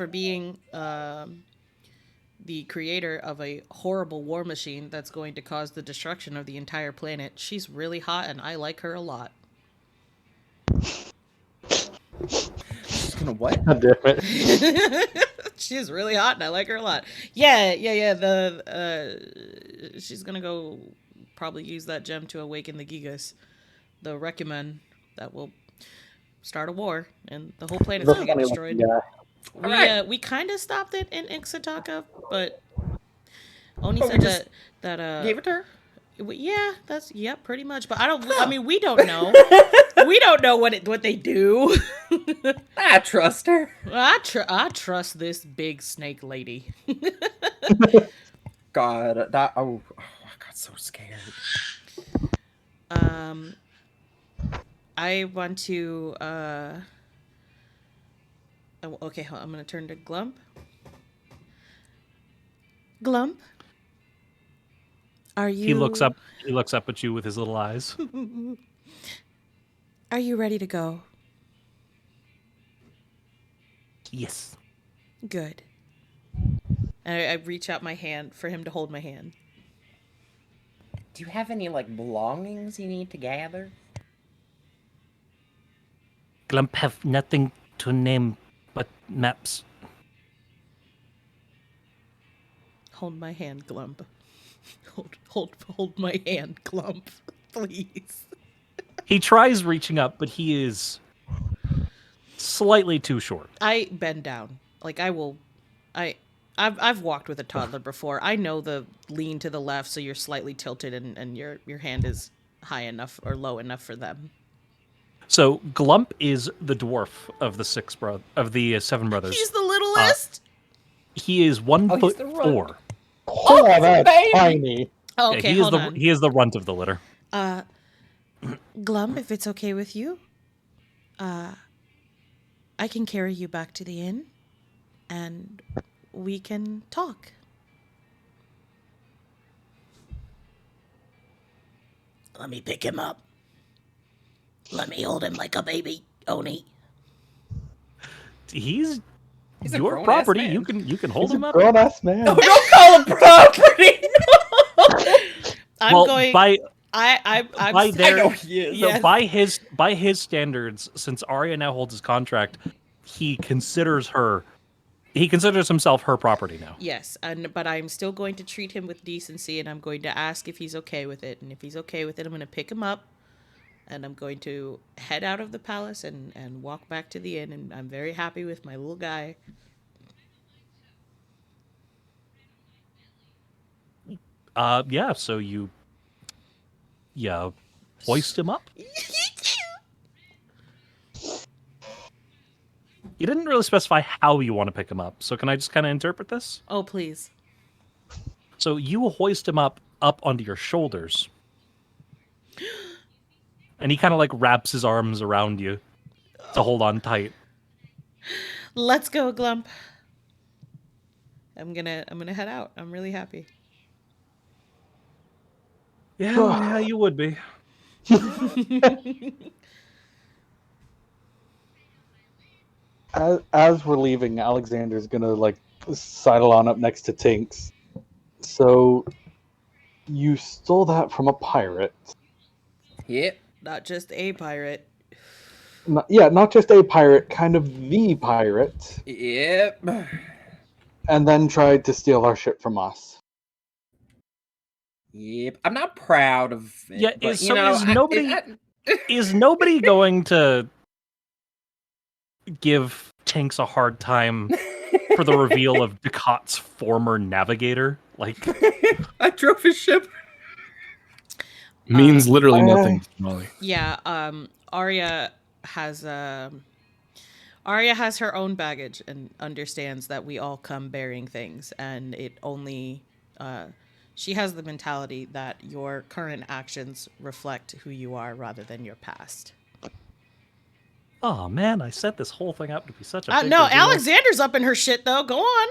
being the creator of a horrible war machine that's going to cause the destruction of the entire planet, she's really hot and I like her a lot. She's gonna what? God damn it. She's really hot and I like her a lot. Yeah. She's gonna go probably use that gem to awaken the Gigas, the Recommend that will start a war and the whole planet's gonna get destroyed. We kind of stopped it in Ixataka, but Oni said that Gave it to her? Yeah, pretty much. But we don't know. We don't know what they do. I trust her. I trust this big snake lady. God, I got so scared. I want to. Okay, I'm gonna turn to Glump. Glump, are you? He looks up. He looks up at you with his little eyes. Are you ready to go? Yes. Good. And I reach out my hand for him to hold my hand. Do you have any like belongings you need to gather? Glump have nothing to name but maps. Hold my hand, Glump. Hold my hand, Glump, please. He tries reaching up, but he is slightly too short. I bend down. Like I've walked with a toddler before. I know the lean to the left, so you're slightly tilted, and your hand is high enough or low enough for them. So Glump is the dwarf of the seven brothers. He's the littlest. He is 1 foot he's the runt. 4. Oh, he's a that's baby! tiny. Oh, Yeah, okay, he is hold on. He is the runt of the litter. Glump, if it's okay with you, I can carry you back to the inn, and we can talk. Let me pick him up. Let me hold him like a baby, Oni. He's He's a your grown-ass property. man. You can hold He's him a up. grown ass man. No, don't call him property. I'm Well, going. by I'm. by s- their I know he is. Yes. by his standards, since Arya now holds his contract, he considers himself her property now. Yes, but I'm still going to treat him with decency, and I'm going to ask if he's okay with it. And if he's okay with it, I'm going to pick him up, and I'm going to head out of the palace and walk back to the inn. And I'm very happy with my little guy. Yeah. So you hoist him up. You didn't really specify how you want to pick him up, so can I just kind of interpret this? Oh, please. So you hoist him up onto your shoulders, and he kind of like wraps his arms around you to hold on tight. Let's go, Glump. I'm gonna head out. I'm really happy. Yeah, you would be. As we're leaving, Alexander's gonna like sidle on up next to Tinks. So, you stole that from a pirate? Yep. Not just a pirate. Not just a pirate, kind of the pirate, Yep. and then tried to steal our ship from us. Yep. I'm not proud of it. Yeah, but, is you know, nobody is nobody going to give Tinks a hard time for the reveal of Ducat's former navigator? Like, I drove his ship. Means literally nothing, Molly. Yeah. Arya has Arya has her own baggage and understands that we all come bearing things, and it only she has the mentality that your current actions reflect who you are rather than your past. oh man, I set this whole thing up to be such a big No, reveal. Alexander's up in her shit though. Go on.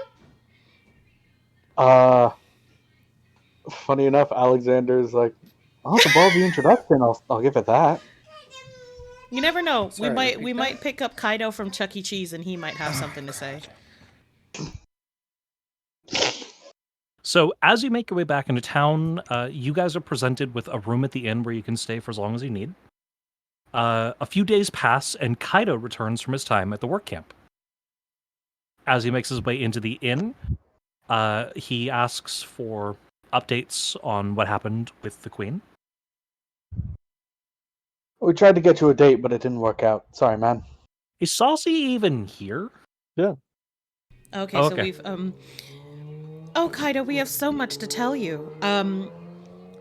Funny enough, Alexander's like, oh, the ball of the introduction. I'll give it that. You never know. Sorry, we repeat might that? pick up Kaido from Chuck E. Cheese, and he might have something to say. So as you make your way back into town, you guys are presented with a room at the inn where you can stay for as long as you need. A few days pass, and Kaido returns from his time at the work camp. As he makes his way into the inn, he asks for updates on what happened with the queen. We tried to get you a date, but it didn't work out. Sorry, man. Is Saucy even here? Okay, Oh, so okay. we've Oh, Kaido, we have so much to tell you.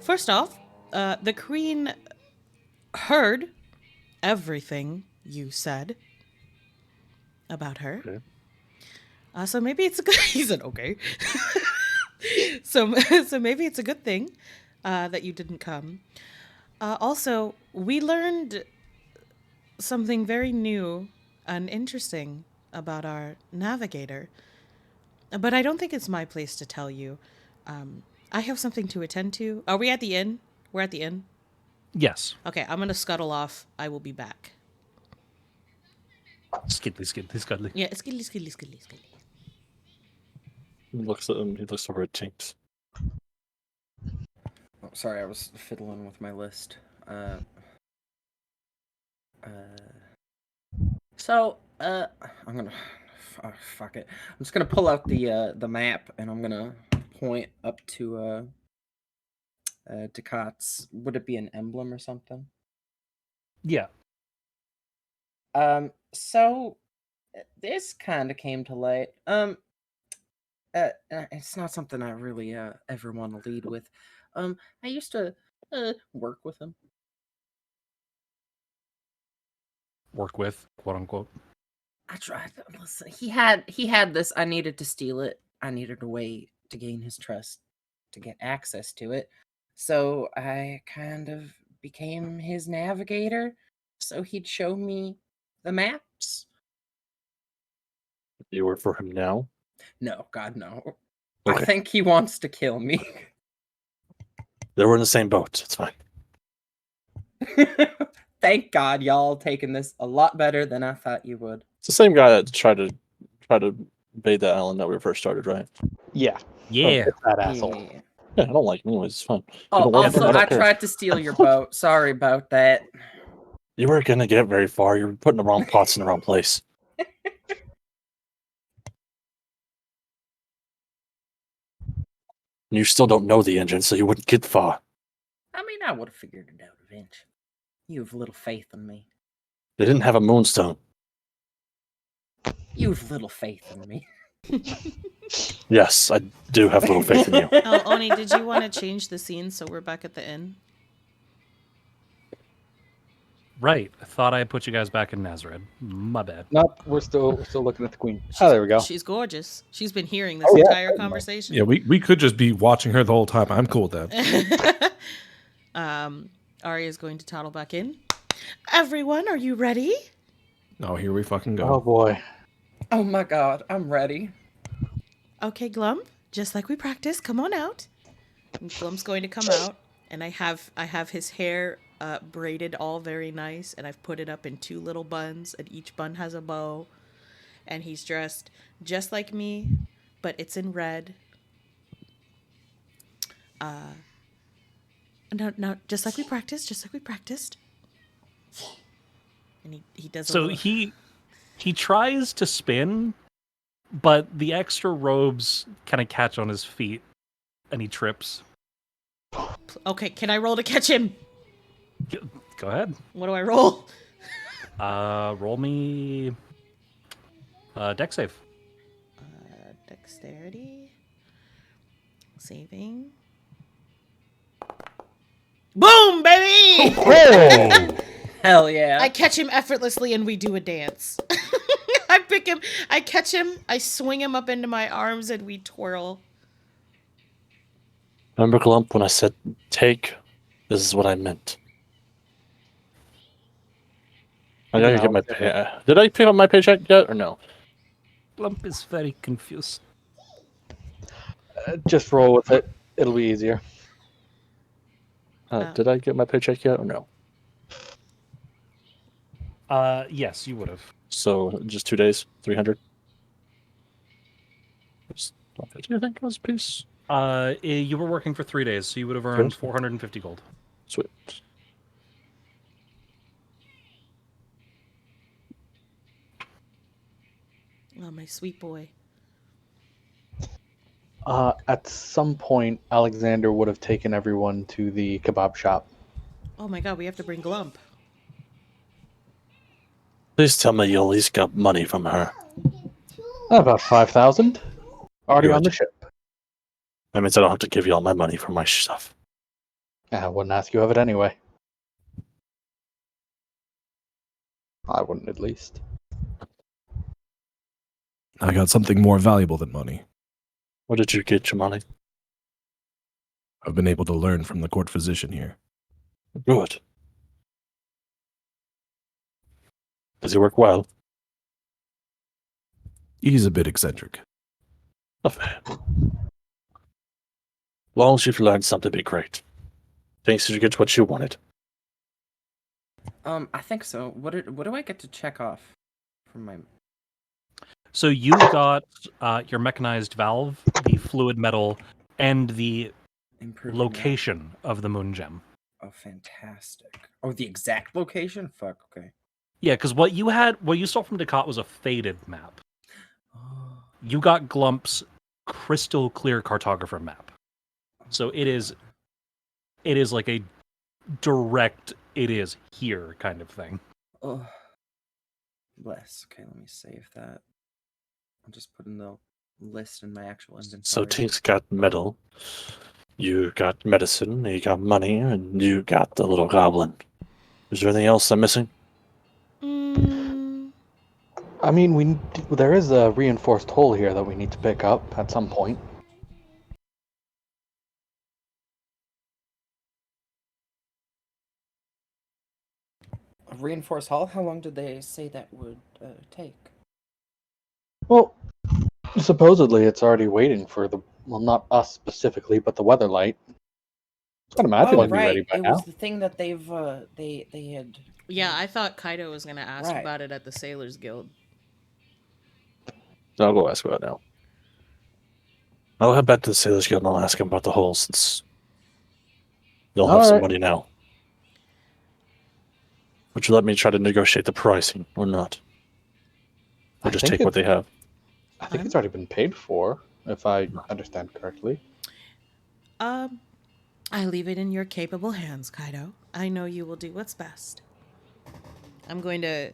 First off, the queen heard everything you said about her. Okay. So maybe it's a good. He said, "Okay." so maybe it's a good thing that you didn't come. Also, we learned something very new and interesting about our navigator. But I don't think it's my place to tell you. I have something to attend to. Are we at the inn? We're at the inn. Yes. Okay, I'm gonna scuttle off. I will be back. Skiddly, skiddly, scuddly. Yeah, skiddly, skiddly, skiddly, skiddly. He looks at him. He looks over at Tinks. Oh, sorry, I was fiddling with my list. I'm gonna fuck it. I'm just gonna pull out the map and I'm gonna point up to Ducat's. Would it be an emblem or something? Yeah. So this kind of came to light. It's not something I really ever want to lead with. I used to work with him. Work with, quote unquote. I tried. Listen, he had this. I needed to steal it. I needed a way to gain his trust, to get access to it. So I kind of became his navigator, so he'd show me the maps. You work for him now? No, God, no. Okay. I think he wants to kill me. They were in the same boat. It's fine. Thank God, y'all taking this a lot better than I thought you would. It's the same guy that tried to invade that island that we first started, right? Yeah. Yeah. Oh, that asshole. Yeah. Yeah, I don't like him anyways. It's fine. You Oh, don't like him, also, I don't I care. tried to steal your boat. Sorry about that. You weren't gonna get very far. You're putting the wrong pots in the wrong place. And you still don't know the engine, so you wouldn't get far. I mean, I would have figured it out eventually. You have little faith in me. They didn't have a moonstone. You have little faith in me. Yes, I do have little faith in you. Oh, Oni, did you want to change the scene so we're back at the inn? Right. I thought I put you guys back in Nazareth. My bad. Nope, we're still looking at the queen. Oh, there we go. She's gorgeous. She's been hearing this Oh, yeah. entire conversation. Yeah, we could just be watching her the whole time. I'm cool with that. Arya is going to toddle back in. Everyone, are you ready? Oh, here we fucking Oh go. boy. Oh my God, I'm ready. Okay, Glump, just like we practiced, come on out. And Glump's going to come out, and I have his hair braided all very nice, and I've put it up in 2 little buns, and each bun has a bow. And he's dressed just like me, but it's in red. No, just like we practiced. And he does. So he tries to spin, but the extra robes kind of catch on his feet, and he trips. Okay, can I roll to catch him? Go ahead. What do I roll? Roll me dex save. Dexterity. Saving. Boom, baby! Oh! Hell yeah. I catch him effortlessly and we do a dance. I pick him, I catch him, I swing him up into my arms and we twirl. Remember, Glump, when I said take? This is what I meant. I gotta get my pay. Did I pick up my paycheck yet or no? Lump is very confused. Just roll with it. It'll be easier. Did I get my paycheck yet or no? Yes, you would have. So just 2 days, 300. Just 150, I think was a piece. You were working for 3 days, so you would have earned 450 gold. Sweet. Oh, my sweet boy. At some point, Alexander would have taken everyone to the kebab shop. Oh my god, we have to bring Glump. Please tell me you at least got money from her. About 5,000. Already on the Good. ship. That means I don't have to give you all my money for my stuff. I wouldn't ask you of it anyway. I wouldn't, at least. I got something more valuable than money. What did you get, Jamali? I've been able to learn from the court physician here. Good. Does he work well? He's a bit eccentric. As long as you've learned something, be great. Thanks you get what you wanted. I think so. What do I get to check off from my? So you got your mechanized valve, the fluid metal, and the Improving location of the moon gem. that? Oh, fantastic. Oh, the exact location? Fuck. Okay. Yeah, because what you saw from Ducat was a faded map. Oh. You got Glump's crystal clear cartographer map. So it is like a direct, it is here kind of thing. Oh. Bless. Okay, let me save that. I'll just put in the list in my actual inventory. So Tink's got metal, you got medicine, you got money, and you got the little goblin. Is there anything else I'm missing? I mean, there is a reinforced hull here that we need to pick up at some point. A reinforced hull? How long did they say that would take? Well, supposedly it's already waiting for not us specifically, but the weather light. I'd imagine it'd be ready by It now. was the thing that they had. Yeah, I thought Kaido was gonna ask Right. about it at the Sailors Guild. I'll go ask about it now. I'll head back to the Sailors Guild and I'll ask him about the hole since they'll have some Alright. money now. Would you let me try to negotiate the pricing or not? Or I just think take what they have? I think it's already been paid for, if I understand correctly. I leave it in your capable hands, Kaido. I know you will do what's best. I'm going to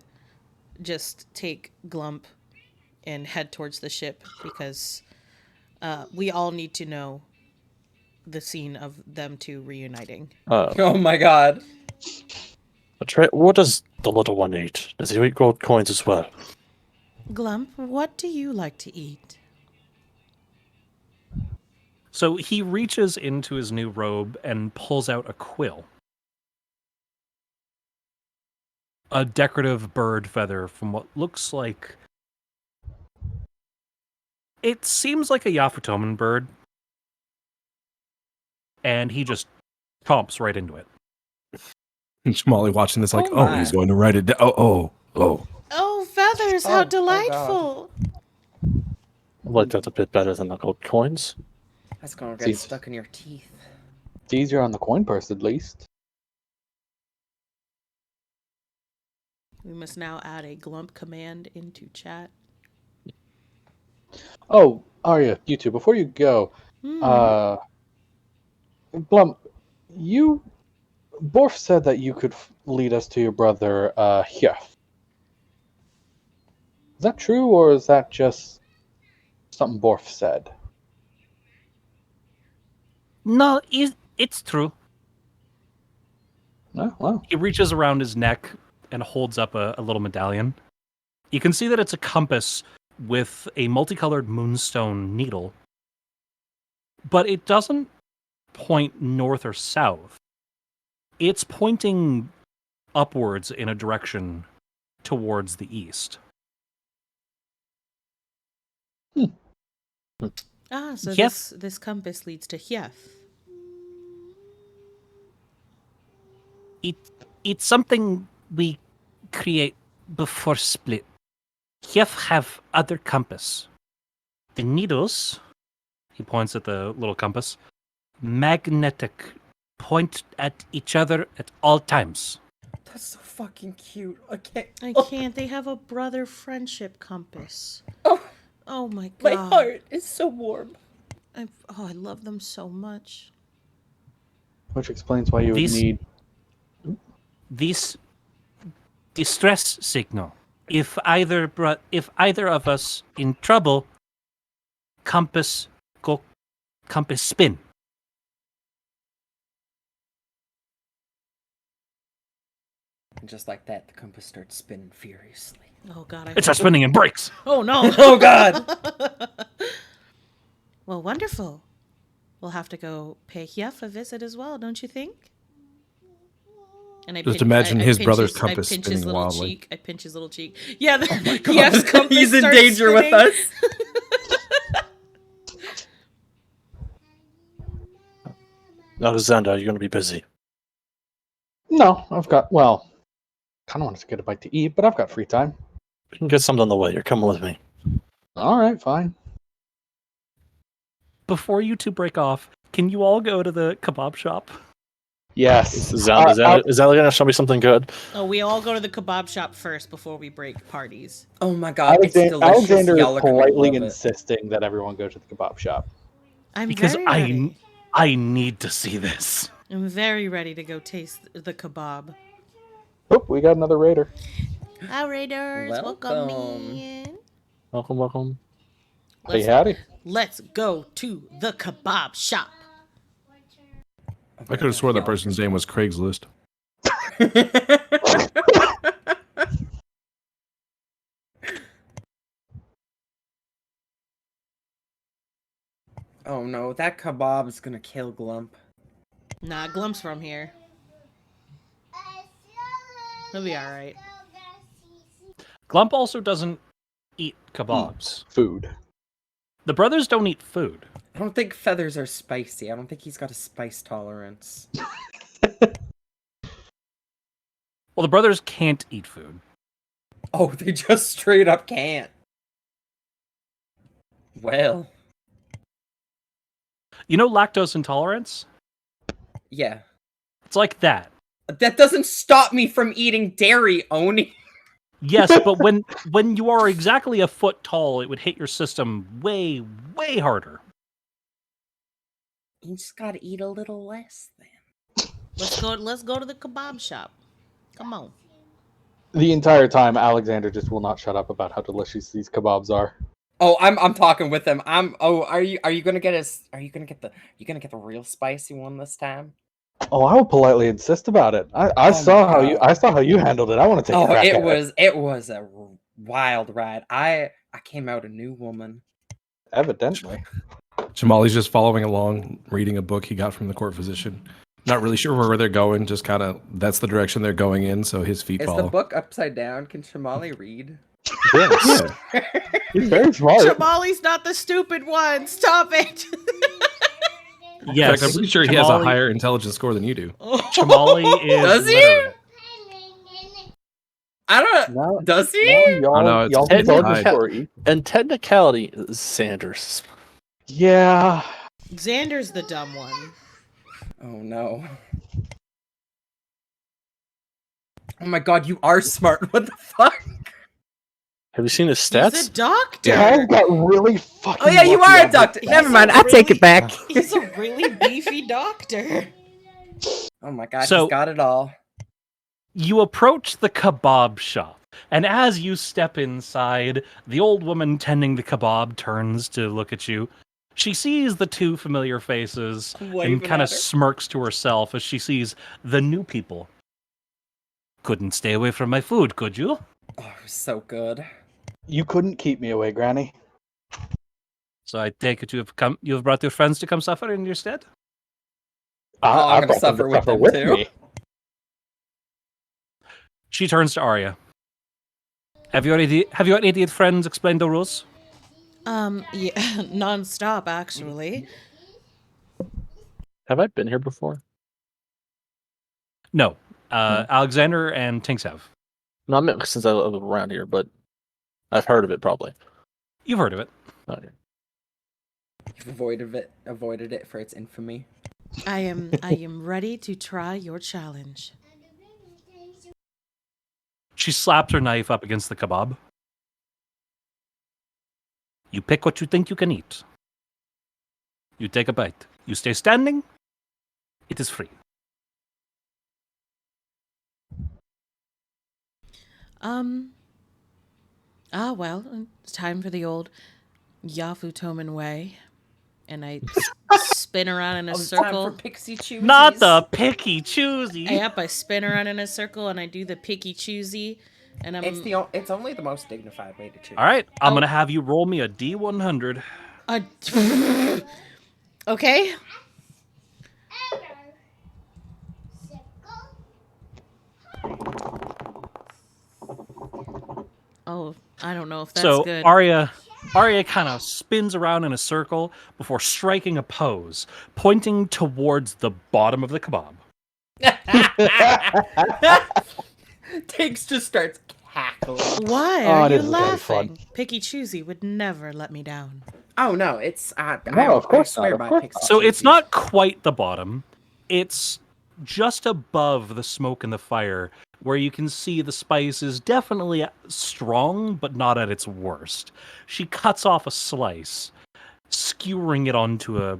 just take Glump and head towards the ship because we all need to know the scene of them two reuniting. Oh my god. What does the little one eat? Does he eat gold coins as well? Glump, what do you like to eat? So he reaches into his new robe and pulls out a quill. A decorative bird feather from what looks like... It seems like a Yafutoman bird. And he just chomps right into it. And Shamali watching this like, Oh oh, my. he's going to write it down. Oh. Oh, feathers, how Oh, delightful! I like that a bit better than the gold coins. That's gonna get Seems- stuck in your teeth. It's easier on the coin purse, at least. We must now add a Glump command into chat. Oh, Arya, you two, before you go, Glump, Borf said that you could lead us to your brother, Hyef. Is that true, or is that just something Borf said? No, it's true. Oh, well. He reaches around his neck and holds up a little medallion. You can see that it's a compass with a multicolored moonstone needle. But it doesn't point north or south. It's pointing upwards in a direction towards the east. So Yes. this compass leads to Hyef. It's something we create before split. Hyef have other compass. The needles, he points at the little compass, magnetic, point at each other at all times. That's so fucking cute. Okay. I can't. They have a brother friendship compass. Oh, Oh my god. my heart is so warm. I love them so much. Which explains why you would These- need... This distress signal. If either of us in trouble, compass spin. And just like that, the compass starts spinning furiously. Oh god, It starts spinning and breaks. Oh no. Oh god! Well, wonderful. We'll have to go pay Hyef a visit as well, don't you think? And I Just imagine his pinch brother's I compass pinch spinning his little wildly. cheek. I pinch his little cheek. Yeah, the God. Yev's compass He's in starts danger with spinning. us. Alexander, you're going to be busy. No, I've got, well, kind of wanted to get a bite to eat, but I've got free time. We can get something on the way. You're coming with me. All right, fine. Before you two break off, can you all go to the kebab shop? Yes. Is that going to show me something good? Oh, we all go to the kebab shop first before we break parties. Oh my god, it's delicious. Alexander Y'all is are gonna politely love it. insisting that everyone go to the kebab shop. I'm Because very ready. I need to see this. I'm very ready to go taste the kebab. Oh, we got another raider. Hi, Raiders. Welcome in. Welcome, welcome. Hey, howdy. Let's go to the kebab shop. I could have swore that person's name was Craigslist. Oh no, that kebab is gonna kill Glump. Nah, Glump's from here. He'll be alright. Glump also doesn't eat kebabs. Food. The brothers don't eat food. I don't think feathers are spicy. I don't think he's got a spice tolerance. Well, the brothers can't eat food. Oh, they just straight up can't. Well. You know lactose intolerance? Yeah. It's like that. That doesn't stop me from eating dairy, Oni. Yes, but when you are exactly a foot tall, it would hit your system way, way harder. You just gotta eat a little less then. Let's go to the kebab shop. Come on. The entire time, Alexander just will not shut up about how delicious these kebabs are. Oh, I'm talking with him. Are you gonna get the real spicy one this time? Oh, I will politely insist about it. I saw how you handled it. I want to take a crack at it. It was a wild ride. I came out a new woman. Evidently. Jamali's just following along, reading a book he got from the court physician. Not really sure where they're going, just kind of, that's the direction they're going in, so his feet Is follow. the book upside down? Can Shamali read? Yes. He's very smart. Shamali's not the stupid one. Stop it. In Yes, fact, I'm pretty sure he has a higher intelligence score than you do. Shamali is. Does he? literate. I don't. Now- Does he? Y'all, Oh, no, it's y'all Ted can Wood. story. And technicality, Sanders. Yeah. Xander's the dumb one. Oh no. Oh my god, you are smart. What the fuck? Have you seen his He's stats? a doctor. Cal got really fucking Oh yeah, you lucky are on a doctor. this. Never He's mind, a I take really- it back. He's a really beefy doctor. Oh my god, So- he's got it all. You approach the kebab shop, and as you step inside, the old woman tending the kebab turns to look at you. She sees the two familiar faces Waving and kind of at her. smirks to herself as she sees the new people. Couldn't stay away from my food, could you? Oh, it was so good. You couldn't keep me away, Granny. So I take it you have brought your friends to come suffer in your stead? I'm I gonna brought them suffer to with them, too. me. She turns to Arya. Have your idiot friends explained the rules? Yeah, non-stop actually. Have I been here before? No. Alexander and Tinks have. No, I meant since I live around here, but I've heard of it probably. You've heard of it. Okay. You've avoided it for its infamy. I am ready to try your challenge. She slaps her knife up against the kebab. You pick what you think you can eat. You take a bite. You stay standing. It is free. Well, it's time for the old Yafu Toman way. And I spin around in a It's circle. time for pixie choosies. Not the picky choosy. Yep, I spin around in a circle and I do the picky choosy. And I'm It's only the most dignified way to choose. All right, I'm Oh. gonna have you roll me a D100. okay. Oh, I don't know if that's So good. Arya kind of spins around in a circle before striking a pose, pointing towards the bottom of the kebab. Tiggs just starts cackling. Why Oh, are it you is very fun. laughing? Picky Choosy would never let me down. Oh no, it's No, of course I swear not, of by course Pixie not. So it's Choosies. not quite the bottom. It's just above the smoke and the fire, where you can see the spice is definitely strong, but not at its worst. She cuts off a slice, skewering it onto a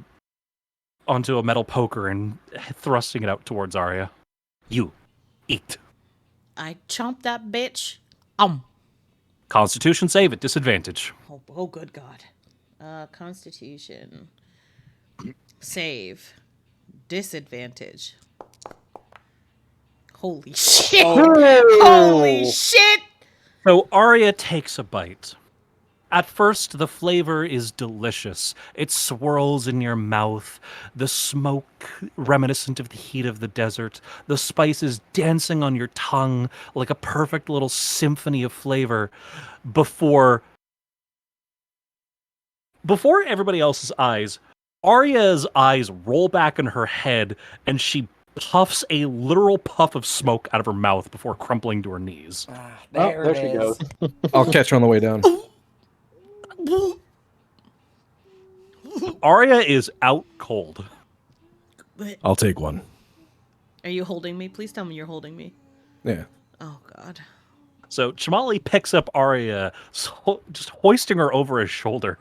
metal poker and thrusting it out towards Arya. You eat. I chomp that bitch. Constitution save at disadvantage. Oh, good God. Constitution. Save. Disadvantage. Holy shit. Holy shit. So Arya takes a bite. At first, the flavor is delicious. It swirls in your mouth, the smoke reminiscent of the heat of the desert, the spices dancing on your tongue like a perfect little symphony of flavor before everybody else's eyes. Arya's eyes roll back in her head and she puffs a literal puff of smoke out of her mouth before crumpling to her knees. There she goes. I'll catch her on the way down. Arya is out cold. I'll take one. Are you holding me? Please tell me you're holding me. Yeah. Oh, God. So Chamali picks up Arya, just hoisting her over his shoulder.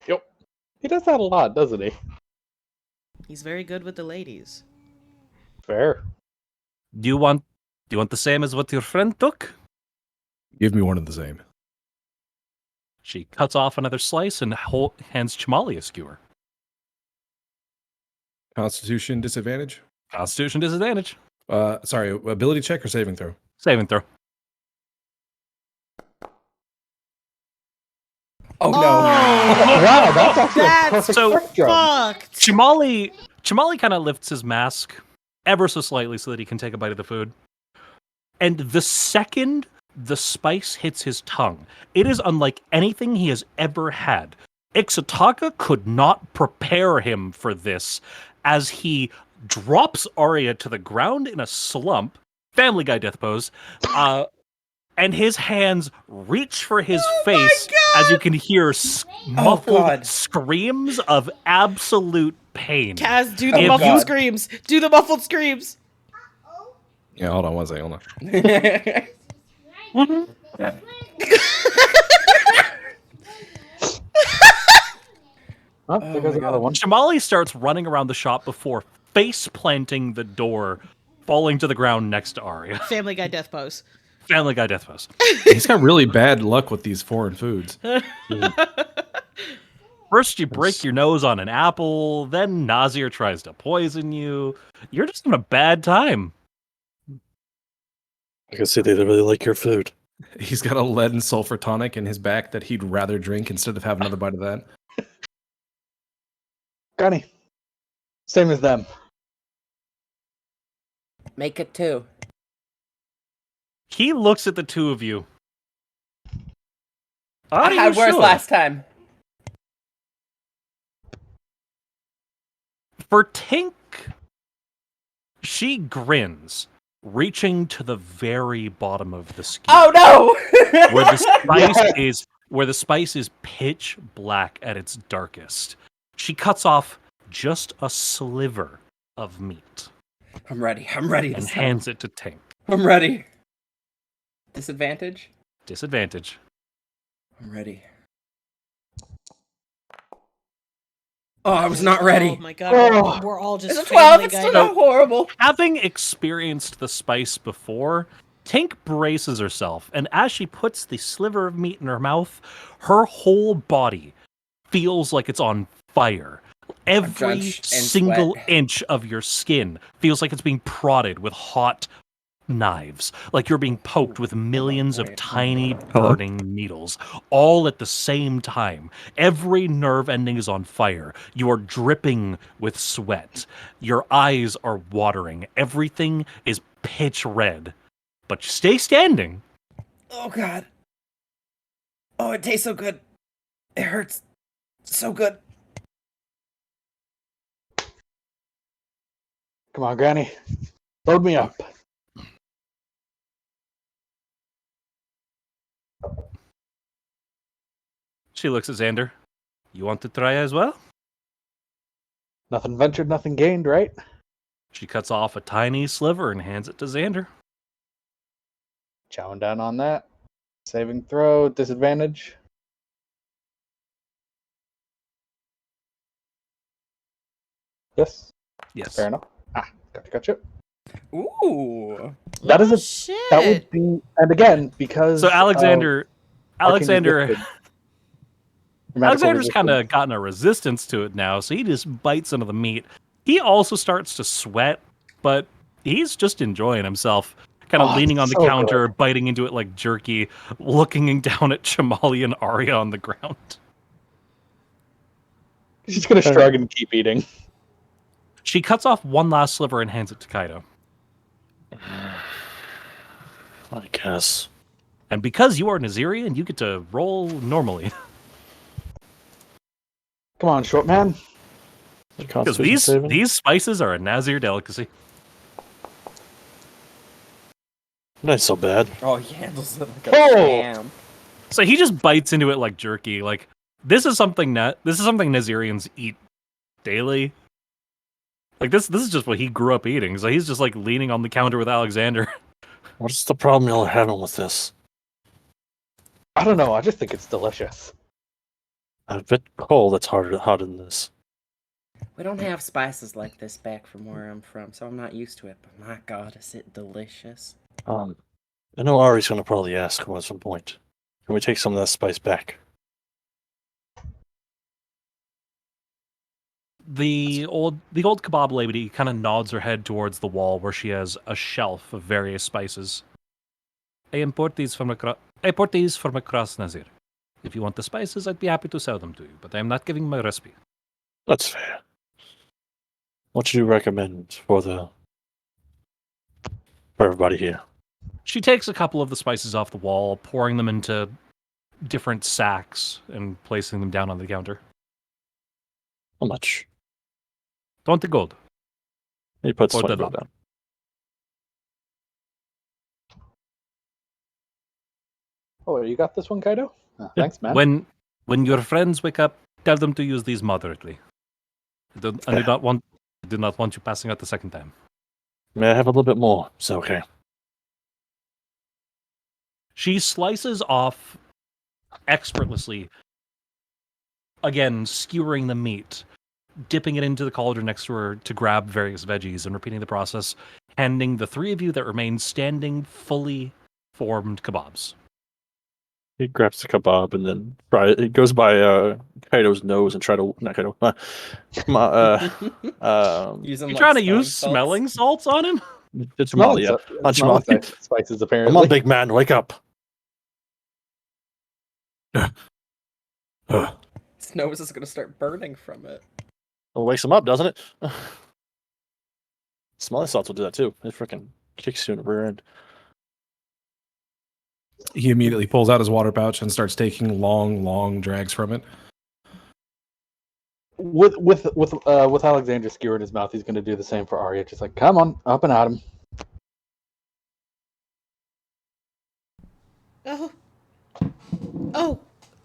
Yep. He does that a lot, doesn't he? He's very good with the ladies. Fair. Do you want the same as what your friend took? Give me one of the same. She cuts off another slice and hands Chamali a skewer. Constitution disadvantage? Constitution disadvantage. Sorry, ability check or saving throw? Saving throw. Oh no. Wow, that's actually a That's perfect so spectrum. fucked. Chamali kind of lifts his mask ever so slightly so that he can take a bite of the food. And the second the spice hits his tongue, it is unlike anything he has ever had. Ixataka could not prepare him for this as he drops Arya to the ground in a slump, Family Guy death pose, and his hands reach for his face as you can hear muffled God. screams of absolute pain. Kaz, do the Oh, muffled God. screams. Do the muffled screams. Yeah, hold on one second. Hold on. Oh, there goes another one. Chamali starts running around the shop before face planting the door, falling to the ground next to Arya. Family Guy death pose. Family Guy death pose. He's got really bad luck with these foreign foods. First you break your nose on an apple, then Nazir tries to poison you. You're just in a bad time. I can see they really like your food. He's got a lead and sulfur tonic in his back that he'd rather drink instead of have another bite of that. Gunny. Same as them. Make it 2. He looks at the two of you. I had worse last time. For Tink, she grins, reaching to the very bottom of the skewer. Oh no! where the spice is pitch black at its darkest. She cuts off just a sliver of meat I'm ready. I'm ready. and hands it to Tink. I'm ready. Disadvantage? Disadvantage. I'm ready. Oh, I was not ready. Oh my God. Oh. We're all just It's a 12. Family It's Guy. still not horrible. Having experienced the spice before, Tink braces herself, and as she puts the sliver of meat in her mouth, her whole body feels like it's on fire. Every drenched in single sweat. inch of your skin feels like it's being prodded with hot knives, like you're being poked with millions of wait. tiny Hello? burning needles, all at the same time. Every nerve ending is on fire. You are dripping with sweat. Your eyes are watering. Everything is pitch red. but you stay standing. Oh God. Oh, it tastes so good. It hurts so good. Come on, Granny. Load me up. She looks at Xander. You want to try as well? Nothing ventured, nothing gained, right? She cuts off a tiny sliver and hands it to Xander. Chowing down on that. Saving throw, disadvantage. Yes. Yes. Fair enough. Gotcha. Ooh. That is Oh, a shit. that would be, and again, because So Alexander's resisted, magical Alexander's kind of resistance. gotten a resistance to it now, so he just bites into the meat. He also starts to sweat, but he's just enjoying himself, kind of leaning on the so counter, good. biting into it like jerky, looking down at Chamali and Arya on the ground. He's just gonna shrug and keep eating. She cuts off one last sliver and hands it to Kaido. I guess. And because you are Nazirian, you get to roll normally. Come on, short man. Because these spices are a Nazir delicacy. Not so bad. Oh, he handles it like a champ. So he just bites into it like jerky. Like this is something Nazirians eat daily. Like this is just what he grew up eating. So he's just like leaning on the counter with Alexander. What's the problem y'all are having with this? I don't know. I just think it's delicious. A bit cold. That's harder than this. We don't have spices like this back from where I'm from, so I'm not used to it. But my God, is it delicious? I know Ari's gonna probably ask at some point. Can we take some of that spice back? The old kebab lady kind of nods her head towards the wall where she has a shelf of various spices. I import these from across Nazir. If you want the spices, I'd be happy to sell them to you, but I am not giving my recipe. That's fair. What do you recommend for everybody here? She takes a couple of the spices off the wall, pouring them into different sacks and placing them down on the counter. How much? 20 gold. He puts Or 20 the gold lot. down. Oh, you got this one, Kaido? Thanks, man. When your friends wake up, tell them to use these moderately. I do not want you passing out the second time. May I have a little bit more? It's okay. She slices off expertlessly, again, skewering the meat, dipping it into the cauldron next to her to grab various veggies, and repeating the process, handing the three of you that remain standing fully formed kebabs. He grabs the kebab and then it goes by Kaido's nose and not Kaido. You trying to use smelling salts on him? It's Chamali, yeah. On Chamali. Spices, apparently. Come on, big man, wake up. His nose is gonna start burning from it. It wakes him up, doesn't it? Smelling salts will do that too. It freaking kicks you in the rear end. He immediately pulls out his water pouch and starts taking long drags from it. With Alexander skewer in his mouth, he's going to do the same for Arya. Just like, come on, up and at him.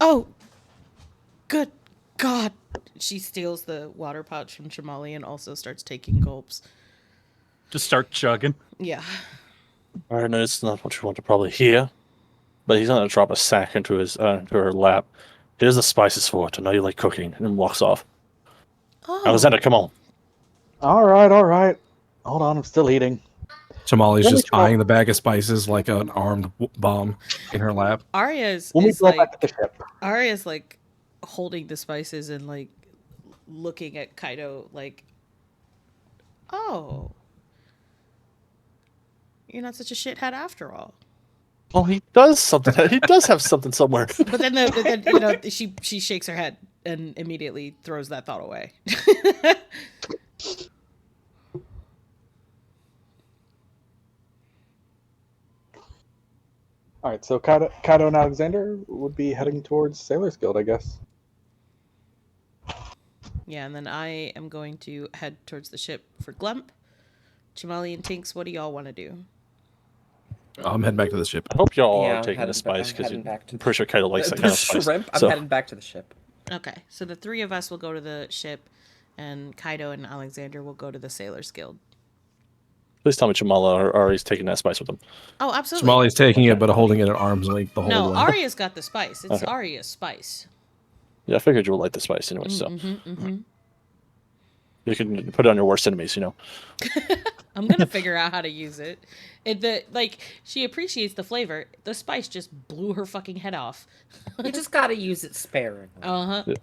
Oh, good God. She steals the water pouch from Chamali and also starts taking gulps. Just start chugging. Yeah. I know it's not what you want to probably hear, but he's going to drop a sack into her lap. Here's the spices for it. I know you like cooking, and walks off. Oh. Alexander, come on. All right. Hold on, I'm still eating. Chamali's just eyeing the bag of spices like an armed bomb in her lap. Arya's back to the ship. Arya's like holding the spices and like looking at Kaido like, oh, you're not such a shithead after all. Oh, he does something. He does have something somewhere. But then she shakes her head and immediately throws that thought away. All right, so Kato and Alexander would be heading towards Sailors Guild, I guess. Yeah, and then I am going to head towards the ship for Glump. Chimali and Tinks, what do y'all want to do? I'm heading back to the ship. I hope y'all Yeah, are I'm taking the heading spice I'm because heading back to I'm pretty sure Kaito likes that the kind of spice. shrimp. I'm So heading back to the ship. Okay, so the three of us will go to the ship, and Kaido and Alexander will go to the Sailors Guild. please tell me Chamala or Ari's taking that spice with them. Oh, absolutely. Smally's taking it, but holding it at arm's length the whole No, way. Arya's got the spice. It's Okay. Arya's spice. Yeah, I figured you would like the spice anyway, so Mm-hmm. you can put it on your worst enemies, you know. I'm gonna figure out how to use it. She appreciates the flavor. The spice just blew her fucking head off. You just gotta use it sparingly. Uh-huh. Yeah.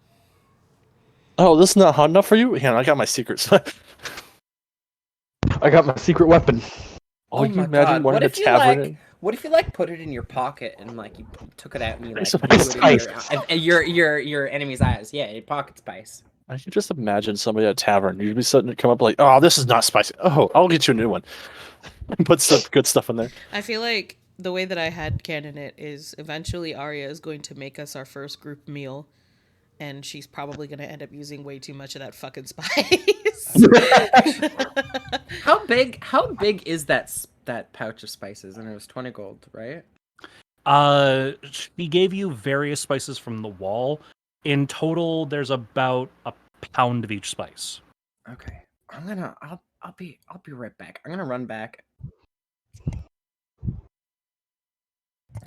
Oh, this is not hot enough for you? Yeah, I got my secrets. I got my secret weapon. Oh, you my imagine God. one What in a if you tavern? like? What if you like put it in your pocket and like you took it out and you like Some blew it spice. in your enemy's eyes? Yeah, your pocket spice. I can just imagine somebody at a tavern. You'd be sitting come up like, oh, this is not spicy. Oh, I'll get you a new one. Put some good stuff in there. I feel like the way that I had canon it is eventually Arya is going to make us our first group meal, and she's probably going to end up using way too much of that fucking spice. How big is that pouch of spices? And it was 20 gold, right? She gave you various spices from the wall. In total, there's about a pound of each spice. Okay. I'll be right back. I'm gonna run back.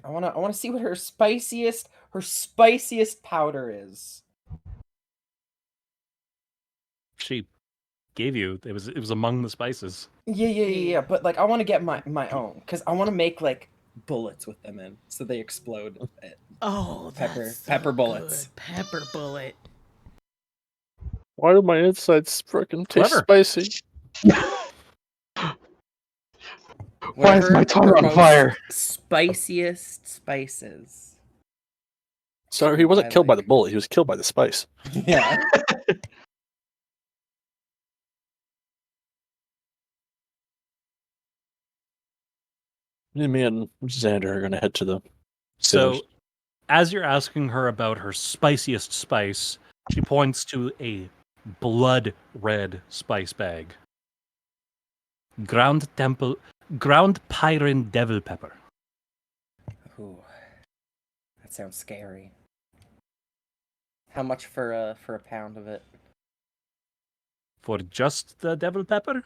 I wanna see what her spiciest powder is. She gave you it was among the spices. Yeah. But like, I want to get my own because I want to make like bullets with them in, so they explode. Oh, that's so pepper bullets. good. Pepper bullet. Why do my insides freaking taste Clever. spicy? Why is my tongue on fire? Spiciest spices. Sorry, he wasn't I killed by the like. bullet. He was killed by the spice. Yeah. Me and Xander are going to head to the So, sailors. as you're asking her about her spiciest spice, she points to a blood red spice bag. Ground Pyrin devil pepper. Ooh, that sounds scary. How much for a pound of it? For just the devil pepper?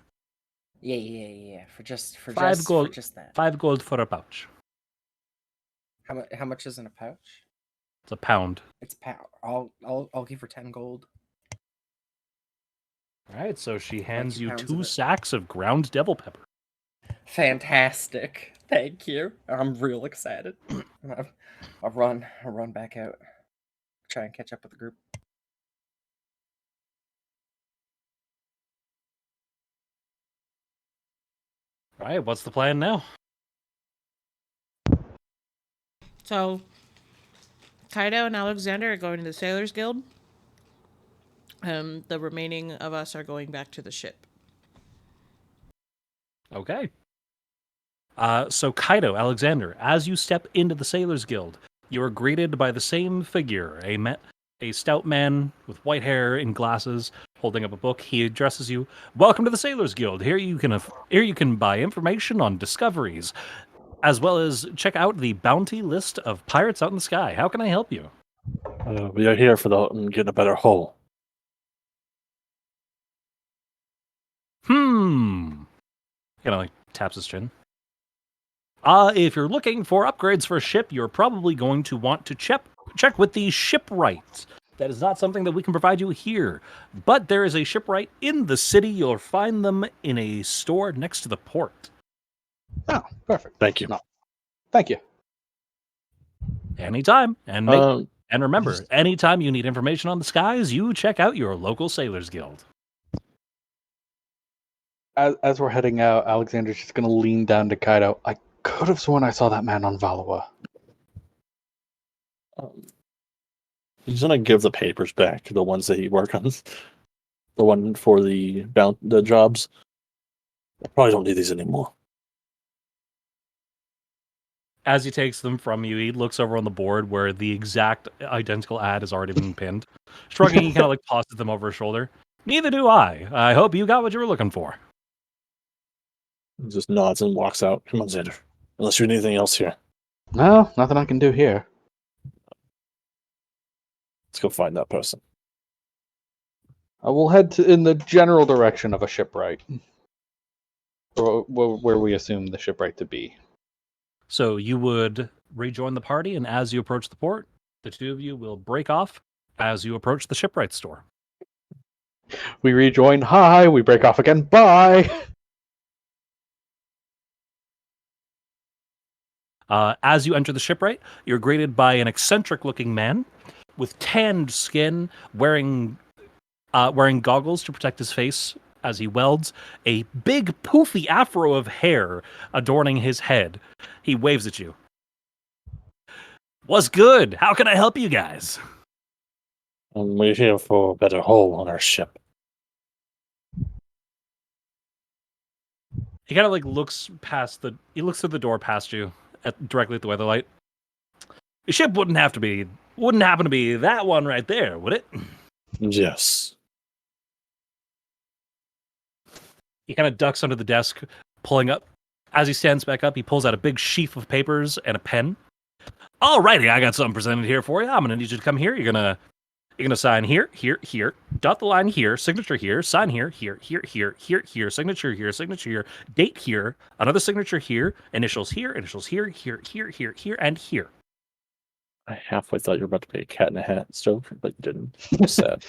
Yeah. For just that. 5 gold for a pouch. How much is in a pouch? It's a pound. It's a pound. I'll give her 10 gold. All right, so she hands 2 you pounds of 2 it. sacks of ground devil pepper. Fantastic. Thank you. I'm real excited. I'll run back out. Try and catch up with the group. All right, what's the plan now? So, Kaido and Alexander are going to the Sailors Guild. The remaining of us are going back to the ship. Okay. So Kaido, Alexander, as you step into the Sailors Guild, you are greeted by the same figure, a stout man with white hair and glasses, holding up a book. He addresses you. Welcome to the Sailors Guild. Here you can buy information on discoveries, as well as check out the bounty list of pirates out in the sky. How can I help you? We are here for getting a better hull. Kind of like taps his chin. If you're looking for upgrades for a ship, you're probably going to want to check with the shipwright. That is not something that we can provide you here. But there is a shipwright in the city. You'll find them in a store next to the port. Oh, perfect. Thank you. No. Thank you. Anytime. And remember, anytime you need information on the skies, you check out your local Sailors Guild. As we're heading out, Alexander's just going to lean down to Kaido. I could have sworn I saw that man on Valawa. He's gonna give the papers back, the ones that he worked on, the one for the jobs. I probably don't need these anymore. As he takes them from you, he looks over on the board where the exact identical ad has already been pinned. Shrugging, he kind of like tosses them over his shoulder. Neither do I. I hope you got what you were looking for. He just nods and walks out. Come on, Xander. Unless you need anything else here. No, nothing I can do here. Let's go find that person. I will head in the general direction of a shipwright. Or where we assume the shipwright to be. So you would rejoin the party, and as you approach the port, the two of you will break off as you approach the shipwright store. We rejoin. Hi. We break off again. Bye. As you enter the shipwright, you're greeted by an eccentric-looking man with tanned skin, wearing goggles to protect his face as he welds, a big poofy afro of hair adorning his head. He waves at you. What's good? How can I help you guys? We're here for a better hull on our ship. He kind of like looks through the door past you, directly at the weather light. Your ship wouldn't happen to be that one right there, would it? Yes. He kind of ducks under the desk, pulling up. As he stands back up, he pulls out a big sheaf of papers and a pen. Alrighty, I got something presented here for you. I'm gonna need you to come here. You're gonna sign here, dot the line here, signature here, sign here, here, signature here, date here, another signature here, initials here, and here. I halfway thought you were about to play a cat in a hat stove, but you didn't. I'm sad.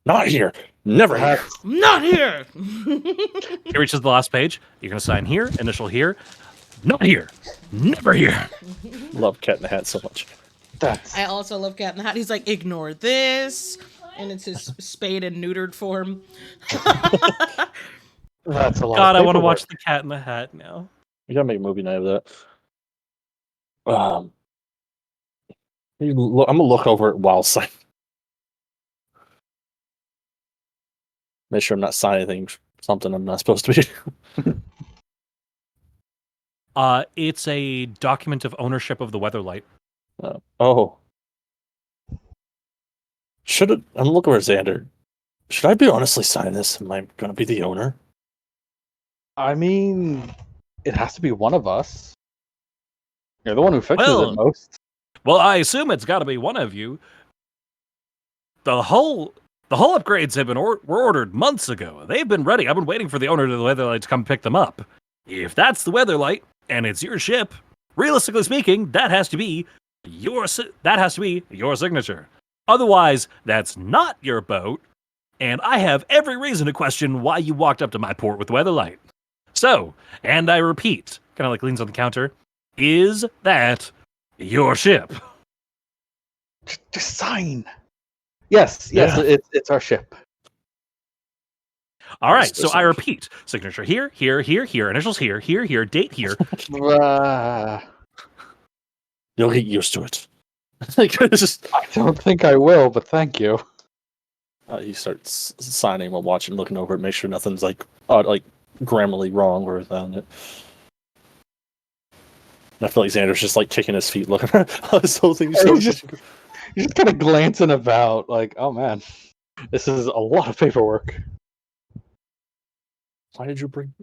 Not here. Never here. Not here. He reaches the last page. You're gonna sign here, initial here, not here, never here. Love cat in the hat so much. I also love Cat in the Hat. He's like, ignore this, and it's his spayed and neutered form. That's a lot. God, of I want to paperwork. watch the Cat in the Hat now. We gotta make a movie night of that. I'm gonna look over it while signing. Make sure I'm not signing something I'm not supposed to be. It's a document of ownership of the Weatherlight. Oh. I'm looking for Xander. Should I be honestly signing this? Am I gonna be the owner? I mean, it has to be one of us. You're the one who fixes Well- it most. Well, I assume it's got to be one of you. The whole upgrades have been were ordered months ago. They've been ready. I've been waiting for the owner of the Weatherlight to come pick them up. If that's the Weatherlight and it's your ship, realistically speaking, that has to be your signature. Otherwise, that's not your boat, and I have every reason to question why you walked up to my port with Weatherlight. So, and I repeat, kind of like leans on the counter, is that your ship? Just sign. Yes, Yeah. it's our ship. All right, Yes, so I there's- repeat, signature here, initials here, date here. You'll get used to it. Like, it's just, I don't think I will, but thank you. he starts signing while watching, looking over it, make sure nothing's like grammarly wrong or on it. And I feel like Xander's just like kicking his feet, looking at this whole thing. He's just kind of glancing about, like, oh man, this is a lot of paperwork. Why did you bring?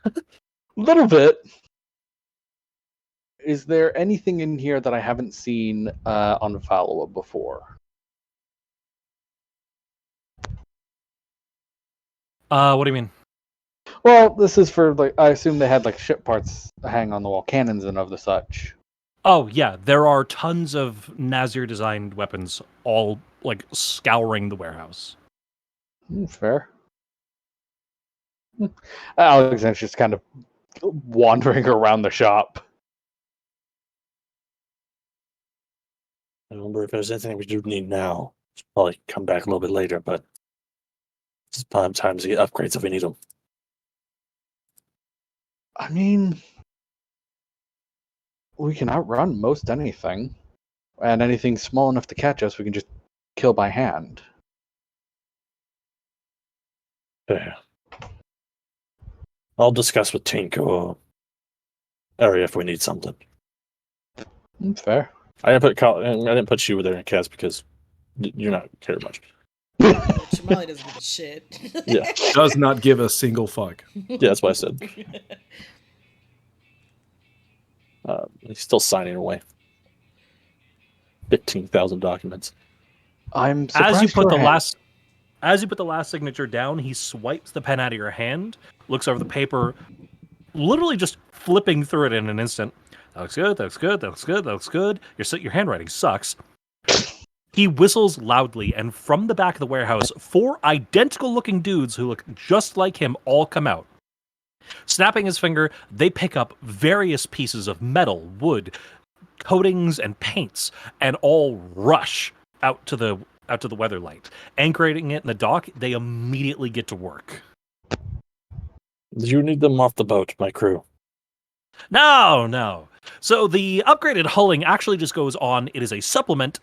A little bit. Is there anything in here that I haven't seen on Valua before? What do you mean? Well, this is for, like, I assume they had like ship parts hang on the wall, cannons and of the such. Oh yeah, there are tons of Nazir designed weapons, all like scouring the warehouse. Fair. Alexander's just kind of wandering around the shop. I remember if there's anything we do need now, probably come back a little bit later, but it's prime time to get upgrades if we need them. I mean, we can outrun most anything, and anything small enough to catch us, we can just kill by hand. Yeah. I'll discuss with Tinko area if we need something. Fair. I didn't put you there in Cass because you're not care much. Shamali doesn't give a shit. Yeah. Does not give a single fuck. Yeah, that's what I said. He's still signing away. 15,000 documents. I'm surprised As you put your hand- the last signature down, he swipes the pen out of your hand, looks over the paper, literally just flipping through it in an instant. That looks good. That looks good. That looks good. That looks good. Your handwriting sucks. He whistles loudly, and from the back of the warehouse, 4 identical-looking dudes who look just like him all come out. Snapping his finger, they pick up various pieces of metal, wood, coatings, and paints, and all rush out to the weather light. Anchoring it in the dock, they immediately get to work. You need them off the boat, my crew. No. So the upgraded hulling actually just goes on. It is a supplement.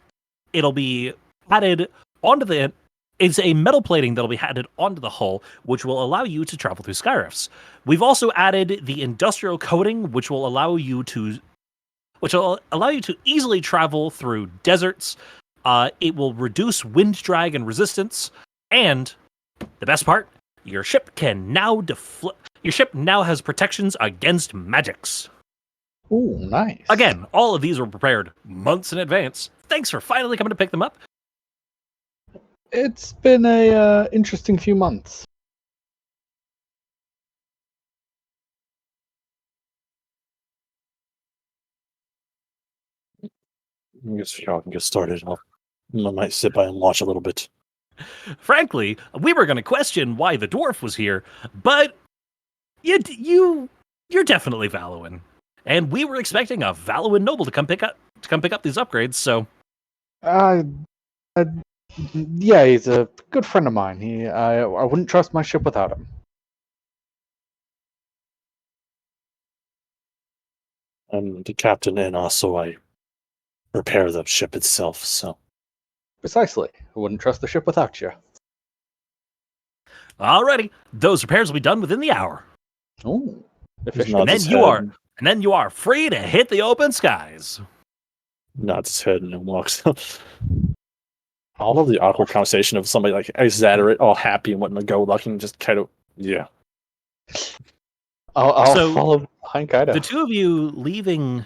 It'll be added onto the... It's a metal plating that'll be added onto the hull, which will allow you to travel through skyrifts. We've also added the industrial coating, which will allow you to easily travel through deserts. It will reduce wind drag and resistance, and the best part, your ship now has protections against magics. Ooh, nice. Again, all of these were prepared months in advance. Thanks for finally coming to pick them up. It's been a interesting few months. I guess y'all can get started. I might sit by and watch a little bit. Frankly, we were going to question why the dwarf was here, but you're definitely Valuan, and we were expecting a Valuan noble to come pick up these upgrades. So, Yeah, he's a good friend of mine. I wouldn't trust my ship without him. I'm the captain, and also I repair the ship itself. So Precisely. I wouldn't trust the ship without you. alrighty, those repairs will be done within the hour, Ooh, He's efficient. nods and his then you are free to hit the open skies. nods his head and then walks up. All of the awkward conversation of somebody like exaggerate, all happy and wanting to go lucky, and just kind of I'll So, follow behind Kaido. The two of you leaving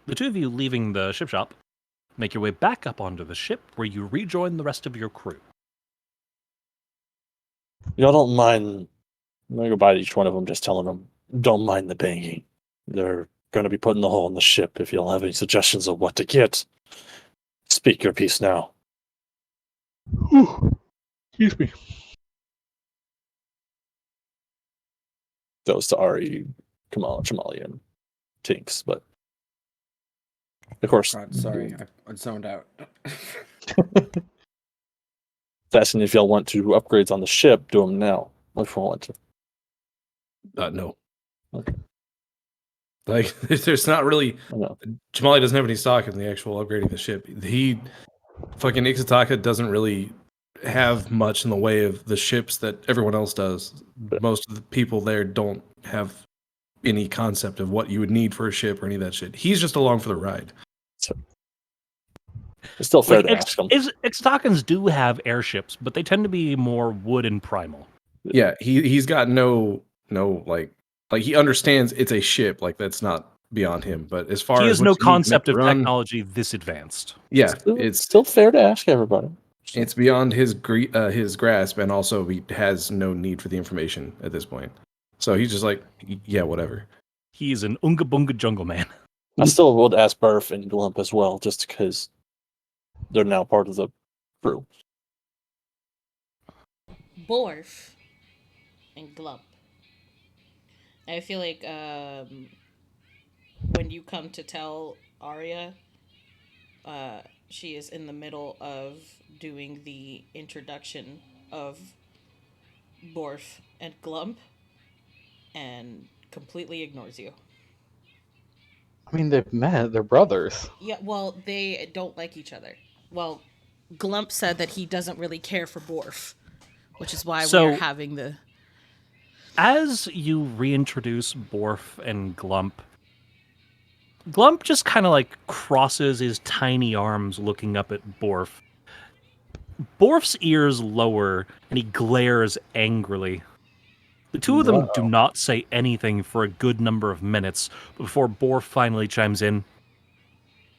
the ship shop, make your way back up onto the ship where you rejoin the rest of your crew. Y'all don't mind. I'm gonna go by each one of them, just telling them, don't mind the banging. They're gonna be putting the hole in the ship. If y'all have any suggestions of what to get, speak your piece now. Excuse me. Goes to Ari, Kamal, Chamali, and Tinks, but of course, God, sorry, I zoned out. asking if y'all want to do upgrades on the ship, do them now. If you want to. No. Okay. Like, there's not really... I know. Jamali doesn't have any stock in the actual upgrading the ship. Fucking Ixataka doesn't really have much in the way of the ships that everyone else does. Most of the people there don't have any concept of what you would need for a ship or any of that shit. He's just along for the ride. So, it's still fair to ask them. Ixtakans do have airships, but they tend to be more wood and primal. Yeah, he's got no like he understands it's a ship. Like, that's not beyond him. But as far He as has no what you need to concept make of it run, technology this advanced. Yeah, It's still fair to ask everybody. it's beyond his grasp, and also he has no need for the information at this point. So he's just like, yeah, whatever. He's an unga bunga jungle man. I still would ask Burf and Glump as well, just because they're now part of the crew. Borf and Glump. I feel like when you come to tell Arya, she is in the middle of doing the introduction of Borf and Glump and completely ignores you. I mean, they've met. They're brothers. Yeah, well, they don't like each other. Well, Glump said that he doesn't really care for Borf, which is why So- we're having the... As you reintroduce Borf and Glump, Glump just kind of like crosses his tiny arms looking up at Borf. Borf's ears lower and he glares angrily. The two of them do not say anything for a good number of minutes before Borf finally chimes in.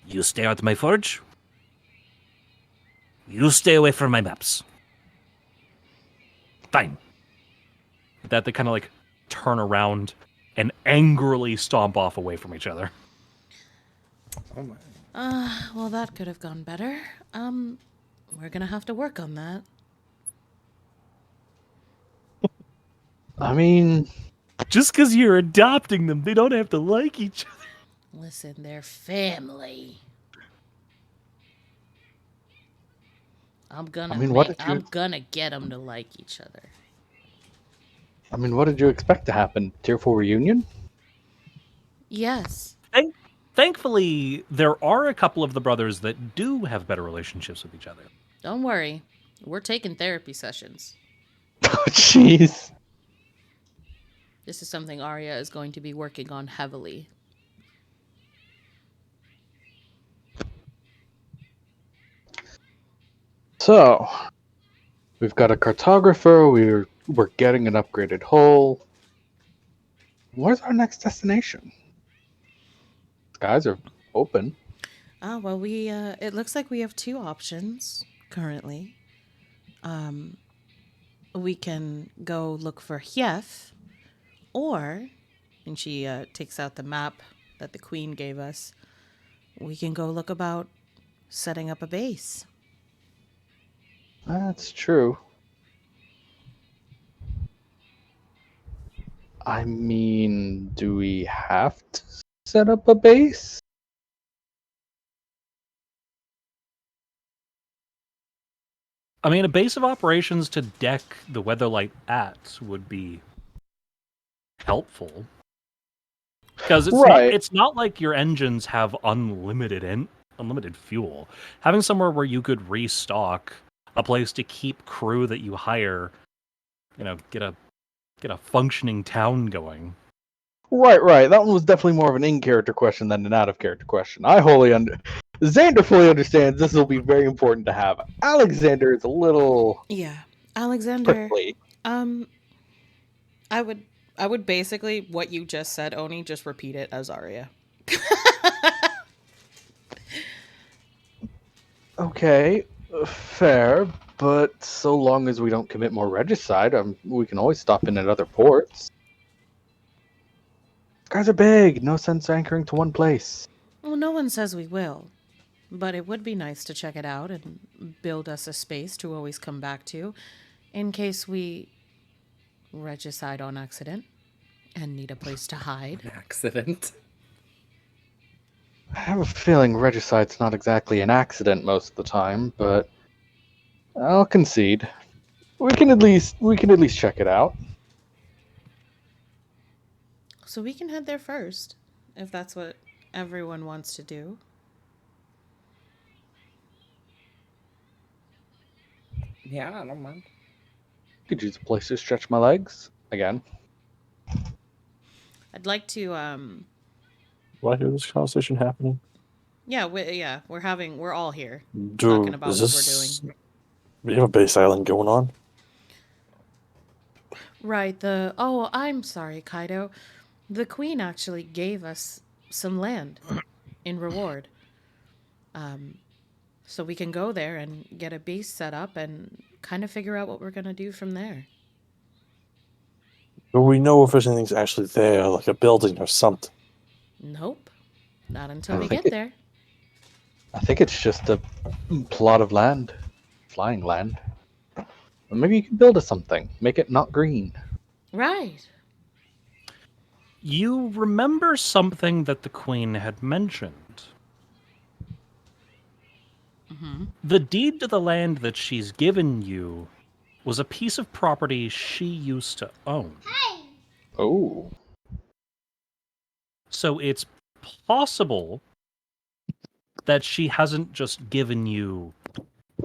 You stay out of my forge. You stay away from my maps. Fine. With that, they kind of like turn around and angrily stomp off away from each other. Oh my. Well, that could have gone better. We're gonna have to work on that. I mean, Just because you're adopting them, they don't have to like each other. Listen, they're family. I'm gonna I'm gonna get them to like each other. I mean, what did you expect to happen? Tier 4 reunion? Yes. Thankfully, there are a couple of the brothers that do have better relationships with each other. Don't worry. We're taking therapy sessions. Oh, jeez. This is something Arya is going to be working on heavily. So, we've got a cartographer, we're getting an upgraded hull. Where's our next destination? Skies are open. Well, it looks like we have two options currently. We can go look for Hjef, or, and she takes out the map that the queen gave us, we can go look about setting up a base. That's true. I mean, do we have to set up a base? I mean, a base of operations to deck the Weatherlight at would be helpful. Because it's not like your engines have unlimited fuel. Having somewhere where you could restock, a place to keep crew that you hire, get a functioning town going. Right. That one was definitely more of an in-character question than an out-of-character question. Xander fully understands this will be very important to have. Alexander is a little... Yeah. Alexander, prickly. I would basically, what you just said, Oni, just repeat it as Arya. Okay, fair, but so long as we don't commit more regicide, we can always stop in at other ports. Guys are big, no sense anchoring to one place. Well, no one says we will, but it would be nice to check it out and build us a space to always come back to in case we regicide on accident and need a place to hide. An accident. I have a feeling regicide's not exactly an accident most of the time, but I'll concede. We can at least check it out. So we can head there first, if that's what everyone wants to do. Yeah, I don't mind. Could use a place to stretch my legs again. I'd like to Why is this conversation happening? Yeah, we're all here Dude, talking about what we're doing. We have a base island going on. Right, I'm sorry, Kaido. The queen actually gave us some land in reward. So we can go there and get a base set up and kind of figure out what we're going to do from there. Do we know if there's anything's actually there, like a building or something? Nope. Not until we get there. I think it's just a plot of land. Flying land. Or maybe you can build us something. Make it not green. Right. You remember something that the queen had mentioned. Mm-hmm. The deed to the land that she's given you was a piece of property she used to own. Oh. So it's possible that she hasn't just given you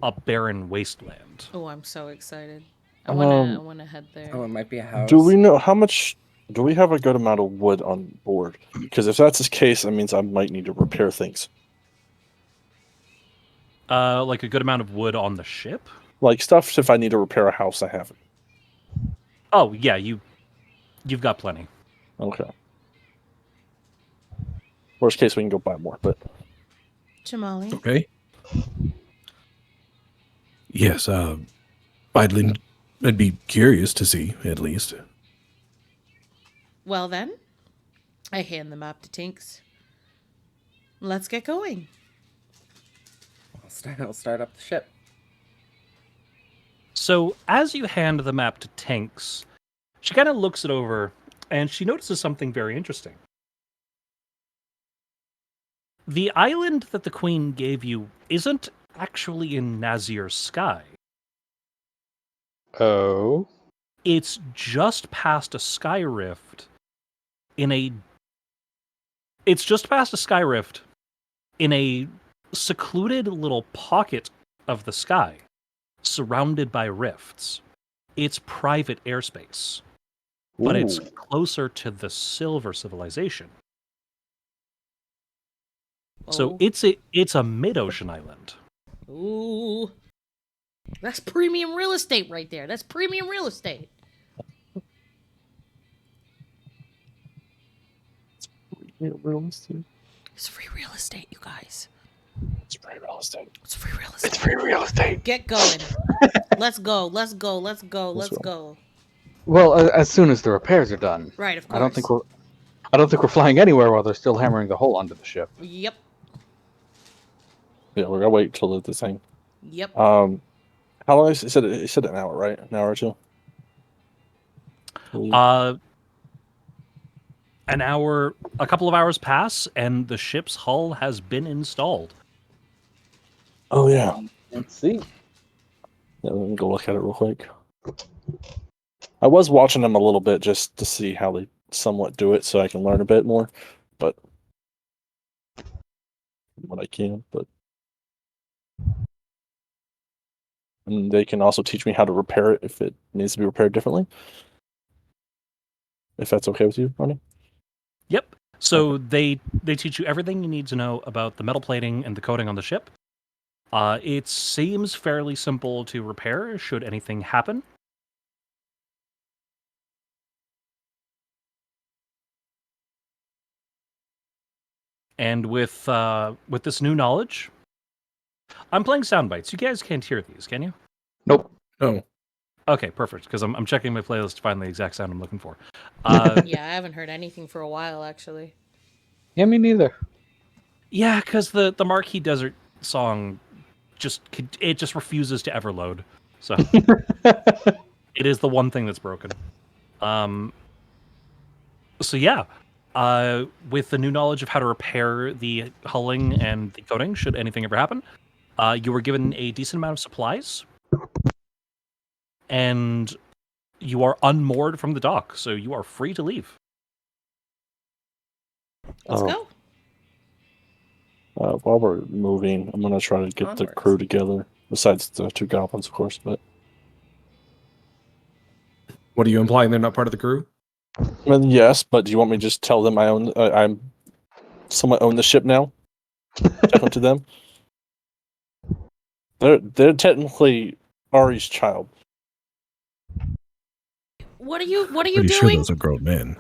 a barren wasteland. Oh, I'm so excited. I wanna head there. Oh, it might be a house. Do we know how much Do we have a good amount of wood on board? Because if that's the case, that means I might need to repair things. Like a good amount of wood on the ship. Like stuff if I need to repair a house, I have it. Oh yeah, you've got plenty. Okay. Worst case, we can go buy more, but Jamali. Okay. Yes, I'd be curious to see, at least. Well then, I hand the map to Tinks. Let's get going. I'll start up the ship. So as you hand the map to Tinks, she kind of looks it over, and she notices something very interesting. The island that the Queen gave you isn't actually in Nazir's sky. Oh. It's just past a sky rift It's just past a sky rift in a secluded little pocket of the sky, surrounded by rifts. It's private airspace, but it's Ooh. closer to the Silver Civilization. So Oh. it's a mid-ocean island. Ooh. That's premium real estate right there. That's premium real estate. It's free real estate, you guys. it's free real estate. It's free real estate. It's free real estate. Get going. Let's go. Let's go. Let's go. Let's Let's go. Well, as soon as the repairs are done. Right, of course. I don't think we're flying anywhere while they're still hammering the hole onto the ship. Yep. Yeah, we're gonna wait till the thing. Yep. How long is it? It said an hour, right? An hour or two. An hour, a couple of hours pass, and the ship's hull has been installed. Oh yeah. Let's see. Yeah, let me go look at it real quick. I was watching them a little bit just to see how they somewhat do it, so I can learn a bit more. But what I can, but and they can also teach me how to repair it if it needs to be repaired differently. If that's okay with you, Ronnie. Yep. So they teach you everything you need to know about the metal plating and the coating on the ship. It seems fairly simple to repair should anything happen. And with this new knowledge, I'm playing sound bites. You guys can't hear these, can you? Nope. Oh, Okay, perfect. Because I'm checking my playlist to find the exact sound I'm looking for. Yeah, I haven't heard anything for a while, actually. Yeah, me neither. Yeah, because the Marquee Desert song just refuses to ever load. So it is the one thing that's broken. So yeah, with the new knowledge of how to repair the hulling and the coating, should anything ever happen, you were given a decent amount of supplies, and you are unmoored from the dock, so you are free to leave. Let's go. While we're moving, I'm gonna try to get the Onwards. crew together. Besides the two goblins, of course, but what are you implying? They're not part of the crew? well, yes. But do you want me to just tell them I'm somewhat own the ship now? Technically to them, they're technically Ari's child. What are you Pretty sure doing? those are grown men.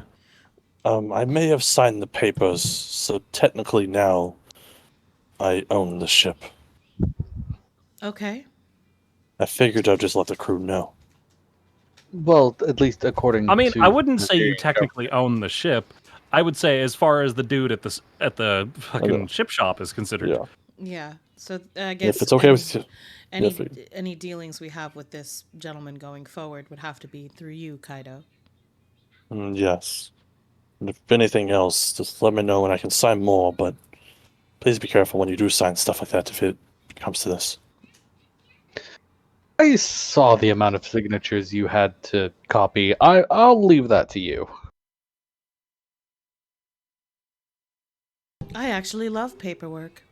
I may have signed the papers, so technically now I own the ship. Okay. I figured I'd just let the crew know. Well, at least according I mean, to I wouldn't the say you theory. technically own the ship. I would say, as far as the dude at the fucking ship shop is considered. Yeah. Yeah. So I guess If it's okay with you. any dealings we have with this gentleman going forward would have to be through you, Kaido. Yes. And if anything else, just let me know and I can sign more, but please be careful when you do sign stuff like that if it comes to this. I saw the amount of signatures you had to copy. I'll leave that to you. I actually love paperwork.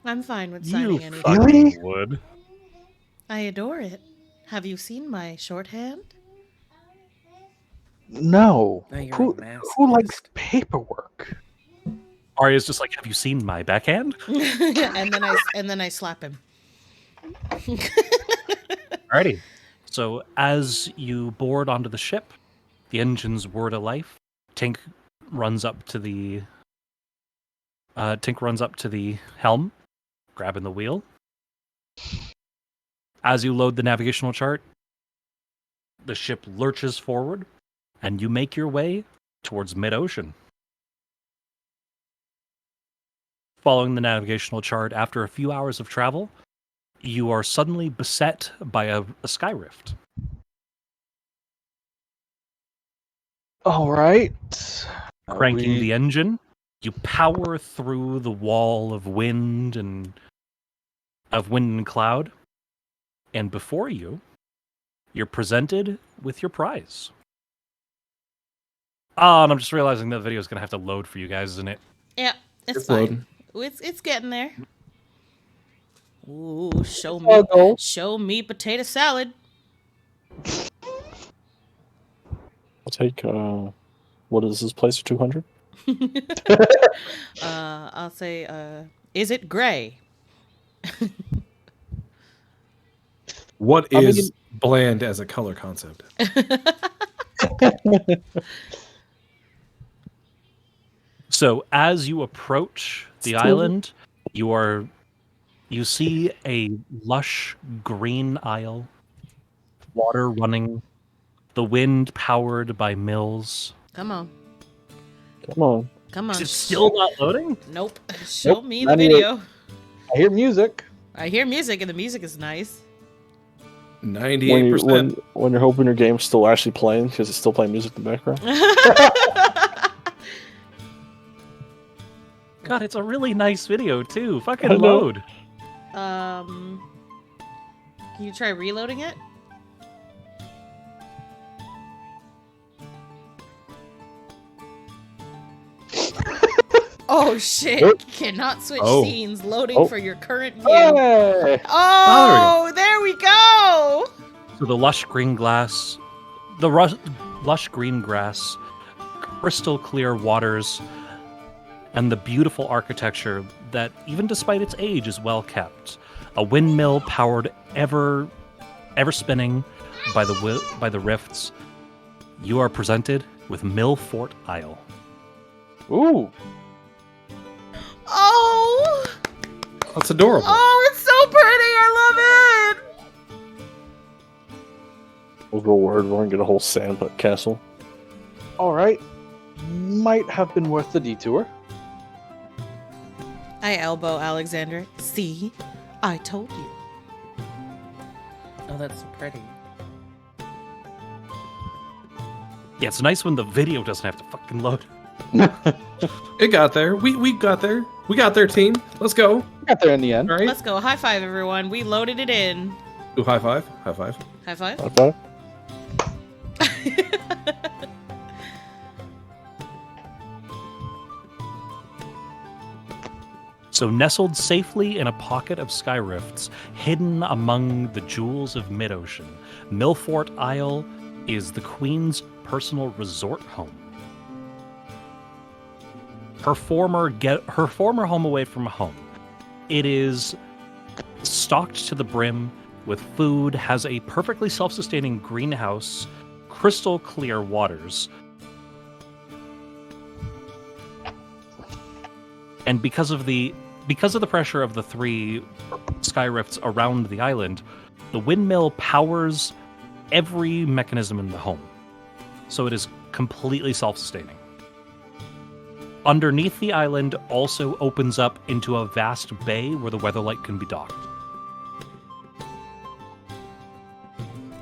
I'm fine with You signing anything. fucking would. I adore it. Have you seen my shorthand? No. No, you're Who, a who likes masochist. paperwork? Arya's just like, have you seen my backhand? and then I slap him. Alrighty. So as you board onto the ship, the engines whir to life. Tink runs up to the helm, grabbing the wheel. As you load the navigational chart, the ship lurches forward, and you make your way towards mid-ocean. Following the navigational chart, after a few hours of travel, you are suddenly beset by a sky rift. All right. Cranking the engine, you power through the wall of wind and cloud, and before you, you're presented with your prize. Oh, and I'm just realizing that video is going to have to load for you guys, isn't it? Yeah, it's It's fine. loading. It's getting there. Ooh, show me potato salad. I'll take what is this place for 200? I'll say, is it gray? What I mean- is bland as a color concept? So as you approach the island, you see a lush green isle, water running, the wind powered by mills. Come on. Come on. Come on. Is it still not loading? Nope. Show Nope, me the not either. video. I hear music. I hear music, and the music is nice. 98%. When you're hoping your game's still actually playing because it's still playing music in the background. God, it's a really nice video too. I Fucking know. load. Can you try reloading it? Oh shit! Nope. Cannot switch Oh. scenes. Loading Oh. for your current view. Hey! Oh, there we go. So the lush green grass, crystal clear waters, and the beautiful architecture that, even despite its age, is well kept. A windmill powered ever spinning by the rifts. You are presented with Millfort Isle. Ooh. Oh, That's adorable. oh, it's so pretty. I love it. We'll go word. We're gonna get a whole sand castle. All right. Might have been worth the detour. I elbow Alexandra. See, I told you. Oh, that's pretty. Yeah, it's nice when the video doesn't have to fucking load. It got there. We got there. We got there, team. Let's go. Got there in the end. All right. Let's go. High five, everyone. We loaded it in. Ooh, high five. High five. High five. Okay. So nestled safely in a pocket of sky rifts, hidden among the jewels of mid-ocean, Millfort Isle is the Queen's personal resort home. Her former home away from home. It is stocked to the brim with food, has a perfectly self-sustaining greenhouse, crystal clear waters. And because of the pressure of the three sky rifts around the island, the windmill powers every mechanism in the home. So it is completely self-sustaining. Underneath the island also opens up into a vast bay where the weatherlight can be docked.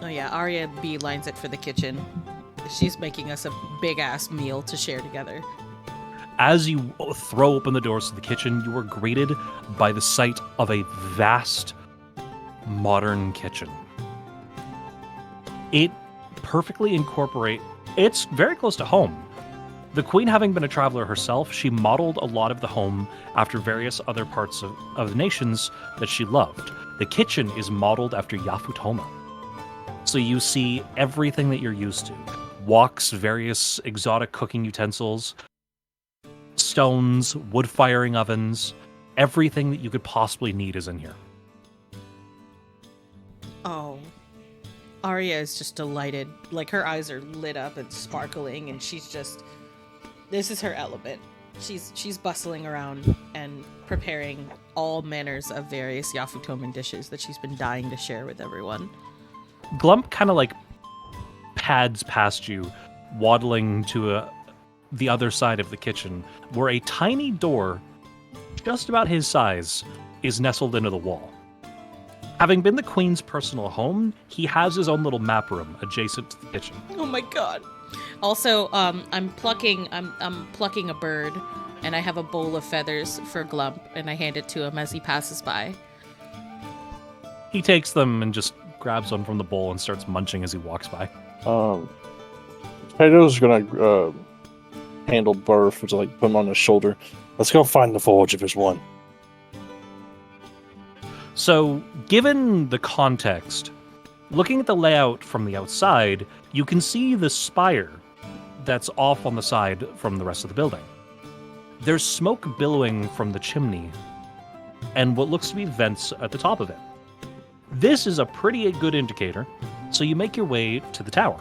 Oh yeah, Arya beelines it for the kitchen. She's making us a big ass meal to share together. As you throw open the doors to the kitchen, you are greeted by the sight of a vast, modern kitchen. It perfectly it's very close to home. The Queen, having been a traveler herself, she modeled a lot of the home after various other parts of the nations that she loved. The kitchen is modeled after Yafutoma. So you see everything that you're used to. woks, various exotic cooking utensils, stones, wood firing ovens. Everything that you could possibly need is in here. Oh. Arya is just delighted. Like, her eyes are lit up and sparkling, and she's just... This is her element. She's bustling around and preparing all manners of various Yafutoman dishes that she's been dying to share with everyone. Glump kind of like pads past you, waddling to the other side of the kitchen, where a tiny door, just about his size, is nestled into the wall. Having been the queen's personal home, he has his own little map room adjacent to the kitchen. Oh my god. Also, I'm plucking a bird, and I have a bowl of feathers for Glump, and I hand it to him as he passes by. He takes them and just grabs one from the bowl and starts munching as he walks by. Pedro's gonna handle Burf, which like put him on his shoulder. Let's go find the forge if there's one. So, given the context, looking at the layout from the outside, you can see the spire that's off on the side from the rest of the building. There's smoke billowing from the chimney and what looks to be vents at the top of it. This is a pretty good indicator, so you make your way to the tower.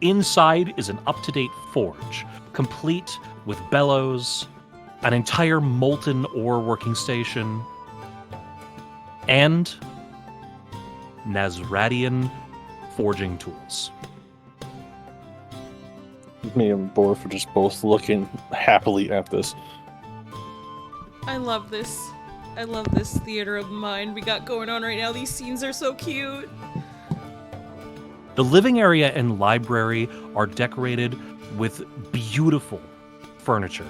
Inside is an up-to-date forge, complete with bellows, an entire molten ore working station, and Nazradian forging tools. Me and Burf are just both looking happily at this. I love this. I love this theater of the mind we got going on right now. These scenes are so cute. The living area and library are decorated with beautiful furniture,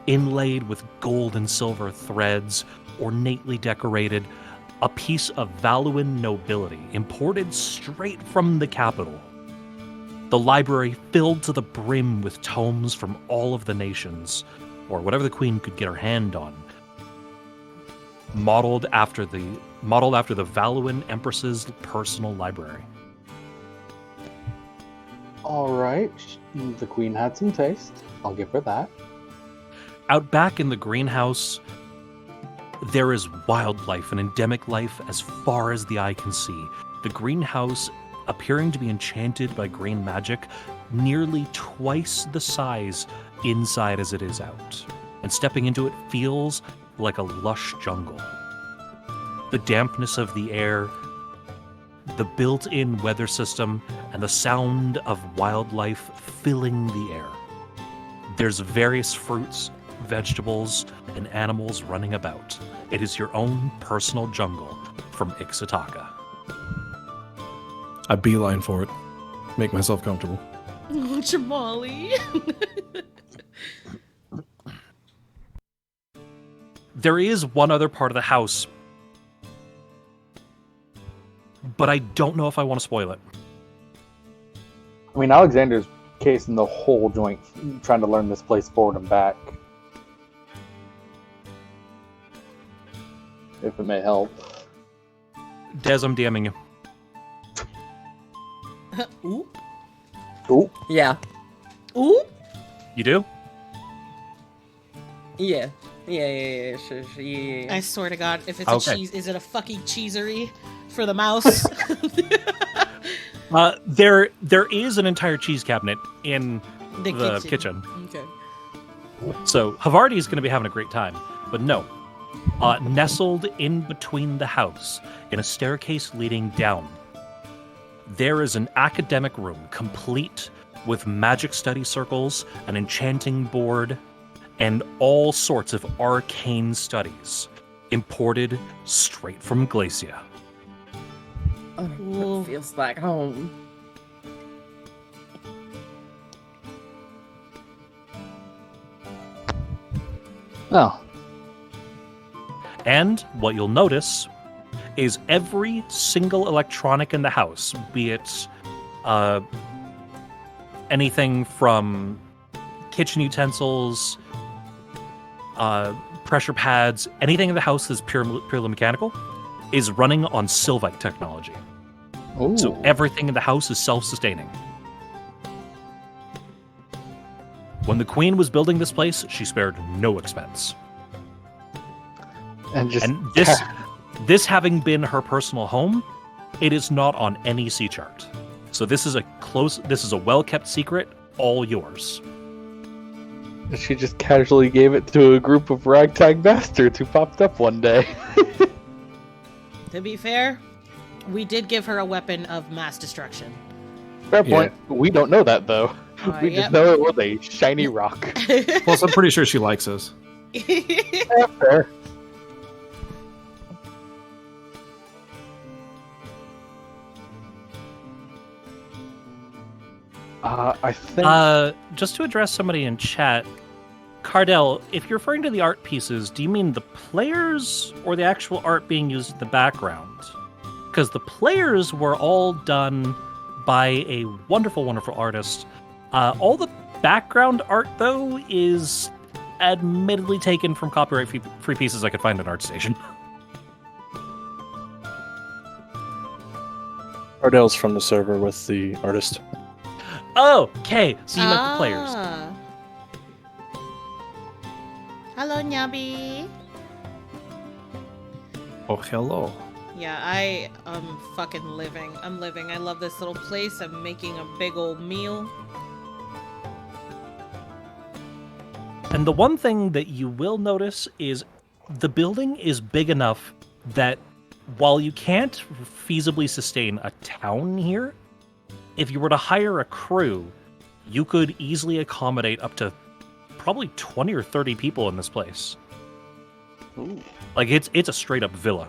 inlaid with gold and silver threads, ornately decorated, a piece of Valuan nobility imported straight from the capital. The library filled to the brim with tomes from all of the nations, or whatever the queen could get her hand on, modeled after the Valuan Empress's personal library. All right, the queen had some taste. I'll give her that. Out back in the greenhouse, there is wildlife and endemic life as far as the eye can see. The greenhouse, appearing to be enchanted by green magic, nearly twice the size inside as it is out. And stepping into it feels like a lush jungle. The dampness of the air, the built-in weather system, and the sound of wildlife filling the air. There's various fruits, vegetables, and animals running about. It is your own personal jungle from Ixataka. I beeline for it. Make myself comfortable. Oh, Jamali. There is one other part of the house, but I don't know if I want to spoil it. I mean, Alexander's casing the whole joint, trying to learn this place forward and back. If it may help. Des, I'm DMing you. Ooh. Ooh. Yeah. Ooh. You do? Yeah. Sure, yeah. I swear to God, if it's Okay. a cheese, is it a fucking cheesery for the mouse? There is an entire cheese cabinet in the kitchen. Okay. So Havarti is going to be having a great time. But no, nestled in between the house, in a staircase leading down, there is an academic room complete with magic study circles, an enchanting board, and all sorts of arcane studies imported straight from Glacia. Oh, it feels like home. Oh. And what you'll notice is every single electronic in the house, be it anything from kitchen utensils, pressure pads, anything in the house that's purely mechanical, is running on Sylvite technology. Ooh. So everything in the house is self-sustaining. When the Queen was building this place, she spared no expense. And just And this having been her personal home, it is not on any sea chart. So this is a well-kept secret, all yours. she just casually gave it to a group of ragtag bastards who popped up one day. To be fair, we did give her a weapon of mass destruction. Fair point. We don't know that though. We Yep. just know it was a shiny rock. Plus, I'm pretty sure she likes us. Yeah, fair. I think Just to address somebody in chat, Cardell, if you're referring to the art pieces, do you mean the players or the actual art being used in the background? Because the players were all done by a wonderful, wonderful artist. All the background art, though, is admittedly taken from copyright-free pieces I could find on ArtStation. Ardell's from the server with the artist. Oh, okay. So you meant the players. Ah. Hello, Nyabi. Oh, hello. Yeah, I am fucking living. I'm living. I love this little place. I'm making a big old meal. And the one thing that you will notice is the building is big enough that while you can't feasibly sustain a town here, if you were to hire a crew, you could easily accommodate up to probably 20 or 30 people in this place. Ooh. Like, it's a straight-up villa.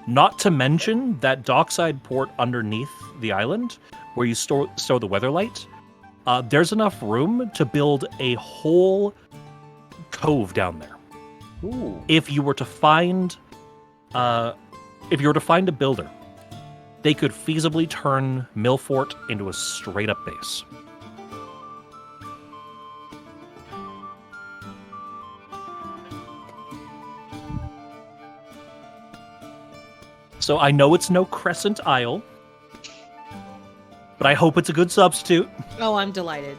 Not to mention that dockside port underneath the island, where you store the weather light, there's enough room to build a whole cove down there. Ooh. If you were to find a builder, they could feasibly turn Millfort into a straight-up base. So I know it's no Crescent Isle, but I hope it's a good substitute. Oh, I'm delighted.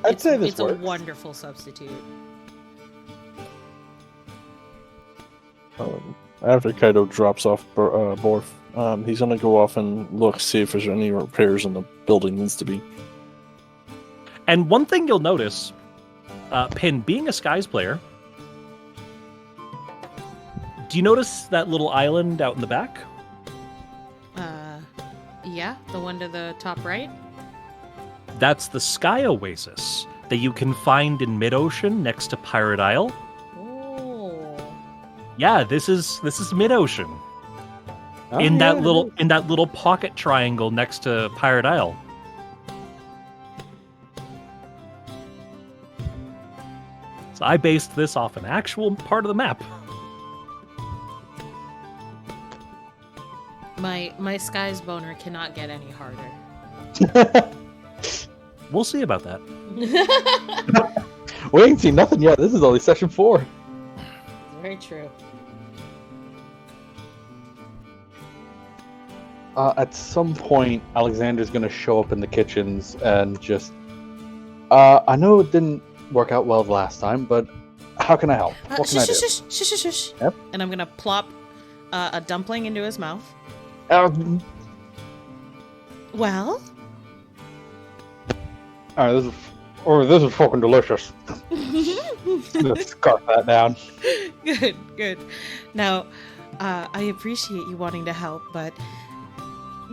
I'd say this It's works. a wonderful substitute. After Kaido drops off Borf, he's gonna go off and look, see if there's any repairs in the building needs to be. And one thing you'll notice, Pin, being a Skies player, do you notice that little island out in the back? Yeah, the one to the top right. That's the Sky Oasis that you can find in mid-ocean next to Pirate Isle. Oh. Yeah, this is mid-ocean. in that little pocket triangle next to Pirate Isle. So I based this off an actual part of the map. My Skies boner cannot get any harder. We'll see about that. We ain't seen nothing yet. This is only session 4. Very true. At some point, Alexander's going to show up in the kitchens and just... I know it didn't work out well the last time, but how can I help? What can I do? Shush. Yep. And I'm going to plop a dumpling into his mouth. Well? Alright, this is fucking delicious. Just scarf that down. Good. Now, I appreciate you wanting to help, but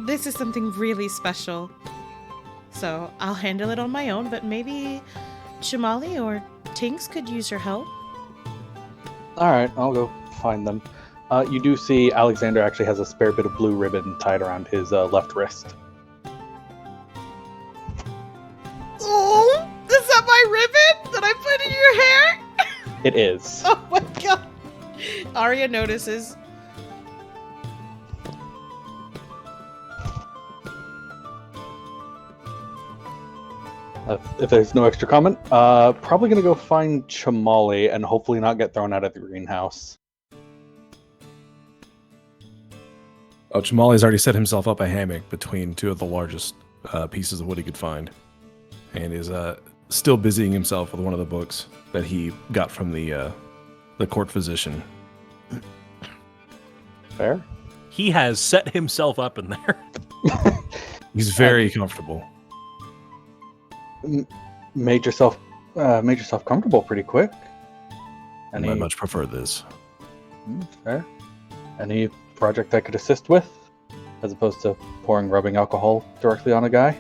this is something really special. So I'll handle it on my own, but maybe Shamali or Tinks could use your help. Alright, I'll go find them. You do see Alexander actually has a spare bit of blue ribbon tied around his left wrist. Oh, is that my ribbon that I put in your hair? It is. Oh my god. Arya notices. If there's no extra comment, probably gonna go find Chamali and hopefully not get thrown out of the greenhouse. Oh, Chamali's already set himself up a hammock between two of the largest pieces of wood he could find, and is still busying himself with one of the books that he got from the court physician. Fair. He has set himself up in there. He's very comfortable. Made yourself comfortable pretty quick. And I much prefer this. Fair. Any project I could assist with, as opposed to pouring rubbing alcohol directly on a guy?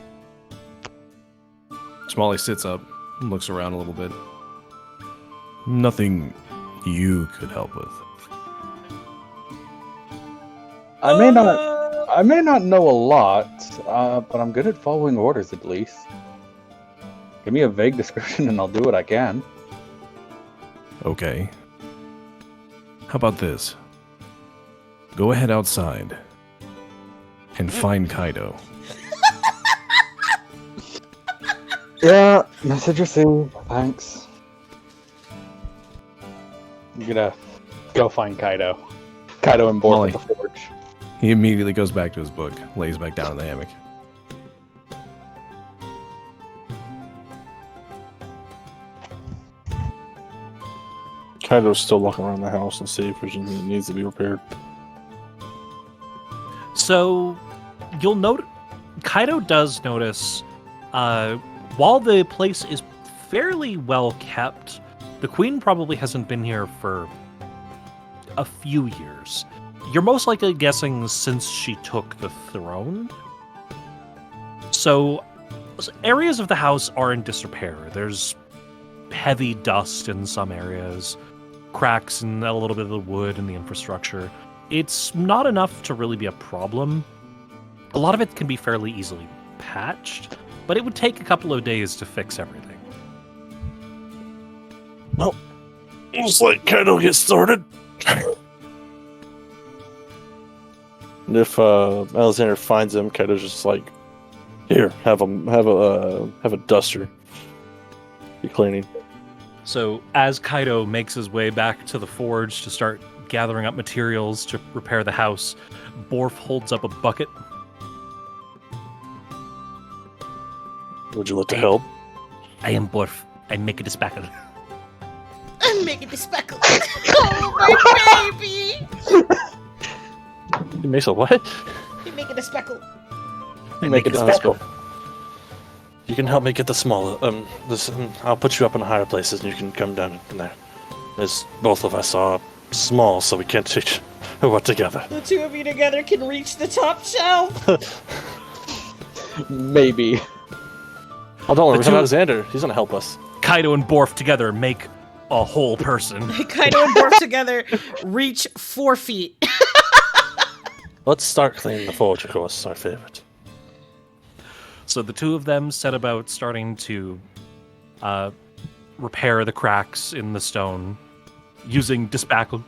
Smalley sits up and looks around a little bit. Nothing you could help with. I may not know a lot, but I'm good at following orders at least. Give me a vague description and I'll do what I can. Okay. How about this? Go ahead outside and find Kaido. Yeah, message received. Thanks. I'm gonna go find Kaido. Kaido and Borg at the forge. He immediately goes back to his book, lays back down in the hammock. Kaido's still looking around the house and see if there's anything that needs to be repaired. So, you'll note, Kaido does notice, while the place is fairly well kept, the queen probably hasn't been here for a few years. You're most likely guessing since she took the throne. So, areas of the house are in disrepair. There's heavy dust in some areas, cracks in a little bit of the wood and the infrastructure. It's not enough to really be a problem. A lot of it can be fairly easily patched, but it would take a couple of days to fix everything. Well, looks like Kaido gets started. And if Alexander finds him, Kaido's just like, "Here, have a duster. Be cleaning." So as Kaido makes his way back to the forge to start gathering up materials to repair the house, Borf holds up a bucket. Would you like to help? I am Borf. I make it a spackle. I'm making the speckle. Oh, my baby! He makes a what? You're making a speckle. Make it a speckle. You can help me get the smaller. I'll put you up in higher places, and you can come down from there. As both of us are small, so we can't take what together. The two of you together can reach the top shelf. Maybe. Oh, don't worry, we have two- Alexander. He's gonna help us. Kaido and Borf together make a whole person. Kaido and Borf together reach 4 feet. Let's start cleaning the forge, of course, our favorite. So the two of them set about starting to repair the cracks in the stone using dispackle.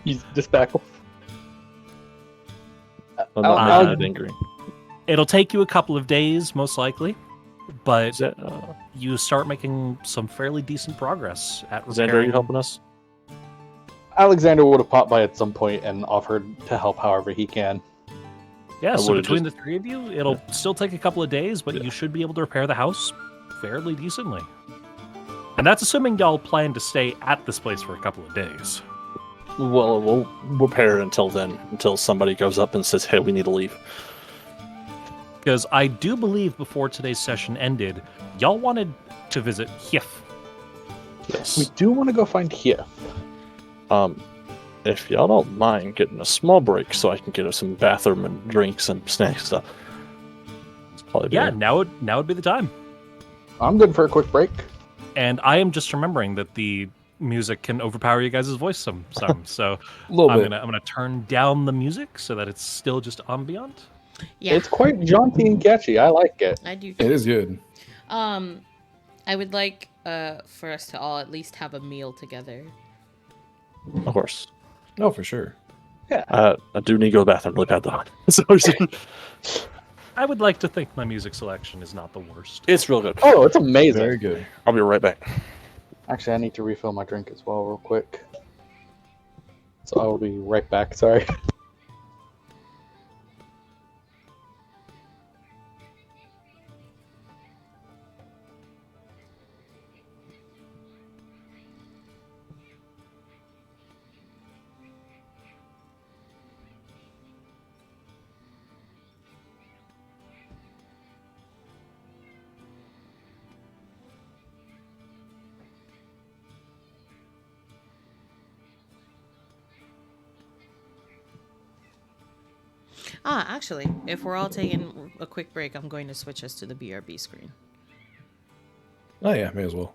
Use dispackle. I'm not making it angry. It'll take you a couple of days, most likely, but Is that, you start making some fairly decent progress at repairing. Xander, are you helping us? Alexander would have popped by at some point and offered to help however he can. Yeah, I so would've between the three of you, it'll still take a couple of days, but you should be able to repair the house fairly decently. And that's assuming y'all plan to stay at this place for a couple of days. Well, we'll repair it until then, until somebody goes up and says, "Hey, we need to leave." Because I do believe before today's session ended, y'all wanted to visit Hyef. We Yes. do want to go find here. If y'all don't mind getting a small break so I can get us some bathroom and drinks and snacks stuff. It's probably Yeah, better. now would be the time. I'm good for a quick break. And I am just remembering that the music can overpower you guys' voice some. So A little I'm bit. gonna turn down the music so that it's still just ambient. Yeah, It's quite jaunty and catchy. I like it. I do. It is good. I would like for us to all at least have a meal together. Of course. No, for sure. I do need to go to the bathroom really bad though. So I would like to think my music selection is not the worst. it's real good. Oh, it's amazing. Very good. I'll be right back. Actually, I need to refill my drink as well real quick. So I will be right back. Sorry. Actually, if we're all taking a quick break, I'm going to switch us to the BRB screen. Oh yeah, may as well.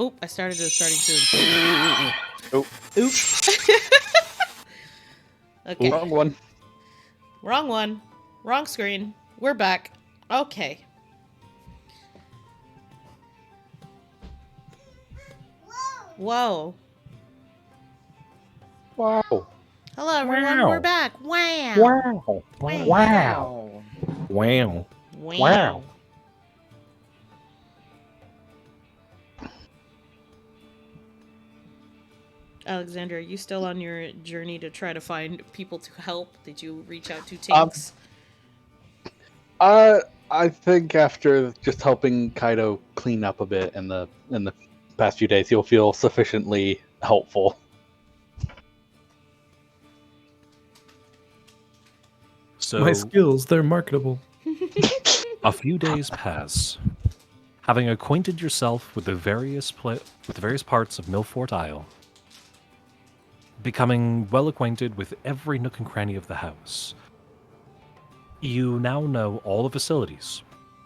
Oh, I started starting soon. Oh, Oop. Okay. wrong one. Wrong one. Wrong screen. We're back. Okay. Whoa. Wow. Hello, everyone. Wow. We're back. Wow. Wow. Wow. Wow. Wow. Wow. Alexander, are you still on your journey to try to find people to help? Did you reach out to tanks? I think after just helping Kaido clean up a bit in the past few days, he'll feel sufficiently helpful. So My skills, they're marketable. a few days pass. Having acquainted yourself with the various parts of Milfort Isle, becoming well acquainted with every nook and cranny of the house, you now know all the facilities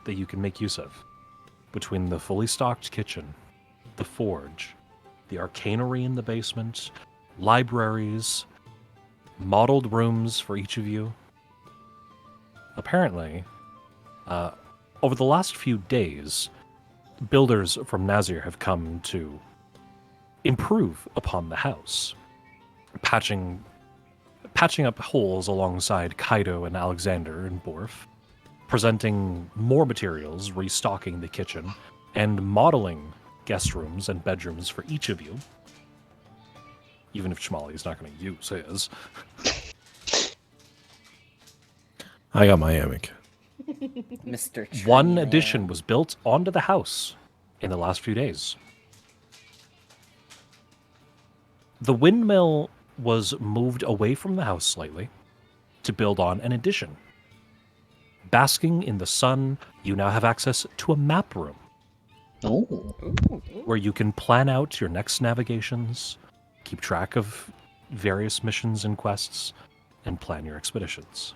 that you can make use of. Between the fully stocked kitchen, the forge, the arcanery in the basement, libraries, modeled rooms for each of you. Apparently, over the last few days, builders from Nazir have come to improve upon the house, patching up holes alongside Kaido and Alexander and Borf, presenting more materials, restocking the kitchen, and modeling guest rooms and bedrooms for each of you. Even if Shmali is not going to use his. I got my hammock. Mr. One Tree addition Man. was built onto the house in the last few days. The windmill was moved away from the house slightly to build on an addition. Basking in the sun, you now have access to a map room Oh. where you can plan out your next navigations, keep track of various missions and quests, and plan your expeditions.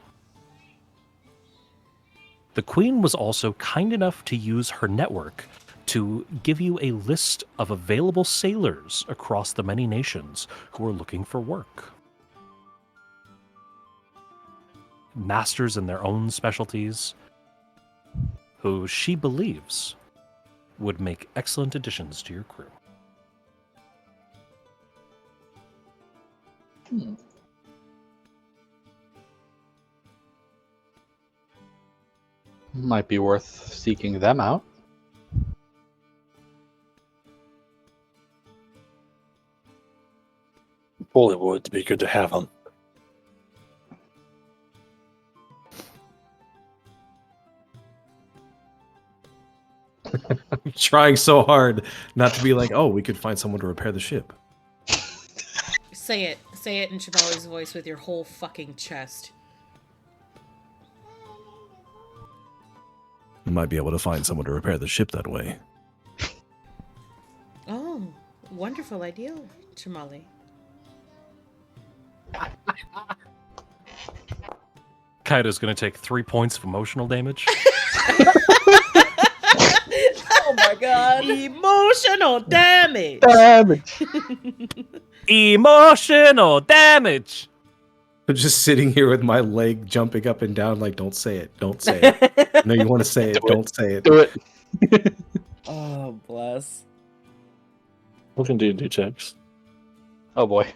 The Queen was also kind enough to use her network to give you a list of available sailors across the many nations who are looking for work. Masters in their own specialties, who she believes would make excellent additions to your crew. Might be worth seeking them out. Fully would be good to have them. I'm trying so hard not to be like, oh, we could find someone to repair the ship. Say it. Say it in Chevali's voice with your whole fucking chest. We might be able to find someone to repair the ship that way. Oh, wonderful idea, Chamali. Kaido's going to take 3 points of emotional damage. Oh my god. Emotional damage. Damage. Emotional damage! I'm just sitting here with my leg jumping up and down like, don't say it, don't say it. No, you want to say it, don't say it. Do it. Oh, bless. Look and do checks. Oh boy.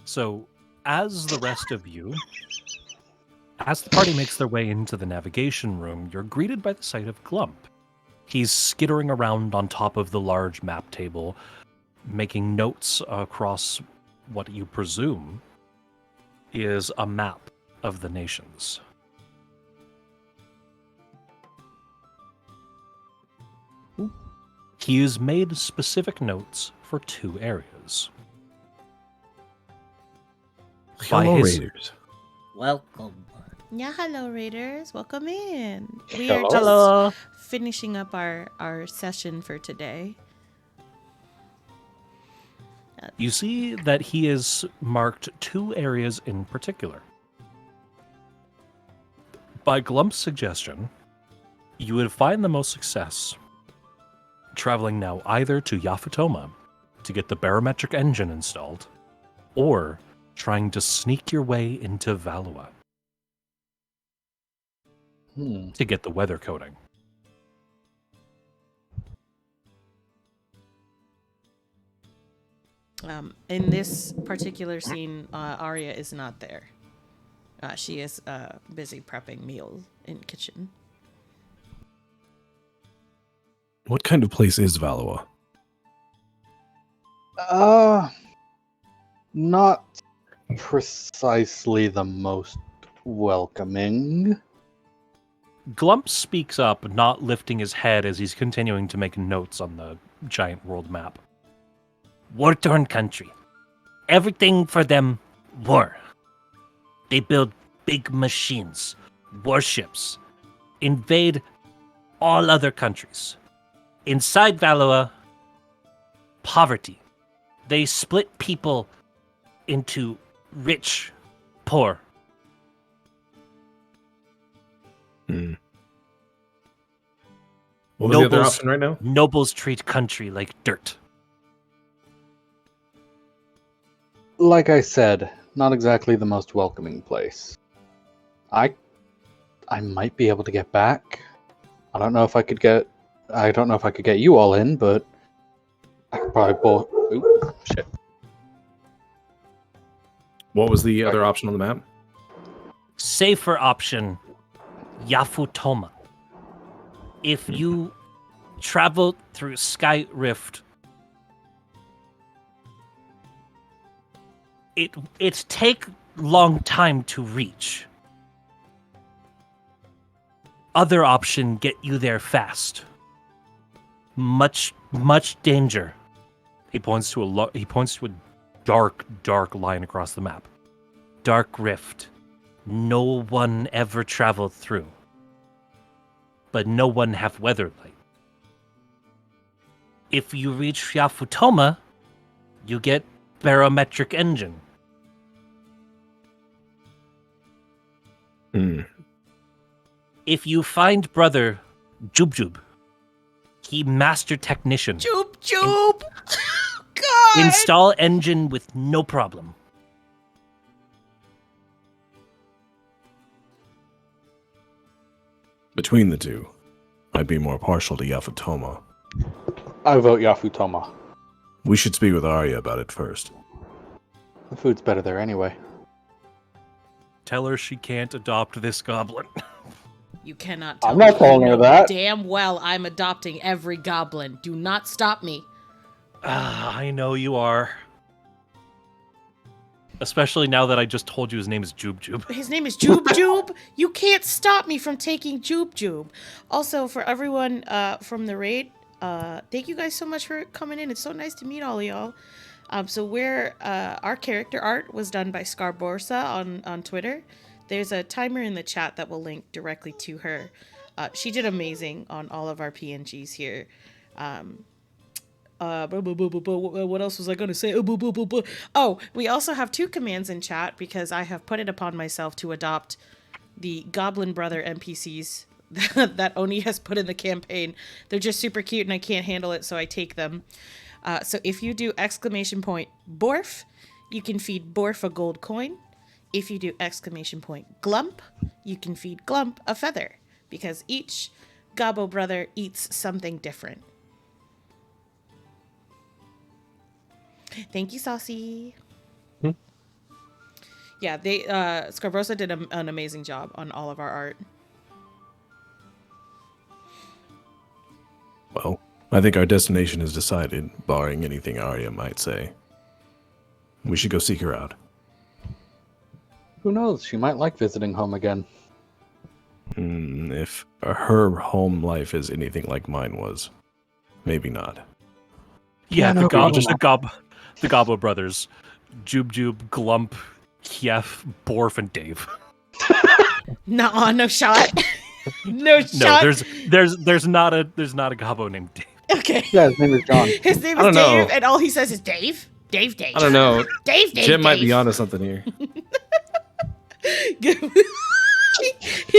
So, as the rest of you, as the party makes their way into the navigation room, you're greeted by the sight of Glump. He's skittering around on top of the large map table, making notes across what you presume is a map of the nations. He has made specific notes for 2 areas. Hello, Raiders. Welcome. Yeah, hello, Raiders. Welcome in. We Hello. are just Hello. finishing up our session for today. You see that he has marked 2 areas in particular. By Glump's suggestion, you would find the most success traveling now either to Yafutoma to get the barometric engine installed, or trying to sneak your way into Valua to get the weather coding. In this particular scene, Arya is not there. She is busy prepping meals in kitchen. What kind of place is Valua? Not precisely the most welcoming. Glump speaks up, not lifting his head as he's continuing to make notes on the giant world map. War-torn country. Everything for them, war. They build big machines, warships, invade all other countries. Inside Valua, poverty. They split people into rich, poor. What was the other option right now? Nobles treat country like dirt. Like I said, not exactly the most welcoming place. I might be able to get back. I don't know if I could get you all in, but I could probably shit. What was the other option on the map? Safer option, Yafutoma. If you travel through Sky Rift, it take long time to reach. Other option get you there fast. Much danger. He points to a dark line across the map. Dark Rift. No one ever traveled through. But no one have weather light. If you reach Yafutoma, you get barometric engine. If you find brother Jub, he master technician. Jub! God! Install engine with no problem. Between the two, I'd be more partial to Yafutoma. I vote Yafutoma. We should speak with Arya about it first. The food's better there anyway. Tell her she can't adopt this goblin. You cannot tell I'm not me. telling her that. Damn well I'm adopting every goblin. Do not stop me. I know you are. Especially now that I just told you his name is Jub. His name is Jub. You can't stop me from taking Jub. Also, for everyone from the raid, thank you guys so much for coming in. It's so nice to meet all of y'all. Our character art was done by Scarborsa on Twitter. There's a timer in the chat that will link directly to her. She did amazing on all of our PNGs here. What else was I going to say? Oh, we also have 2 commands in chat because I have put it upon myself to adopt the Goblin Brother NPCs that Oni has put in the campaign. They're just super cute and I can't handle it, so I take them. So if you do ! Borf, you can feed Borf a gold coin. If you do ! Glump, you can feed Glump a feather, because each Gobbo brother eats something different. Thank you, Saucy. Yeah, Scarborosa did an amazing job on all of our art. Well, I think our destination is decided, barring anything Arya might say. We should go seek her out. Who knows? She might like visiting home again. If her home life is anything like mine was, maybe not. Yeah, no, the Gobbo brothers, Jub, Glump, Kief, Borf, and Dave. Nuh-uh, no shot. No shot. No, there's not a Gobbo named Dave. Okay. Yeah, his name is John. His name I is don't Dave, know. and all he says is Dave. Dave. I don't know. Dave. Jim might be onto something here. He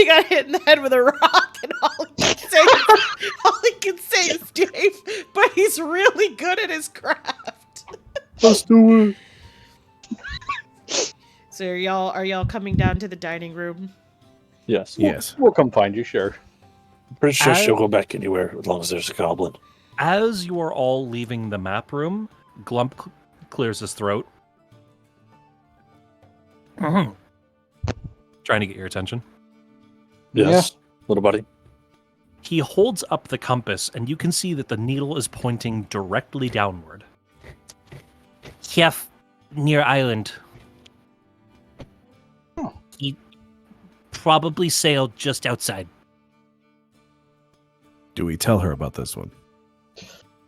got hit in the head with a rock, and all he can say is All I can say is Dave, but he's really good at his craft. Let's do it. So are y'all coming down to the dining room? Yes. Yes. We'll come find you, sure. I'm pretty sure she'll As- go back anywhere as long as there's a goblin. As you are all leaving the map room, Glump clears his throat. Trying to get your attention. Yes, little buddy. He holds up the compass, and you can see that the needle is pointing directly downward. Chef, near island. He probably sailed just outside. Do we tell her about this one?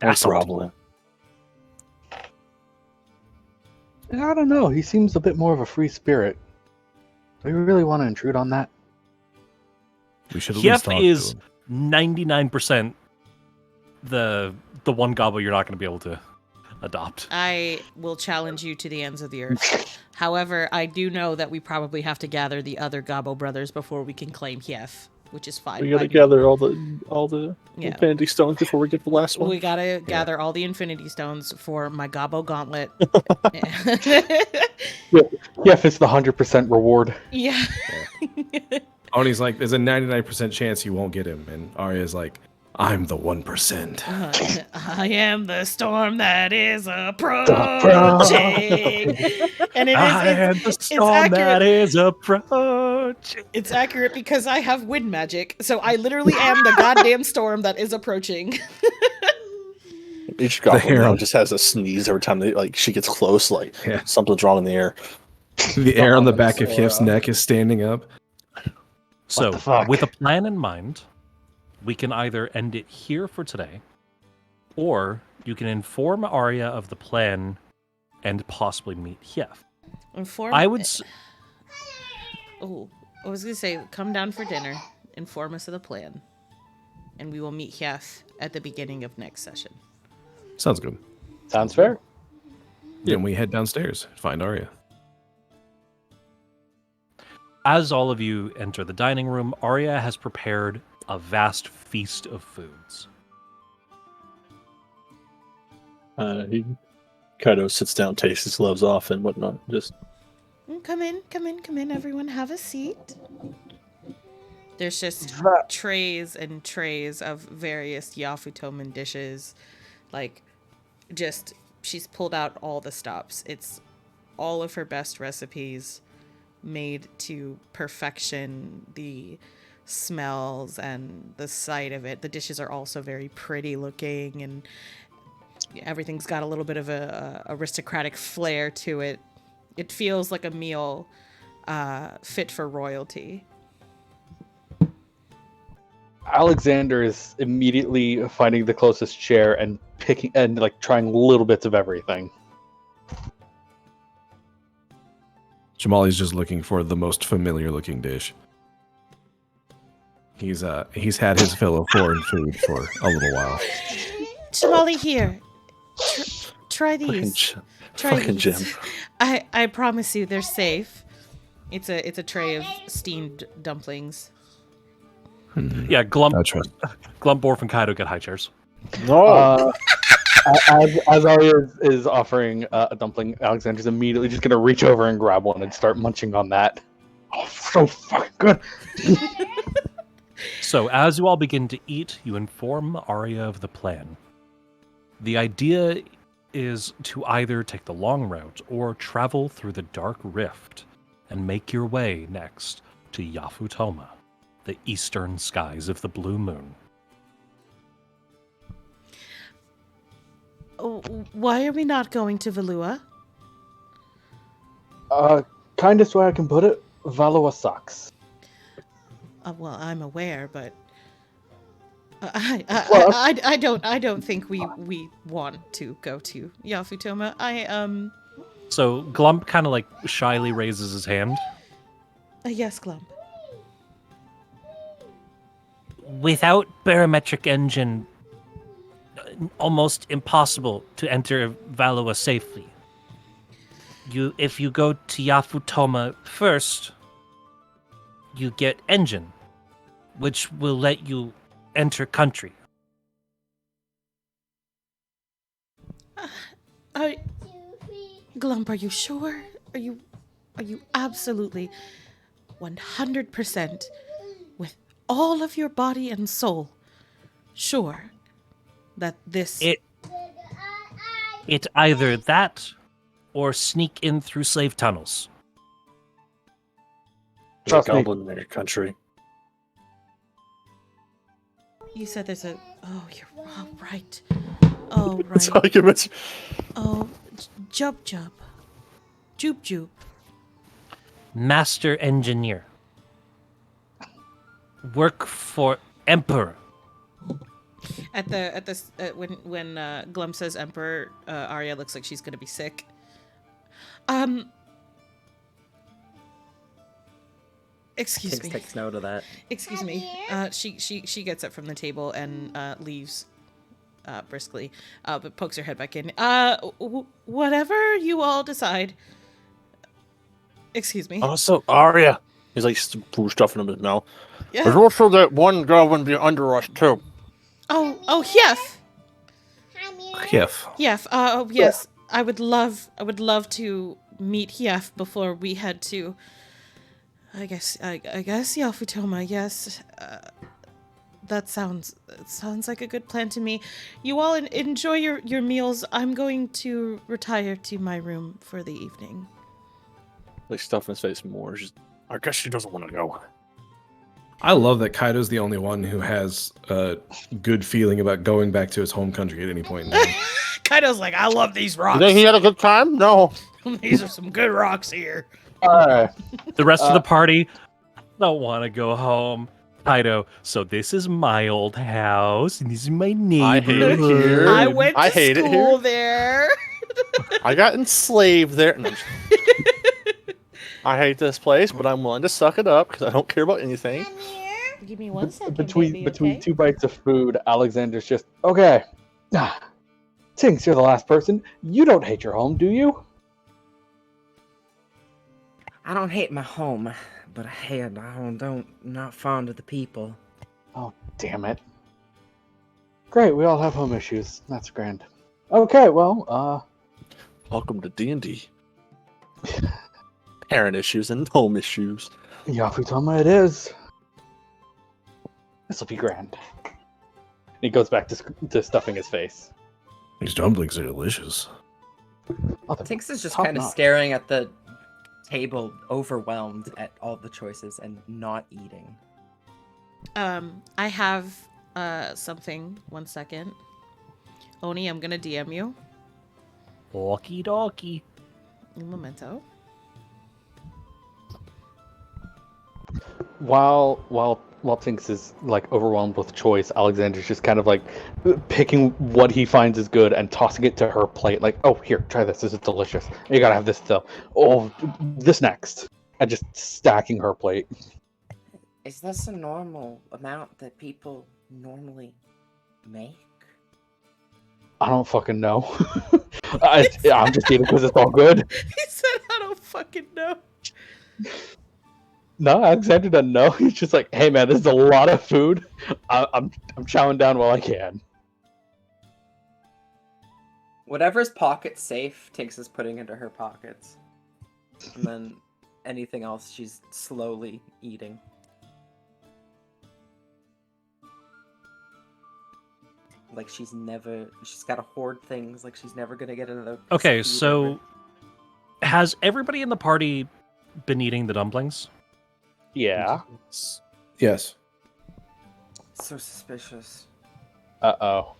No Assault. problem. I don't know. He seems a bit more of a free spirit. Do we really want to intrude on that? We should at least Chef talk is to him. 99% the one gobble you're not going to be able to adopt. I will challenge you to the ends of the earth. However, I do know that we probably have to gather the other Gobbo brothers before we can claim Hief, which is fine. We by gotta me. gather all the Yeah. infinity stones before we get the last one. We gotta gather all the Infinity Stones for my Gobbo gauntlet. Yeah, if it's the 100% reward. Yeah. Arnie's like, there's a 99% chance you won't get him. And Arya's like, I'm the 1%. I am the storm that is approaching. And it is I am the it's storm accurate. that is approaching. It's accurate because I have wind magic, so I literally am the goddamn storm that is approaching. Each goblin hair now on- just has a sneeze every time she gets close, like Yeah. something's wrong in the air. The air on the back of Hief's neck is standing up. So, the fuck? with a plan in mind, we can either end it here for today, or you can inform Arya of the plan and possibly meet Hief. Inform. I would. Oh, I was gonna say, come down for dinner, inform us of the plan, and we will meet Hief at the beginning of next session. Sounds good. Sounds fair. Then we head downstairs, find Arya. As all of you enter the dining room, Arya has prepared a vast feast of foods. He kind of sits down, takes his gloves off and whatnot. Just Come in, everyone, have a seat. There's just trays and trays of various Yafutoman dishes. Like, just, she's pulled out all the stops. It's all of her best recipes made to perfection. The smells and the sight of it. The dishes are also very pretty looking, and everything's got a little bit of a aristocratic flair to it. It feels like a meal fit for royalty. Alexander is immediately finding the closest chair and picking and like trying little bits of everything. Jamali's just looking for the most familiar looking dish. He's had his fill of foreign food for a little while. Shamali, here. Try these. Try fucking these. Jim. I promise you, they're safe. It's a tray of steamed dumplings. Yeah, Glump, I trust. Borf, and Kaido get high chairs. No. As Arya is offering a dumpling, Alexander's immediately just gonna reach over and grab one and start munching on that. Oh, so fucking good. So, as you all begin to eat, you inform Arya of the plan. The idea is to either take the long route or travel through the Dark Rift and make your way next to Yafutoma, the eastern skies of the Blue Moon. Oh, why are we not going to Valua? Kindest way I can put it, Valua sucks. Well, I'm aware, but I don't think we want to go to Yafutoma. So, Glump kind of like shyly raises his hand. Yes, Glump. Without barometric engine, almost impossible to enter Valua safely. If you go to Yafutoma first, you get engine, which will let you enter country. Glump, are you sure? Are you absolutely 100% with all of your body and soul sure that this... It either that or sneak in through slave tunnels. There's Trust a me. goblin in your country. You said there's a... Oh, you're right. Oh, That's right. all I can mention. Oh, Jub Jub. Joop Joop. Master engineer. Work for Emperor. When Glum says Emperor, Arya looks like she's gonna be sick. Excuse Tiggs me. takes note of that. Excuse me. She gets up from the table and leaves briskly, but pokes her head back in. Whatever you all decide. Excuse me. Also, Arya. He's like stuffing him in his mouth. Yeah. There's also that one goblin be under us too. Oh, Yef. Yes. Yef. Oh, yes. I would love to meet Yef before we head to. I guess Yalfutoma. Yes. That sounds like a good plan to me. You all enjoy your meals. I'm going to retire to my room for the evening. Like stuffing his face more. Just, I guess she doesn't want to go. I love that Kaido's the only one who has a good feeling about going back to his home country at any point in time. Kaido's like, I love these rocks. You think he had a good time? No. These are some good rocks here. All right. The rest of the party don't want to go home. Kaido, so this is my old house, and this is my I hate it neighborhood. here. I went I to hate it school here. there. I got enslaved there. No, I hate this place, but I'm willing to suck it up because I don't care about anything. Give me 1 second, Between okay? 2 bites of food, Alexander's just okay. Tinks, you're the last person. You don't hate your home, do you? I don't hate my home, but I not fond of the people. Oh, damn it. Great, we all have home issues. That's grand. Okay, well, Welcome to D&D. Parent issues and home issues. Yafutama it is. This'll be grand. He goes back to stuffing his face. These dumplings are delicious. Oh, they're Tinks is just top kind of notch. staring at the table, overwhelmed at all the choices and not eating. I have something. 1 second. Oni, I'm gonna DM you. Walkie dokie. Un momento. While Tinks is like overwhelmed with choice, Alexander's just kind of like picking what he finds is good and tossing it to her plate. Like, oh, here, try this. This is delicious. You gotta have this still. Oh, this next. And just stacking her plate. Is this a normal amount that people normally make? I don't fucking know. I'm just eating because it's all good. He said, I don't fucking know. No, Alexander doesn't know. He's just like, hey man, this is a lot of food. I'm chowing down while I can. Whatever's pocket safe, Tinks is putting into her pockets. And then anything else she's slowly eating. Like she's gotta hoard things, like she's never gonna get another piece of Okay, food so ever. has everybody in the party been eating the dumplings? Yeah. Yes. So suspicious. Uh-oh.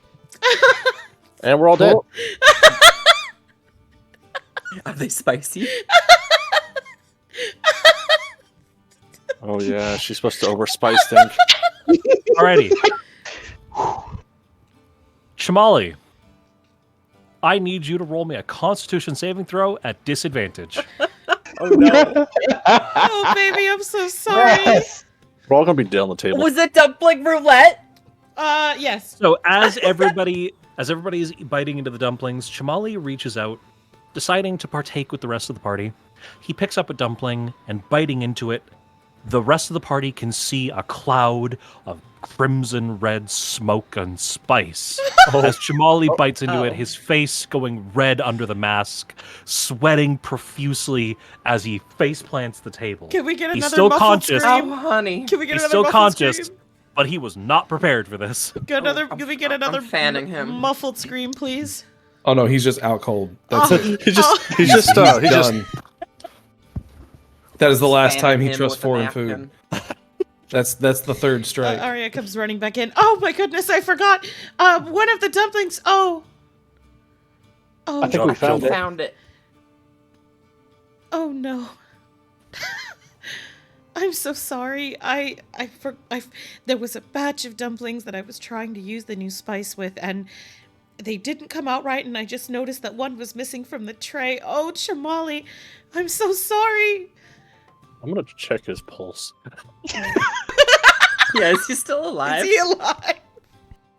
And we're all dead. Cool. Are they spicy? Oh yeah, she's supposed to overspice things. Alrighty. Shamali, I need you to roll me a Constitution saving throw at disadvantage. Oh no. Oh, baby, I'm so sorry. Yes. We're all gonna be dead on the table. Was it dumpling roulette? Yes. So as everybody's biting into the dumplings, Shamali reaches out, deciding to partake with the rest of the party. He picks up a dumpling and biting into it, the rest of the party can see a cloud of crimson red smoke and spice. As Chamali bites into it, his face going red under the mask, sweating profusely as he face plants the table. Can we get He's another still muffled conscious. scream? Oh, honey. Can we get He's another still muffled conscious, scream? but he was not prepared for this. Can we get another I'm fanning him. muffled scream, please? Oh no, he's just out cold. That's it. He's Done. That is the last Fanning time he him trusts with a foreign food. napkin. That's the third strike. Arya comes running back in. Oh my goodness, I forgot. One of the dumplings. Oh. I think we found it. Found it. Oh no. I'm so sorry. There was a batch of dumplings that I was trying to use the new spice with, and they didn't come out right, and I just noticed that one was missing from the tray. Oh, Chamali, I'm so sorry. I'm gonna check his pulse. Yeah, is he still alive? Is he alive?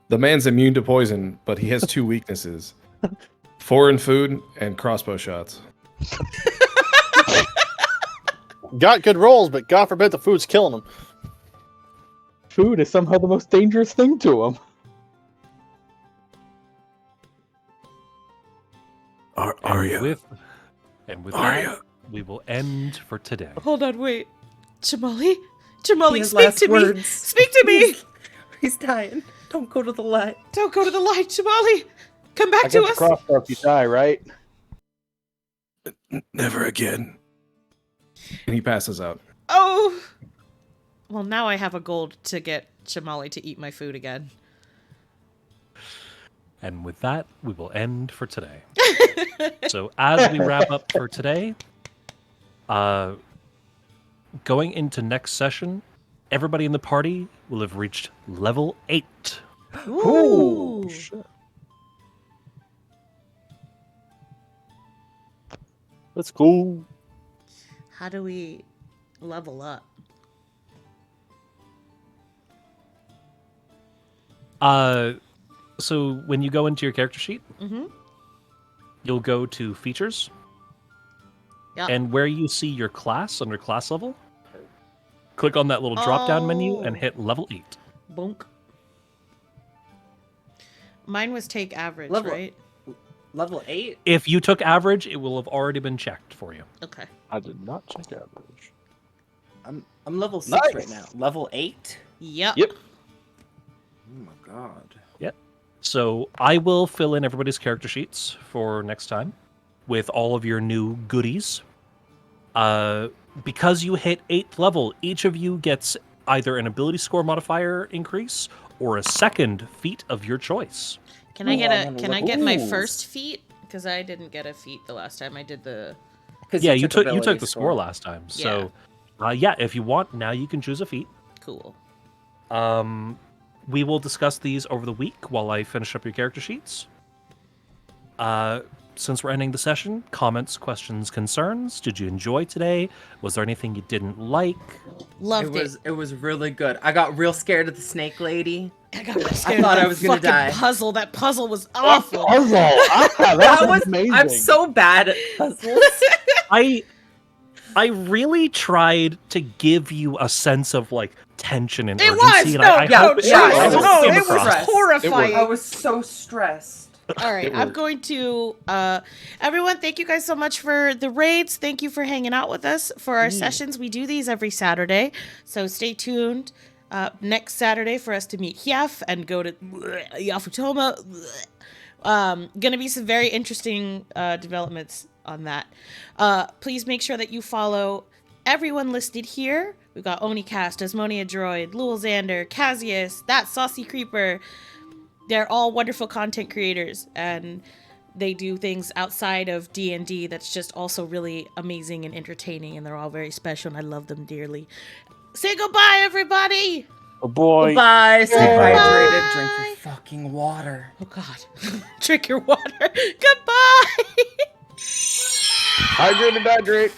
The man's immune to poison, but he has two weaknesses: foreign food and crossbow shots. Got good rolls, but God forbid the food's killing him. Food is somehow the most dangerous thing to him. Arya. And with Arya. that, we will end for today. Hold on, wait. Chamali? Chamali, His speak last to me. words. Speak to me. He's dying. Don't go to the light. Don't go to the light, Chamali. Come back I to get the us. crossbow if you die, right? Never again. And he passes out. Oh. Well, now I have a goal to get Chamali to eat my food again. And with that, we will end for today. So as we wrap up for today, going into next session, everybody in the party will have reached level 8. Ooh. Let's go. How do we level up? So when you go into your character sheet, Mm-hmm. you'll go to features. Yeah. And where you see your class under class level, click on that little drop-down menu and Oh. hit level 8. Bonk. Mine was take average, Level- right? Level 8? If you took average, it will have already been checked for you. Okay. I did not check average. I'm level 6 Nice. right now. Level 8? Yep. Yep. Oh my god. So I will fill in everybody's character sheets for next time with all of your new goodies. Because you hit 8th level, each of you gets either an ability score modifier increase or a second feat of your choice. Can I Ooh, get I'm gonna Can I look- get my Ooh. first feat? Because I didn't get a feat the last time I did the. 'Cause Yeah, you took ability the score last time. Yeah. So if you want, now you can choose a feat. Cool. We will discuss these over the week while I finish up your character sheets. Since we're ending the session, comments, questions, concerns. Did you enjoy today? Was there anything you didn't like? Loved it. It was really good. I got real scared of the snake lady. I got real scared thought of I that was gonna fucking die. puzzle. That puzzle was awful. Puzzle. That was amazing. I'm so bad at puzzles. I really tried to give you a sense of like tension and It urgency. was! And No, I yeah, hope yeah, I it hope was- came it was across. horrifying. I was so stressed. All right, I'm going to everyone, thank you guys so much for the raids. Thank you for hanging out with us for our sessions. We do these every Saturday, so stay tuned next Saturday for us to meet Hyef and go to Yafutoma. Gonna be some very interesting developments on that. Please make sure that you follow everyone listed here. We've got Onicast, Asmonia Droid, Lul Xander, Cassius, That Saucy Creeper. They're all wonderful content creators, and they do things outside of D&D that's just also really amazing and entertaining, and they're all very special, and I love them dearly. Say goodbye, everybody! Oh boy. Bye. Stay Bye. hydrated. Drink your fucking water. Oh, God. Drink your water. Goodbye! Hydrate and hydrate.